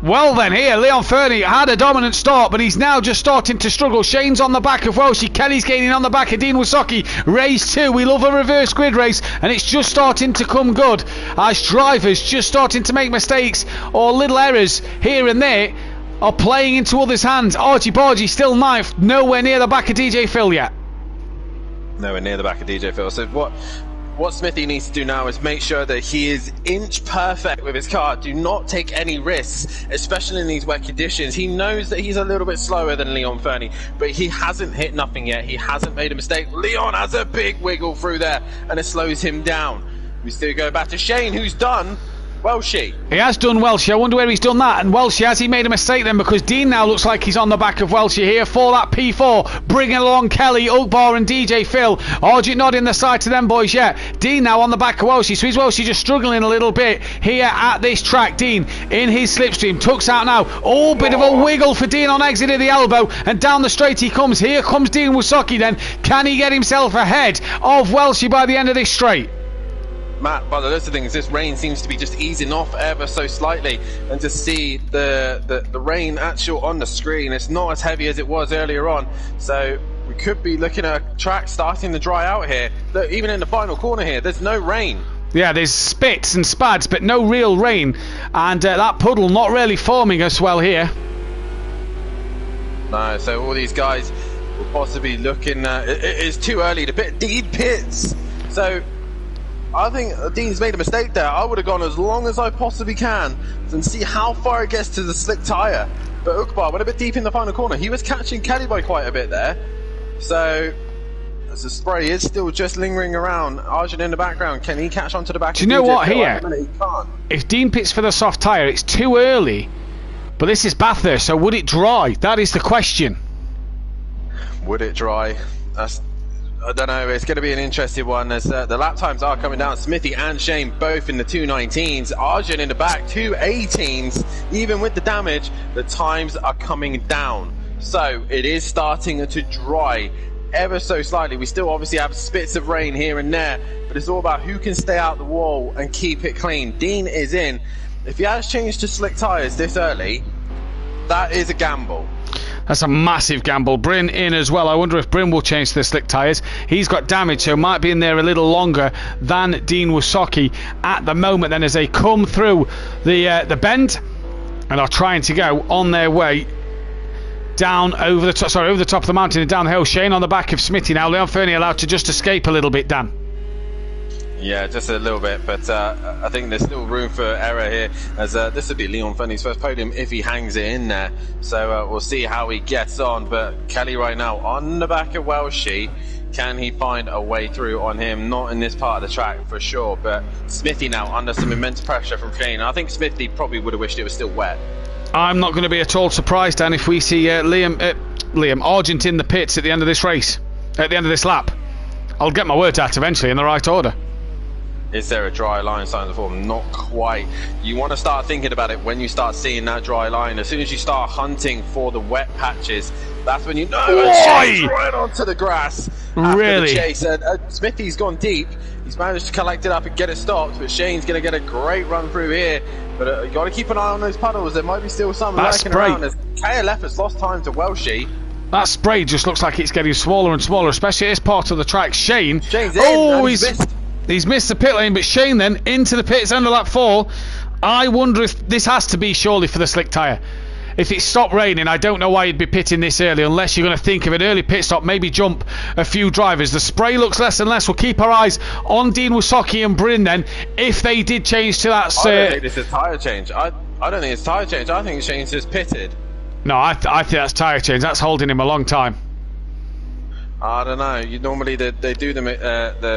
Well then, here, Leon Fernie had a dominant start, but he's now just starting to struggle. Shane's on the back of Welshie. Kelly's gaining on the back of Dean Wysocki. Race 2. We love a reverse grid race, and it's just starting to come good as drivers just starting to make mistakes or little errors here and there are playing into others' hands. Archie Bargy still 9th, nowhere near the back of DJ Phil yet. Nowhere near the back of DJ Phil. So what Smithy needs to do now is make sure that he is inch perfect with his car. Do not take any risks, especially in these wet conditions. He knows that he's a little bit slower than Leon Fernie, but he hasn't hit nothing yet. He hasn't made a mistake. Leon has a big wiggle through there, and it slows him down. We still go back to Shane, who's done Welshie. He has done Welshie. I wonder where he's done that. And Welshie, has he made a mistake then? Because Dean now looks like he's on the back of Welshie here for that P4. Bringing along Kelly, Ukbar and DJ Phil. Argent not in the sight to them boys yet. Dean now on the back of Welshie. So he's Welshie just struggling a little bit here at this track. Dean in his slipstream. Tucks out now. Oh, bit of a wiggle for Dean on exit of the elbow. And down the straight he comes. Here comes Dean Wysocki then. Can he get himself ahead of Welshie by the end of this straight? Matt, by the list of things, this rain seems to be just easing off ever so slightly, and to see the rain actual on the screen, it's not as heavy as it was earlier on, so we could be looking at a track starting to dry out here. Look, even in the final corner here, there's no rain. Yeah, there's spits and spads, but no real rain, and that puddle not really forming as well here. No, so all these guys will possibly looking, it's too early to pit. Dean pits, so I think Dean's made a mistake there. I would have gone as long as I possibly can and see how far it gets to the slick tyre. But Ukbar went a bit deep in the final corner. He was catching Kelly by quite a bit there. So, as the spray is still just lingering around, Arjun in the background, can he catch onto the back? Do you know what here? If Dean pits for the soft tyre, it's too early. But this is Bathurst, so would it dry? That is the question. Would it dry? I don't know, it's going to be an interesting one as the lap times are coming down. Smithy and Shane both in the 2:19s. Arjun in the back, 2:18s. Even with the damage, the times are coming down. So it is starting to dry ever so slightly. We still obviously have spits of rain here and there, but it's all about who can stay out the wall and keep it clean. Dean is in. If he has changed to slick tyres this early, that is a gamble. That's a massive gamble. Bryn in as well. I wonder if Bryn will change to the slick tyres. He's got damage, so might be in there a little longer than Dean Wysocki at the moment. Then as they come through the bend and are trying to go on their way down over the top of the mountain and down the hill. Shane on the back of Smithy now. Leon Fernie allowed to just escape a little bit, Dan. Yeah, just a little bit, but I think there's still room for error here, as this would be Leon Fernie's first podium if he hangs it in there. So we'll see how he gets on, but Kelly right now on the back of Welshie. Can he find a way through on him? Not in this part of the track for sure, but Smithy now under some immense pressure from Shane. I think Smithy probably would have wished it was still wet. I'm not going to be at all surprised, Dan, if we see Liam Argent in the pits at the end of this race, at the end of this lap. I'll get my words out eventually in the right order. Is there a dry line starting to form? Not quite. You want to start thinking about it when you start seeing that dry line. As soon as you start hunting for the wet patches, that's when you know Shane's right onto the grass. Really? The chase. Smithy's gone deep. He's managed to collect it up and get it stopped, but Shane's going to get a great run through here. But you got to keep an eye on those puddles. There might be still some lurking around. As KLF has lost time to Welshie. That spray just looks like it's getting smaller and smaller, especially this part of the track. Shane's in. He's missed the pit lane, but Shane then into the pits under lap 4. I wonder if this has to be surely for the slick tyre. If it stopped raining, I don't know why you'd be pitting this early, unless you're going to think of an early pit stop, maybe jump a few drivers. The spray looks less and less. We'll keep our eyes on Dean Wysocki and Bryn then, if they did change to that. I don't think this is a tyre change. I don't think it's tyre change. I think Shane's just pitted. No, I think that's tyre change. That's holding him a long time. I don't know. Normally they do the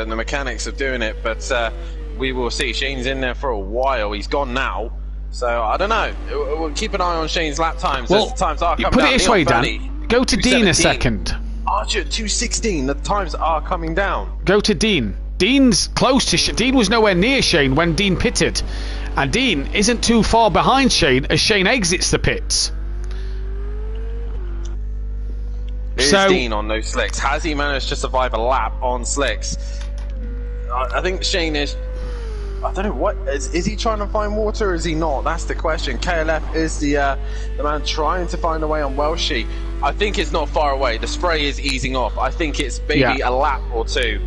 mechanics of doing it, but we will see. Shane's in there for a while. He's gone now, so I don't know. We'll keep an eye on Shane's lap times. Well, as the times are coming put down. It this way, Dan. Go to Dean a second. Archer 2:16. The times are coming down. Go to Dean Dean's close to Dean was nowhere near Shane when Dean pitted, and Dean isn't too far behind Shane as Shane exits the pits. Is Dean on those slicks? Has he managed to survive a lap on slicks? I think Shane is. I don't know what is he trying to find water or is he not? That's the question. KLF is the man trying to find a way on Welshie. I think it's not far away. The spray is easing off. I think it's maybe a lap or two.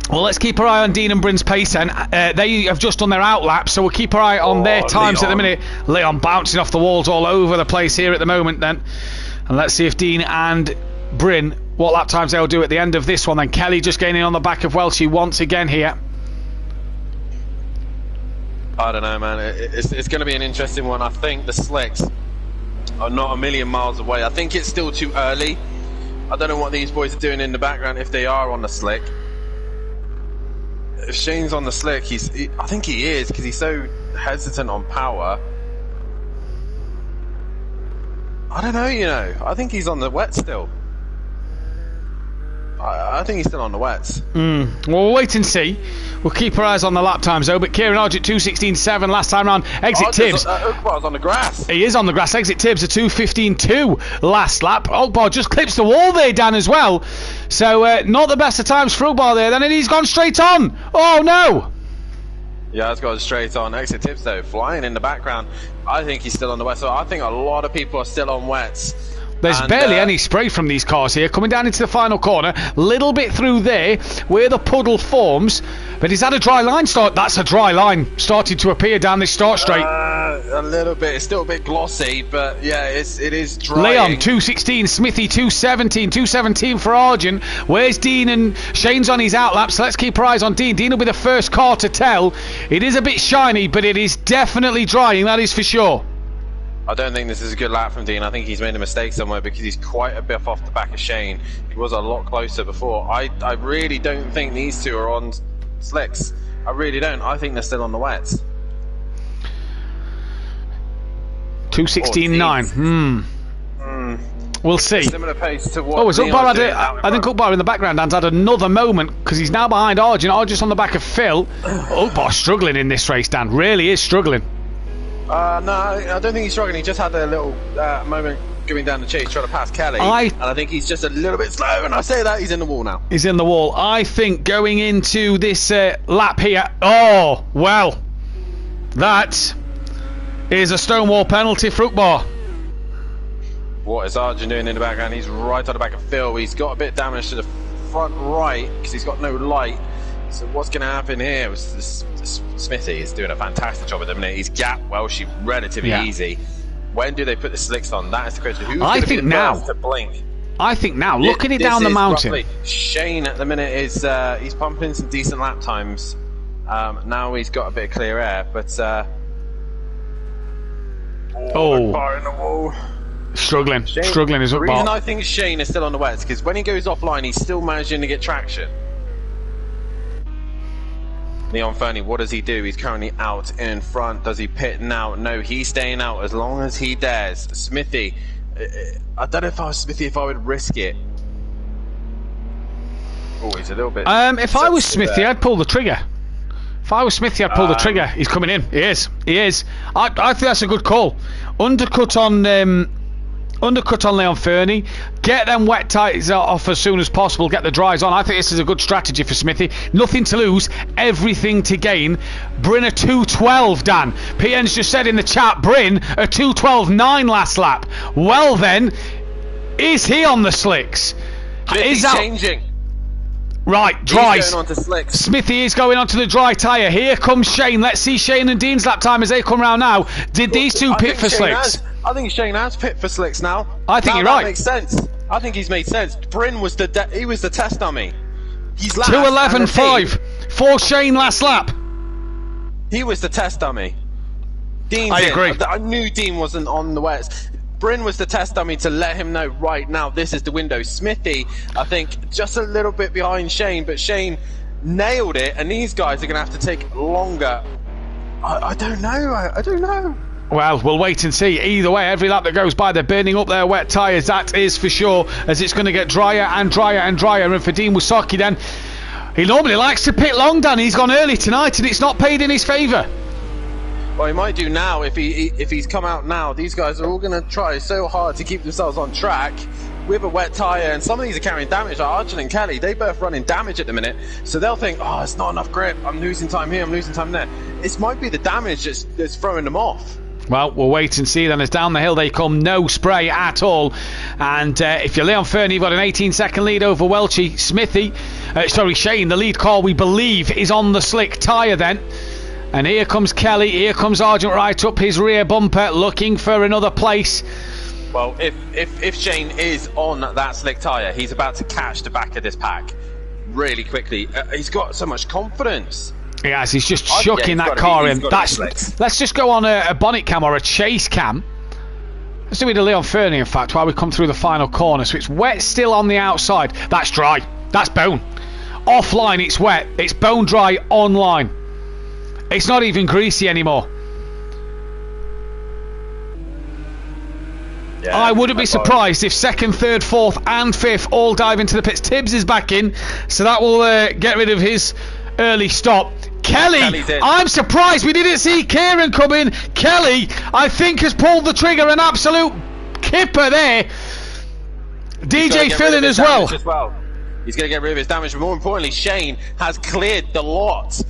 Well, let's keep our eye on Dean and Bryn's pace then. They have just done their out lap, so we'll keep our eye on their times at the minute. Leon bouncing off the walls all over the place here at the moment then. And let's see if Dean and Bryn, what lap times they'll do at the end of this one then. Kelly just gaining on the back of Welshie once again here. I don't know, man. It's going to be an interesting one. I think the slicks are not a million miles away. I think it's still too early. I don't know what these boys are doing in the background if they are on the slick. If Shane's on the slick, I think he is because he's so hesitant on power. I don't know, you know. I think he's on the wet still. I think he's still on the wets. Well, we'll wait and see. We'll keep our eyes on the lap times though. But Kieran Hodge at 2:16.7 last time round. Exit Tibbs. Oakbar's on the grass. He is on the grass. Exit Tibbs at 2:15.2 last lap. Oakbar just clips the wall there, Dan, as well. So not the best of times for Oakbar there. Then, and he's gone straight on. Oh no! Yeah, it's gone straight on. Exit Tibbs though, flying in the background. I think he's still on the wets. So I think a lot of people are still on wets. There's barely any spray from these cars here. Coming down into the final corner, little bit through there where the puddle forms, but he's had a dry line start. That's a dry line starting to appear down this start straight. A little bit. It's still a bit glossy, but yeah, it is drying. Leon 2:16, Smithy 2:17, 2:17 for Argent. Where's Dean? And Shane's on his outlap, so let's keep our eyes on Dean. Dean will be the first car to tell. It is a bit shiny, but it is definitely drying, that is for sure. I don't think this is a good lap from Dean. I think he's made a mistake somewhere because he's quite a bit off the back of Shane. He was a lot closer before. I really don't think these two are on slicks. I really don't. I think they're still on the wets. 2:16.9. We'll see. Similar pace to what Oakbar had I think Oakbar in the background has had another moment because he's now behind Argent. Argent's on the back of Phil. Oakbar struggling in this race, Dan. Really is struggling. No, I don't think he's struggling. He just had a little moment going down the chase trying to pass Kelly. And I think he's just a little bit slow. And I say that, he's in the wall now. He's in the wall. I think going into this lap here... Oh, well. That is a stonewall penalty for Oakbar. What is Arjun doing in the background? He's right on the back of Phil. He's got a bit of damage to the front right because he's got no light. So what's going to happen here? Smithy is doing a fantastic job at the minute. He's gapped Welshie relatively easy. When do they put the slicks on? That is the question. Who's going to be the first to blink? I think now. Look at it down the mountain. Shane at the minute is he's pumping some decent lap times. Now he's got a bit of clear air, but far in the wall. Struggling is Oakbar. The reason I think Shane is still on the wets because when he goes offline, he's still managing to get traction. Leon Fernie, what does he do? He's currently out in front. Does he pit now? No, he's staying out as long as he dares. Smithy, I don't know if I was Smithy, if I would risk it. Oh, he's a little bit... if I was Smithy, I'd pull the trigger. If I was Smithy, I'd pull the trigger. He's coming in. He is. I think that's a good call. Undercut on Leon Fernie, get them wet tyres off as soon as possible, get the dries on. I think this is a good strategy for Smithy. Nothing to lose, everything to gain. Bryn a 2:12, Dan. PN's just said in the chat, Bryn a 2:12.9 last lap. Well then, is he on the slicks? Is that changing? Right, dries. He's going on to slicks. Smithy is going onto the dry tyre. Here comes Shane. Let's see Shane and Dean's lap time as they come round now. Did these two pit for slicks? I think Shane has pit for slicks now. I think you're right. That makes sense. I think he's made sense. Bryn was the test dummy. He's last. 2:11.5 for Shane last lap. He was the test dummy. Dean's I agree. I knew Dean wasn't on the wets. Bryn was the test dummy to let him know right now this is the window. Smithy, I think, just a little bit behind Shane, but Shane nailed it, and these guys are going to have to take longer. I don't know. I don't know. Well, we'll wait and see. Either way, every lap that goes by, they're burning up their wet tyres. That is for sure, as it's going to get drier and drier and drier. And for Dean Wysocki then, He normally likes to pit long, Dan. He's gone early tonight, and it's not paid in his favour. Well, he might do now if he's come out now. These guys are all going to try so hard to keep themselves on track with a wet tyre, and some of these are carrying damage. Like Arjun and Kelly, they both running damage at the minute, so they'll think, oh, it's not enough grip. I'm losing time here. I'm losing time there. It might be the damage that's throwing them off. Well, we'll wait and see then as down the hill they come. No spray at all. And if you're Leon Fernie, you've got an 18-second lead over Welchie. Shane, the lead call, we believe, is on the slick tyre then. And here comes Kelly. Here comes Argent right up his rear bumper, looking for another place. Well, if Shane is on that slick tyre, he's about to catch the back of this pack really quickly. He's got so much confidence. Yes, he's just chucking that car in. Let's just go on a bonnet cam or a chase cam. Let's do it to Leon Fernie, in fact, while we come through the final corner. So it's wet still on the outside. That's dry. That's bone. Offline, it's wet. It's bone dry online. It's not even greasy anymore. Yeah, I wouldn't be surprised if second, third, fourth and fifth all dive into the pits. Tibbs is back in, so that will get rid of his early stop. Kelly, I'm surprised we didn't see Kieran come in. Kelly, I think, has pulled the trigger, an absolute kipper there. DJ Phil in as well. He's going to get rid of his damage, but more importantly, Shane has cleared the lot.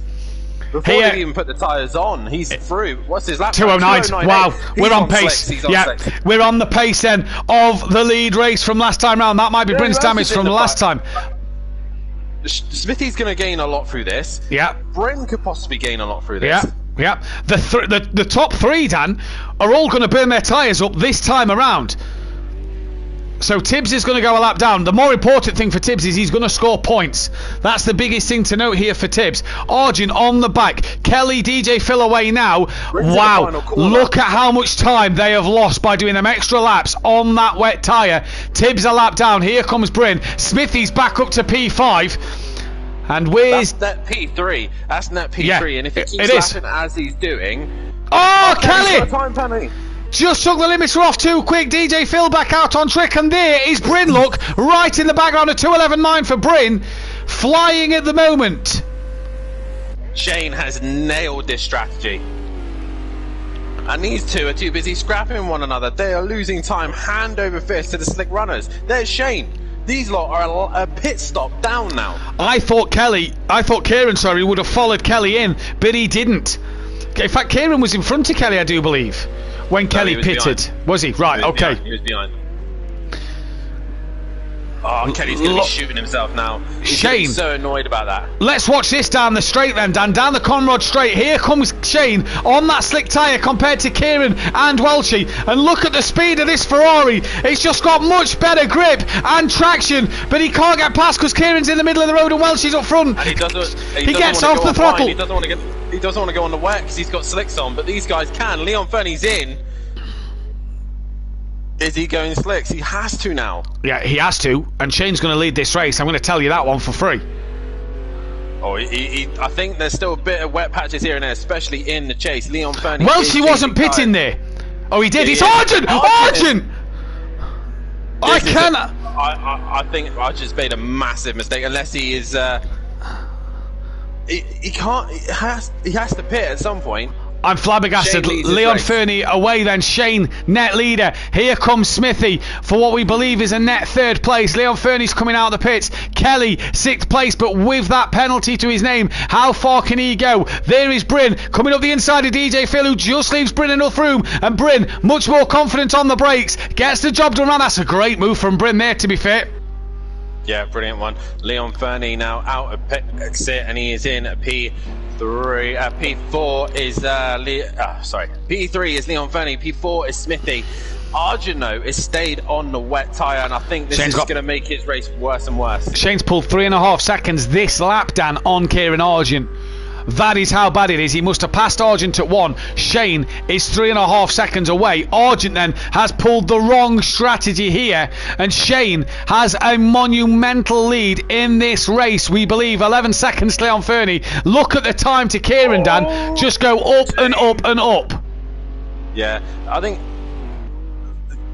Before they even put the tyres on, he's through. What's his lap? 209. Wow, we're on pace. We're on the pace then of the lead race from last time round. That might be Bryn's damage from last time. Smithy's going to gain a lot through this. Yeah. Bryn could possibly gain a lot through this. Yeah. The top three, Dan, are all going to burn their tyres up this time around. So Tibbs is going to go a lap down. The more important thing for Tibbs is he's going to score points. That's the biggest thing to note here for Tibbs. Arjun on the back. Kelly, DJ Phil away now. Wow, look at how much time they have lost by doing them extra laps on that wet tyre. Tibbs a lap down. Here comes Bryn. Smithy's back up to P5. And where's... That's net P3. That's net P3. Yeah, and if he keeps lapping as he's doing... Oh, Kelly! Time penalty. Just took the limiter off too quick. DJ Phil back out on trick, and there is Bryn. Look, right in the background, a 2:11.9 for Bryn, flying at the moment. Shane has nailed this strategy, and these two are too busy scrapping one another. They are losing time hand over fist to the slick runners. There's Shane. These lot are a pit stop down now. I thought Kieran, would have followed Kelly in, but he didn't. In fact, Kieran was in front of Kelly, I do believe. When Kelly pitted. Behind. Was he? Right, okay. He was behind. Oh, Kelly's going to be shooting himself now. Shane. So annoyed about that. Let's watch this down the straight then, Dan. Down the Conrod straight. Here comes Shane on that slick tyre compared to Kieran and Welchie. And look at the speed of this Ferrari. It's just got much better grip and traction, but he can't get past because Kieran's in the middle of the road and Welchie's up front. And he gets off the throttle. He doesn't want to go on the wet because he's got slicks on, but these guys can. Leon Fernie's in. Is he going slicks? He has to now. Yeah, he has to. And Shane's going to lead this race. I'm going to tell you that one for free. Oh, I think there's still a bit of wet patches here and there, especially in the chase. Leon Fernie. Welchie wasn't pitting there. Oh, he did. It's Arjun! Arjun! I think Arjun's made a massive mistake, unless he is. He can't. He has to pit at some point. I'm flabbergasted. Leon Fernie away then. Shane, net leader. Here comes Smithy for what we believe is a net third place. Leon Fernie's coming out of the pits. Kelly, sixth place, but with that penalty to his name, how far can he go? There is Bryn coming up the inside of DJ Phil, who just leaves Bryn enough room. And Bryn, much more confident on the brakes, gets the job done. That's a great move from Bryn there, to be fair. Yeah, brilliant one. Leon Fernie now out of pit exit, and he is in P3. P4 is P3 is Leon Fernie. P4 is Smithy. Arjun though has stayed on the wet tyre, and I think this is going to make his race worse and worse. Shane's pulled 3.5 seconds this lap, Dan, on Kieran Arjun. That is how bad it is. He must have passed Argent at 1. Shane is 3.5 seconds away. Argent then has pulled the wrong strategy here, and Shane has a monumental lead in this race. We believe 11 seconds Leon Fernie. Look at the time to Kieran, Dan. Just go up and up and up. Yeah, I think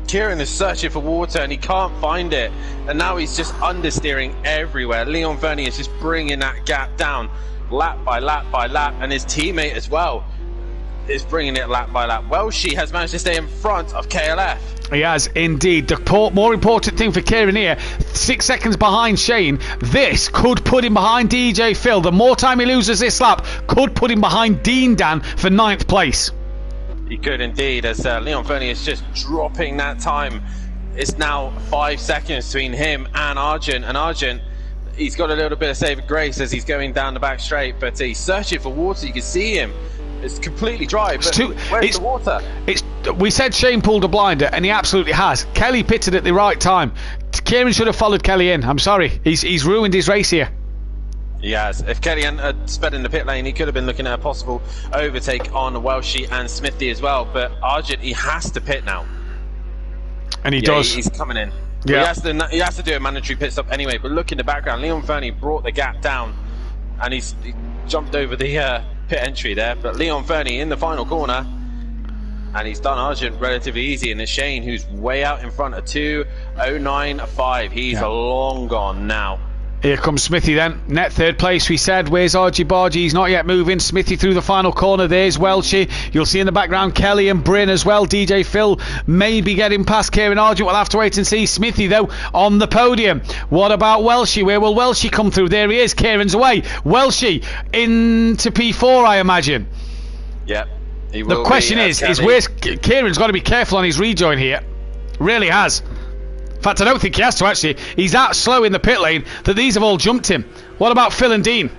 Kieran is searching for water and he can't find it, and now he's just understeering everywhere. Leon Verny is just bringing that gap down lap by lap by lap, and his teammate as well is bringing it lap by lap. Welshie has managed to stay in front of KLF. He has indeed. The more important thing for Kieran here, 6 seconds behind Shane. This could put him behind DJ Phil. The more time he loses this lap could put him behind Dean Dan for 9th place. He could indeed, as Leon Verny is just dropping that time. It's now 5 seconds between him and Argent, and Argent, he's got a little bit of saving grace as he's going down the back straight, but he's searching for water. You can see him. It's completely dry, but where's the water? We said Shane pulled a blinder, and he absolutely has. Kelly pitted at the right time. Kieran should have followed Kelly in. I'm sorry. He's ruined his race here. He has. If Kelly hadn't sped in the pit lane, he could have been looking at a possible overtake on Welshie and Smithy as well. But Argent, he has to pit now. And he does. He's coming in. Yeah. He has to do a mandatory pit stop anyway. But look in the background. Leon Verny brought the gap down, and he jumped over the pit entry there. But Leon Verny in the final corner, and he's done Argent relatively easy. And it's Shane who's way out in front of 2:09.5. He's long gone now. Here comes Smithy then, net 3rd place we said. Where's Argy Bargy? He's not yet moving. Smithy through the final corner. There's Welshie. You'll see in the background Kelly and Bryn as well. DJ Phil maybe getting past Kieran Argent. We'll have to wait and see. Smithy though on the podium. What about Welshie? Where will Welshie come through? There he is. Kieran's away. Welshie into P4, I imagine. Yep. The question is where's Kieran's got to be careful on his rejoin here. Really has. In fact, I don't think he has to actually. He's that slow in the pit lane that these have all jumped him. What about Phil and Dean?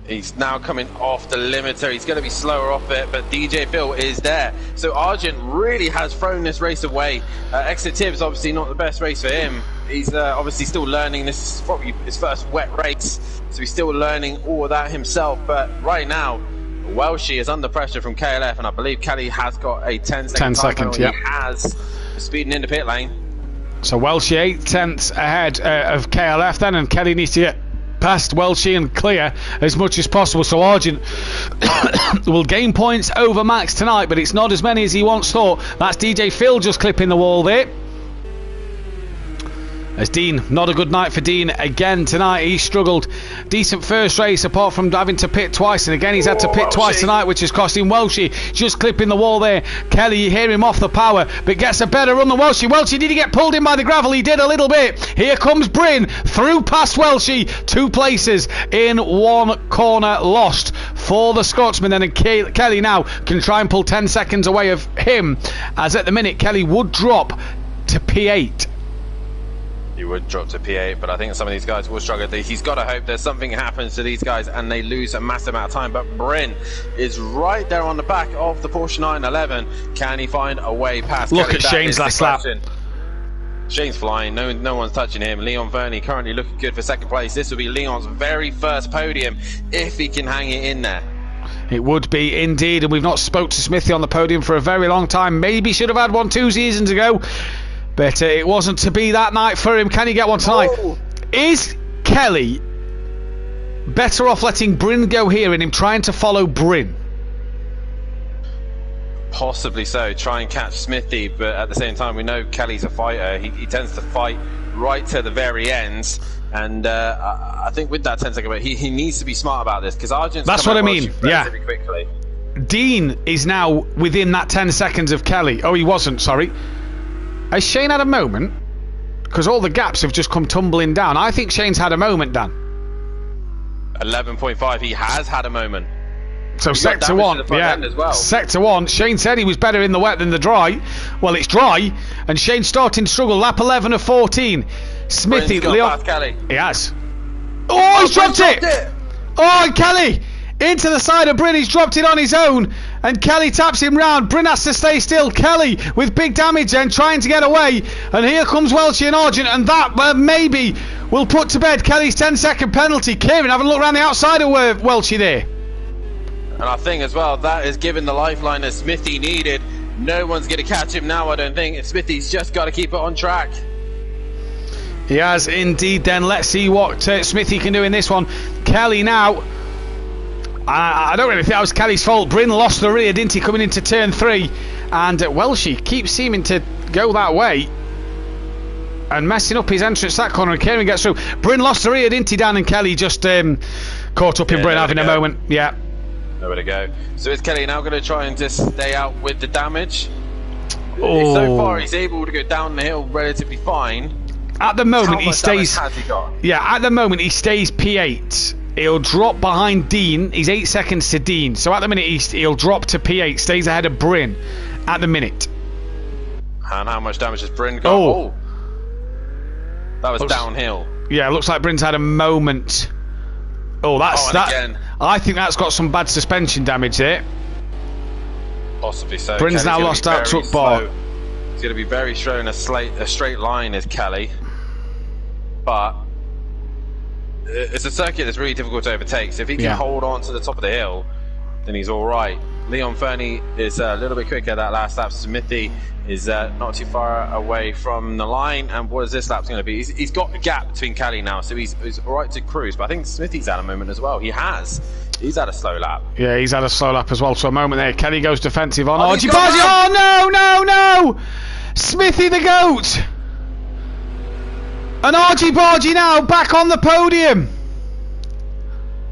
He's now coming off the limiter. He's going to be slower off it, but DJ Phil is there. So Argent really has thrown this race away. Exit Tibbs obviously not the best race for him. He's obviously still learning. This is probably his first wet race, so he's still learning all of that himself. But right now, Welshie is under pressure from KLF, and I believe Kelly has got a 10-second time. He has speeding in the pit lane. So Welshie 8 tenths ahead of KLF then, and Kelly needs to get past Welshie and clear as much as possible. So Argent will gain points over Max tonight, but it's not as many as he once thought. That's DJ Phil just clipping the wall there. As Dean, not a good night for Dean again tonight. He struggled. Decent first race apart from having to pit twice, and again he's had to pit twice tonight, which is costing Welshie. Just clipping the wall there. Kelly, you hear him off the power, but gets a better run than Welshie. Welshie, did he get pulled in by the gravel? He did a little bit. Here comes Bryn through past Welshie. 2 places in 1 corner lost for the Scotsman. And Kelly now can try and pull 10 seconds away of him, as at the minute Kelly would drop to P8. He would drop to P8, but I think some of these guys will struggle. He's got to hope there's something happens to these guys and they lose a massive amount of time. But Bryn is right there on the back of the Porsche 911. Can he find a way past? Look at Shane's last lap. Shane's flying. No one's touching him. Leon Verny currently looking good for 2nd place. This will be Leon's very first podium if he can hang it in there. It would be indeed, and we've not spoke to Smithy on the podium for a very long time. Maybe should have had one 2 seasons ago. But it wasn't to be that night for him. Can he get one tonight? Oh. Is Kelly better off letting Bryn go here and him trying to follow Bryn? Possibly so. Try and catch Smithy, but at the same time, we know Kelly's a fighter. He tends to fight right to the very ends. And I think with that 10-second, he needs to be smart about this, because Argent's that's what I mean. Yeah. Quickly. Dean is now within that 10 seconds of Kelly. Oh, he wasn't. Sorry. Has Shane had a moment? Because all the gaps have just come tumbling down. I think Shane's had a moment, Dan. 11.5. He has had a moment. So sector 1, yeah. Well. Sector 1. Shane said he was better in the wet than the dry. Well, it's dry, and Shane's starting to struggle. Lap 11 of 14. Smithy, Leon. He has. Oh, he's dropped it! Oh, and Kelly into the side of Bryn. He's dropped it on his own. And Kelly taps him round. Bryn has to stay still. Kelly with big damage and trying to get away. And here comes Welshie and Argent. And that maybe will put to bed Kelly's 10-second penalty. Kieran, have a look around the outside of Welshie there. And I think as well, that is giving the lifeline that Smithy needed. No one's going to catch him now, I don't think. Smithy's just got to keep it on track. He has indeed. Then let's see what Smithy can do in this one. Kelly now. I don't really think that was Kelly's fault. Bryn lost the rear, didn't he, coming into turn 3? and Welshie keeps seeming to go that way and messing up his entrance that corner, and Kieran gets through. Bryn lost her ear, didn't he, Dan? And Kelly just caught up in Bryn having a moment. Yeah. Nowhere to go. So is Kelly now going to try and just stay out with the damage? Oh. So far, he's able to go down the hill relatively fine. At the moment, he stays. Has he got? Yeah, at the moment, he stays P8. He'll drop behind Dean. He's 8 seconds to Dean. So at the minute, he'll drop to P8, stays ahead of Bryn at the minute. And how much damage has Bryn got? Oh. That was downhill. Yeah, looks like Bryn's had a moment. Oh, that's that. Again. I think that's got some bad suspension damage there. Possibly so. Bryn's now lost out to bar. He's going to be very slow in a straight line, is Kelly. But it's a circuit that's really difficult to overtake. So if he can hold on to the top of the hill, then he's all right. Leon Fernie is a little bit quicker that last lap. Smithy is not too far away from the line. And what is this lap's going to be? He's got a gap between Kelly now, so he's all right to cruise. But I think Smithy's had a moment as well. He's had a slow lap. Yeah, he's had a slow lap as well. So a moment there. Kelly goes defensive on Archie Bargy. Oh, no! Smithy the GOAT! And Archie Bargy now back on the podium.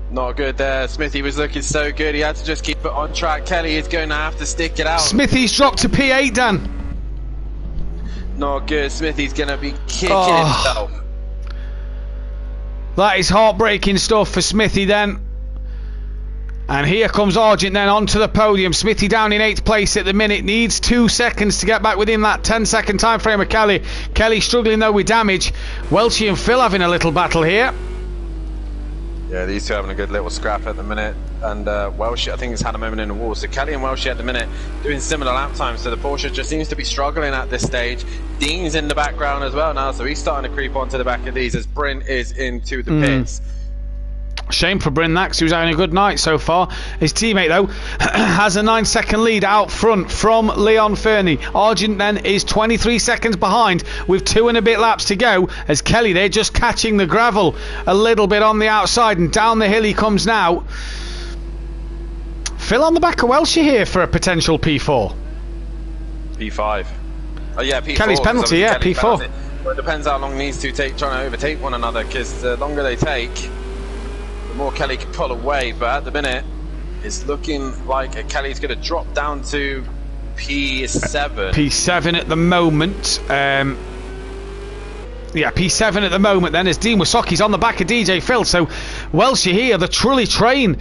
Not good there. Smithy was looking so good. He had to just keep it on track. Kelly is going to have to stick it out. Smithy's dropped to P8, Dan. Not good. Smithy's going to be kicking himself. That is heartbreaking stuff for Smithy then. And here comes Argent then onto the podium. Smithy down in 8th place at the minute. Needs 2 seconds to get back within that 10-second time frame of Kelly. Kelly struggling though with damage. Welshie and Phil having a little battle here. Yeah, these two having a good little scrap at the minute. And Welshie, I think, has had a moment in the wall. So Kelly and Welshie at the minute doing similar lap times. So the Porsche just seems to be struggling at this stage. Dean's in the background as well now. So he's starting to creep onto the back of these as Bryn is into the pits. Shame for Bryn Nax, who's having a good night so far. His teammate, though, has a 9-second lead out front from Leon Fernie. Argent then is 23 seconds behind with 2 and a bit laps to go, as Kelly there just catching the gravel a little bit on the outside, and down the hill he comes now. Phil on the back of Welshie here for a potential P4. P5. Oh yeah, P4. Kelly's penalty, yeah, P4. Penalty. Well, it depends how long these two take trying to overtake one another, because the longer they take, the more Kelly can pull away. But at the minute, it's looking like Kelly's going to drop down to P7. P7 at the moment. Yeah, P7 at the moment then, as Dean Wasoki's on the back of DJ Phil. So Welshie here, the Trulli train,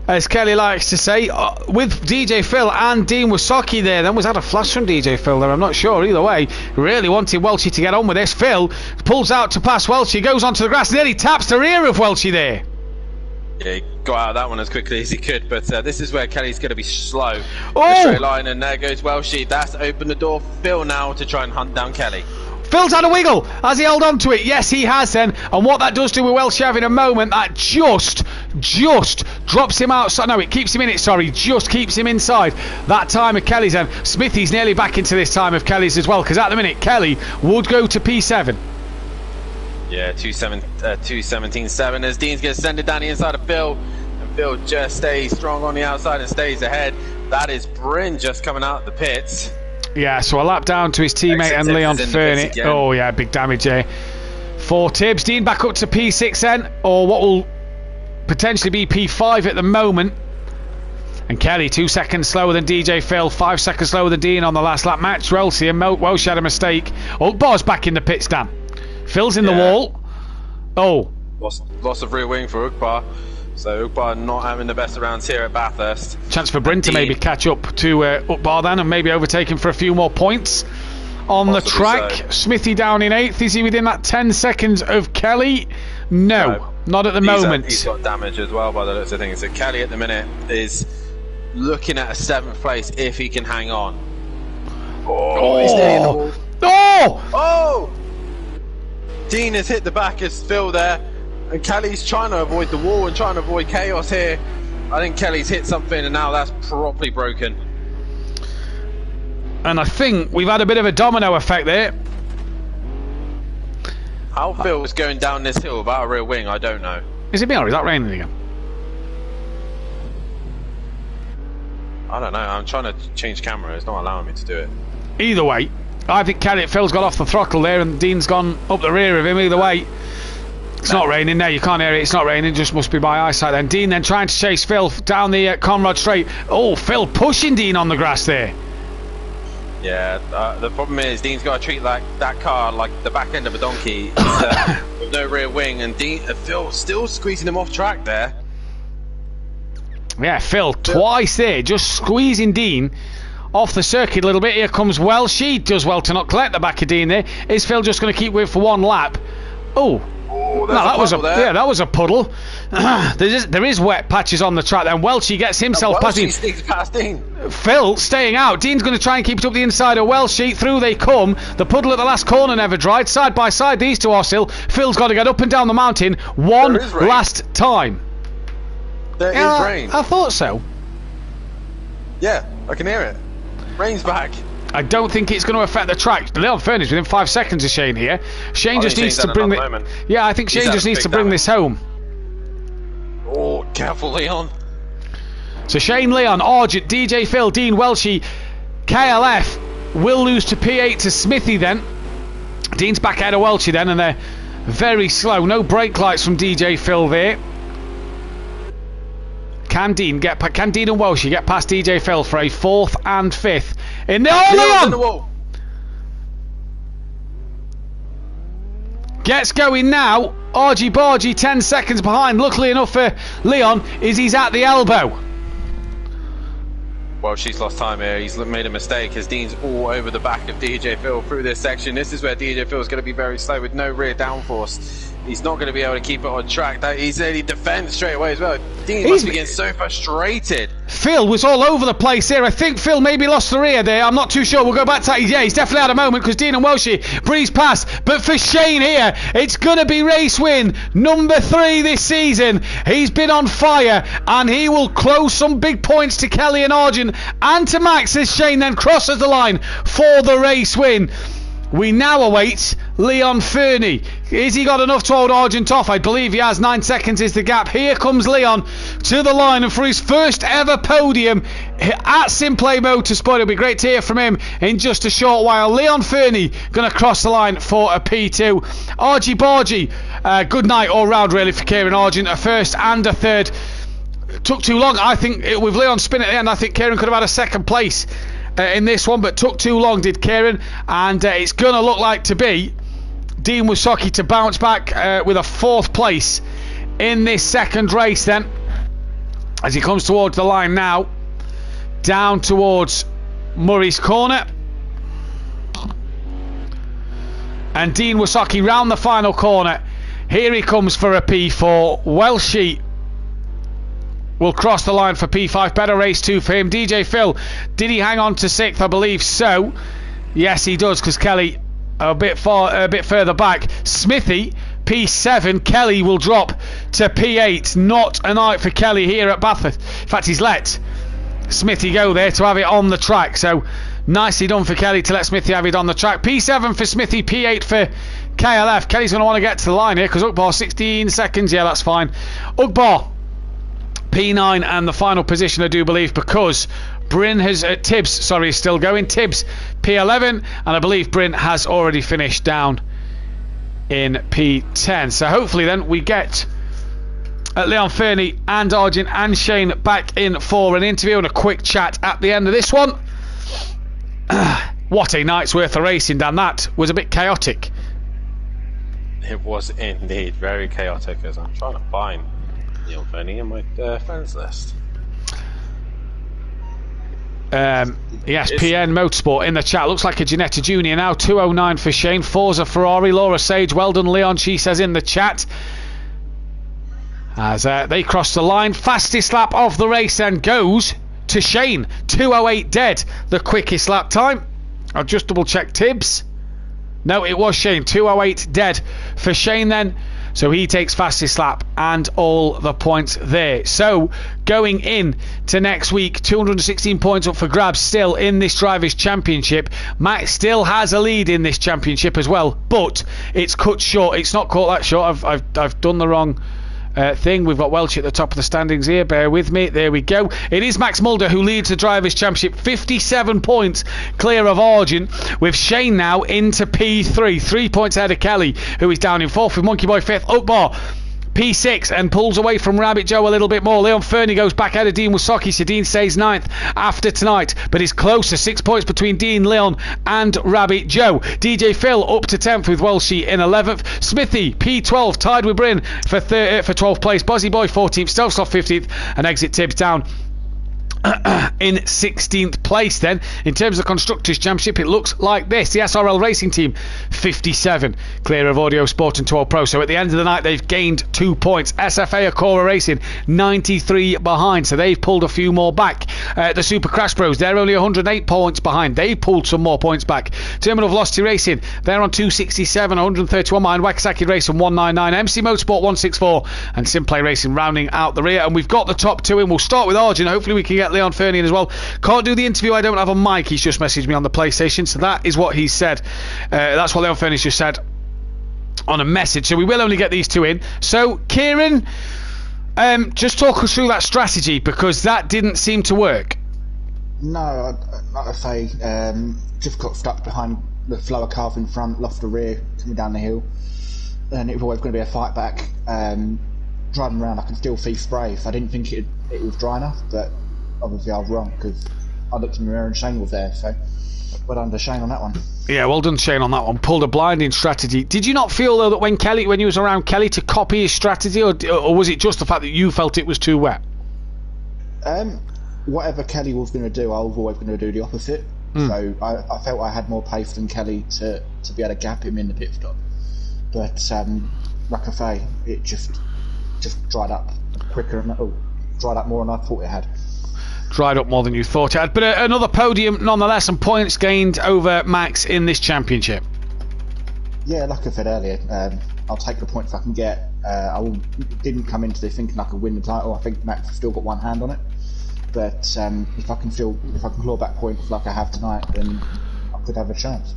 as Kelly likes to say, with DJ Phil and Dean Wasoki there. Then was that a flash from DJ Phil there? I'm not sure. Either way, really wanted Welshie to get on with this. Phil pulls out to pass Welshie, goes onto the grass, nearly taps the rear of Welshie there. Yeah, he got out of that one as quickly as he could, but this is where Kelly's going to be slow. A straight line, and there goes Welshie. That's opened the door for Phil now to try and hunt down Kelly. Phil's had a wiggle. Has he held on to it? Yes, he has then. And what that does to with Welshie having a moment, that just drops him outside. No, it keeps him in it, sorry. Just keeps him inside. That time of Kelly's then. Smithy's nearly back into this time of Kelly's as well, because at the minute, Kelly would go to P7. Yeah, 2:17.7 as Dean's going to send it down the inside of Phil. And Phil just stays strong on the outside and stays ahead. That is Bryn just coming out of the pits. Yeah, so a lap down to his teammate and Leon Fernie. Oh, yeah, big damage there. 4 Tibbs. Dean back up to P6 then, or what will potentially be P5 at the moment. And Kelly 2 seconds slower than DJ Phil, 5 seconds slower than Dean on the last lap. Max Welshie and Welshie had a mistake. Bar's back in the pits, Dan. Phil's in the wall. Oh. Loss of rear wing for Ugbar. So Ugbar not having the best of rounds here at Bathurst. Chance for Bryn to maybe catch up to Ugbar then, and maybe overtake him for a few more points on the track. So. Smithy down in 8th. Is he within that 10 seconds of Kelly? No, not at the moment. He's got damage as well by the looks of things. So Kelly at the minute is looking at a 7th place if he can hang on. He's near the wall. Oh! Dean has hit the back as Phil there, and Kelly's trying to avoid the wall and trying to avoid chaos here. I think Kelly's hit something, and now that's properly broken. And I think we've had a bit of a domino effect there. How Phil was going down this hill without a rear wing, I don't know. Is it me or is that raining again? I don't know. I'm trying to change camera. It's not allowing me to do it. Either way, I think Phil's got off the throttle there and Dean's gone up the rear of him. Either way, it's not raining now. You can't hear it. It's not raining. Just must be by eyesight then. Dean then trying to chase Phil down the Conrad Straight. Oh, Phil pushing Dean on the grass there. Yeah, the problem is Dean's got to treat that car like the back end of a donkey with no rear wing, and Phil still squeezing him off track there. Yeah, Phil twice there, just squeezing Dean off the circuit a little bit. Here comes Welsh. She does well to not collect the back of Dean there. Is Phil just going to keep with for one lap? Oh, no, that was a puddle. There is wet patches on the track. Then Welshie gets himself past Dean. Phil staying out. Dean's going to try and keep it up the inside of Welshie. Through they come. The puddle at the last corner never dried. Side by side, these two are still. Phil's got to get up and down the mountain one last time. There is rain. I thought so. Yeah, I can hear it. Rain's back. I don't think it's going to affect the track. Leon Furney's within 5 seconds of Shane here. Shane just needs to bring it. Yeah, I think Shane just needs to bring this home. Oh, careful, Leon. So Shane, Leon, Argent, DJ Phil, Dean, Welshie, KLF will lose to P8 to Smithy then. Dean's back ahead of Welshie then, and they're very slow. No brake lights from DJ Phil there. Can Dean and Welshie get past DJ Phil for a 4th and 5th? In the Leon! Gets going now. Argy Bargy 10 seconds behind. Luckily enough for Leon is he's at the elbow. Well, she's lost time here. He's made a mistake as Dean's all over the back of DJ Phil through this section. This is where DJ Phil is going to be very slow with no rear downforce. He's not going to be able to keep it on track. He defends straight away as well. Dean must be getting so frustrated. Phil was all over the place here. I think Phil maybe lost the rear there. I'm not too sure. We'll go back to that. Yeah, he's definitely had a moment because Dean and Welshie breeze past. But for Shane here, it's going to be race win number 3 this season. He's been on fire and he will close some big points to Kelly and Argent and to Max as Shane then crosses the line for the race win. We now await Leon Fernie. Has he got enough to hold Argent off? I believe he has. 9 seconds is the gap. Here comes Leon to the line, and for his first ever podium at Simplay Motorsport. It'll be great to hear from him in just a short while. Leon Fernie going to cross the line for a P2. Argy Bargy, good night all round really for Kieran Argent. A 1st and a 3rd. Took too long. I think with Leon spin at the end, I think Kieran could have had a 2nd place in this one, but took too long, did Kieran, and it's going to look like to be Dean Wysocki to bounce back with a 4th place in this 2nd race then, as he comes towards the line now, down towards Murray's Corner, and Dean Wysocki round the final corner. Here he comes for a P4. Welshie will cross the line for P5. Better race 2 for him. DJ Phil, did he hang on to 6th? I believe so. Yes, he does, because Kelly a bit further back. Smithy, P7. Kelly will drop to P8. Not a night for Kelly here at Bathurst. In fact, he's let Smithy go there to have it on the track. So nicely done for Kelly to let Smithy have it on the track. P7 for Smithy, P8 for KLF. Kelly's going to want to get to the line here because Ukbar 16 seconds. Yeah, that's fine. Ukbar P9 and the final position, I do believe, because Bryn has Tibbs is still going. Tibbs P11, and I believe Bryn has already finished down in P10. So hopefully then we get Leon Fernie and Argent and Shane back in for an interview and a quick chat at the end of this one. What a night's worth of racing, Dan. That was a bit chaotic. It was indeed very chaotic, as I'm trying to find Leon Fernie in my friends list. ESPN Motorsport in the chat. Looks like a Ginetta Junior now. 209 for Shane. Forza Ferrari. Laura Sage, well done Leon, she says in the chat. As they cross the line. Fastest lap of the race then goes to Shane. 2:08 dead. The quickest lap time. I'll just double check Tibbs. No, it was Shane. 2:08 dead for Shane then. So he takes fastest lap and all the points there. So going in to next week, 216 points up for grabs still in this Drivers' Championship. Max still has a lead in this championship as well, but it's cut short. It's not caught that short. I've done the wrong thing. We've got Welch at the top of the standings here. Bear with me. There we go. It is Max Mulder who leads the Drivers' Championship. 57 points clear of Argent, with Shane now into P3. 3 points ahead of Kelly, who is down in 4th, with Monkey Boy 5th. Ukbar P6 and pulls away from Rabbit Joe a little bit more. Leon Fernie goes back out of Dean Wasocki, so Dean stays 9th after tonight, but is closer. 6 points between Dean, Leon and Rabbit Joe. DJ Phil up to 10th with Welshie in 11th. Smithy P12 tied with Bryn for 12th place. Bozzy Boy 14th, Stovsloff 15th, and Exit Tibbs down in 16th place. Then in terms of Constructors' Championship, it looks like this. The SRL Racing Team 57 clear of Audio Sport and 12 Pro, so at the end of the night they've gained 2 points. SFA Acora Racing 93 behind, so they've pulled a few more back. The Super Crash Bros, they're only 108 points behind. They pulled some more points back. Terminal Velocity Racing, they're on 267, 131 behind. Wakasaki Racing 199, MC Motorsport 164, and Simplay Racing rounding out the rear. And we've got the top 2 in. We'll start with Argent. Hopefully we can get Leon Fernie in as well. Can't do the interview, I don't have a mic. He's just messaged me on the PlayStation, so that is what he said. That's what Leon Fernie's just said on a message, so we will only get these 2 in. So Kieran, just talk us through that strategy, because that didn't seem to work. No, like I say, just got stuck behind the slower cars in front, lost the rear coming down the hill, and it was always going to be a fight back. Driving around, I can still see spray, so I didn't think it was dry enough, but obviously I was wrong, because I looked in the mirror and Shane was there, so well done to Shane on that one. Yeah, well done Shane on that one. Pulled a blinding strategy. Did you not feel though that when you was around Kelly, to copy his strategy, or was it just the fact that you felt it was too wet? Whatever Kelly was going to do, I was always going to do the opposite. So I felt I had more pace than Kelly to be able to gap him in the pit stop. But like I say, it just dried up quicker, dried up more than I thought it had. Dried up more than you thought it had, but another podium nonetheless, and points gained over Max in this championship. Yeah, like I said earlier, I'll take the points I can get. I didn't come into this thinking I could win the title. I think Max has still got one hand on it, but if I can claw back points like I have tonight, then I could have a chance.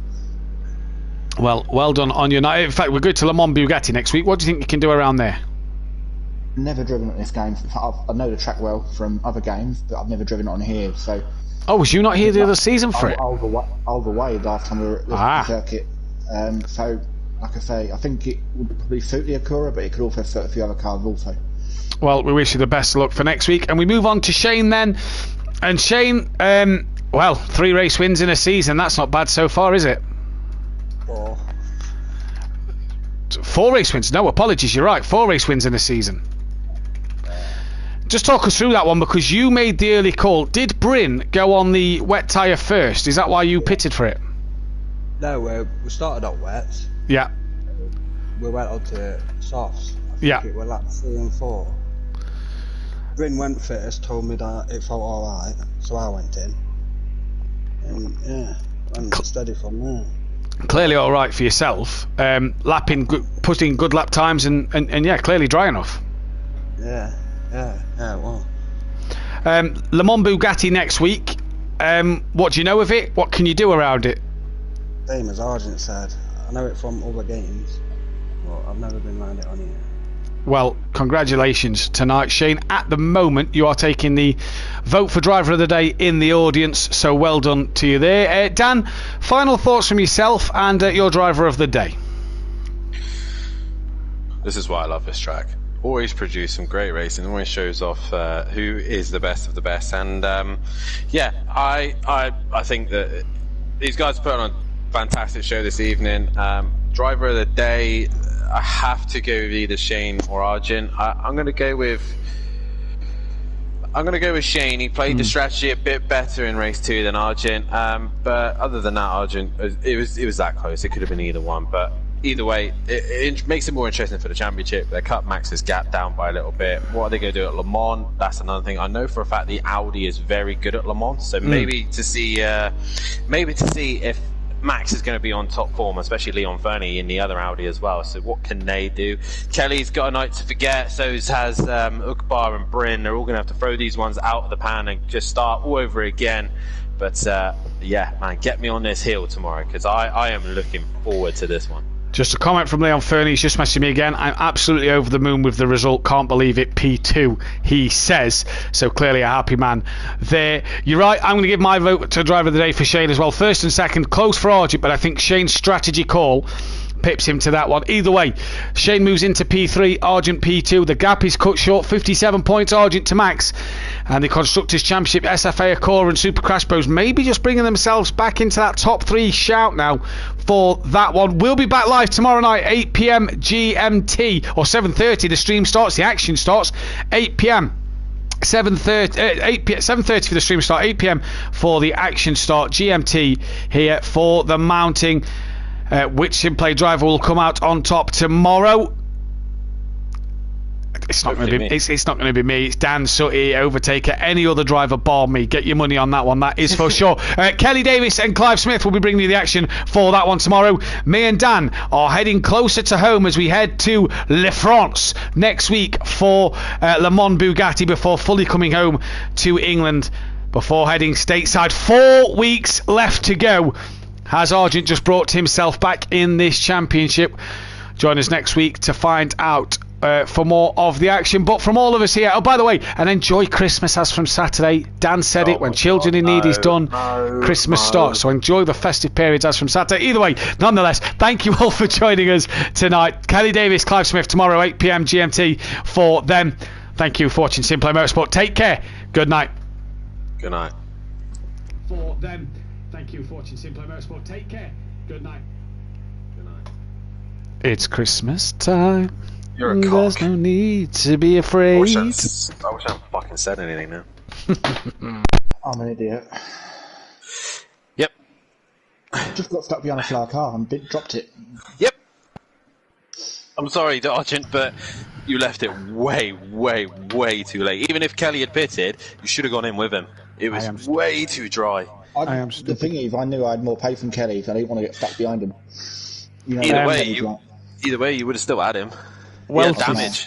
Well done on your night. In fact, we're going to Le Mans Bugatti next week. What do you think you can do around there? Never driven at this game. I know the track well from other games, but I've never driven it on here. So. Oh, was you not here the other season for it? I was away last time we were at the circuit. So, like I say, I think it would probably suit the Acura, but it could also suit a few other cars also. Well, we wish you the best of luck for next week, and we move on to Shane then. And Shane, well, 3 race wins in a season. That's not bad so far, is it? 4 race wins. No, apologies. You're right. 4 race wins in a season. Just talk us through that one, because you made the early call. Did Bryn go on the wet tyre first? Is that why you pitted for it? No, we started on wets. Yeah. We went on to softs. I think it was like 3 and 4. Bryn went first, told me that it felt alright, so I went in. And yeah, went steady from there. Clearly alright for yourself. Putting good lap times and yeah, clearly dry enough. Yeah, well. Le Mans Bugatti next week. What do you know of it? What can you do around it? Same as Argent said. I know it from other games, but I've never been around it on here. Well, congratulations tonight, Shane. At the moment, you are taking the vote for driver of the day in the audience, so well done to you there. Dan, final thoughts from yourself and your driver of the day. This is why I love this track. Always produce some great racing, always shows off who is the best of the best, and yeah, I think that these guys put on a fantastic show this evening. Driver of the day, I have to go with either Shane or Argent. I'm going to go with Shane. He played the strategy a bit better in race 2 than Argent, but other than that, Argent, it was that close. It could have been either one, but either way, it makes it more interesting for the championship. They cut Max's gap down by a little bit. What are they going to do at Le Mans? That's another thing. I know for a fact the Audi is very good at Le Mans, so maybe to see if Max is going to be on top form, especially Leon Fernie in the other Audi as well. So what can they do? Kelly's got a night to forget, so has Ukbar and Bryn. They're all going to have to throw these ones out of the pan and just start all over again. But yeah, man, get me on this hill tomorrow, because I am looking forward to this one. Just a comment from Leon Fernie. He's just messaging me again. I'm absolutely over the moon with the result. Can't believe it. P2, he says. So clearly a happy man there. You're right. I'm going to give my vote to driver of the day for Shane as well. First and second, close for Argent, but I think Shane's strategy call pips him to that one. Either way, Shane moves into P3, Argent P2. The gap is cut short, 57 points Argent to Max. And the Constructors' Championship, SFA, Acora and Super Crash Bros maybe just bringing themselves back into that top 3 shout now for that one. We'll be back live tomorrow night, 8 p.m. GMT, or 7:30 the stream starts, the action starts, 8 p.m. 7:30 for the stream start, 8 p.m. for the action start, GMT here for the mounting. Which Simplay driver will come out on top tomorrow? It's not going to be. It's not going to be me. It's Dan Sutty, Overtaker, any other driver bar me. Get your money on that one. That is for sure. Kelly Davis and Clive Smith will be bringing you the action for that one tomorrow. Me and Dan are heading closer to home as we head to Le France next week for Le Mans Bugatti before fully coming home to England before heading stateside. 4 weeks left to go. Has Argent just brought himself back in this championship? Join us next week to find out for more of the action. But from all of us here, oh, by the way, and enjoy Christmas as from Saturday. Dan said it, when Children in Need is done, Christmas starts. So enjoy the festive periods as from Saturday. Either way, nonetheless, thank you all for joining us tonight. Kelly Davis, Clive Smith, tomorrow, 8 p.m. GMT for them. Thank you for watching Simplay Motorsport. Take care. Good night. Good night. For them. Thank you for watching Simplay Motorsport. Take care. Good night. Good night. It's Christmas time. You're a cock. There's no need to be afraid. I wish I hadn't fucking said anything now. I'm an idiot. Yep. Just got stuck behind a flower car and dropped it. Yep. I'm sorry, Argent, but you left it way, way, way too late. Even if Kelly had pitted, you should have gone in with him. It was way too dry. The thing is, I knew I had more pace than Kelly, so I didn't want to get stuck behind him. You know, either way, you would have still had him. Well, damage.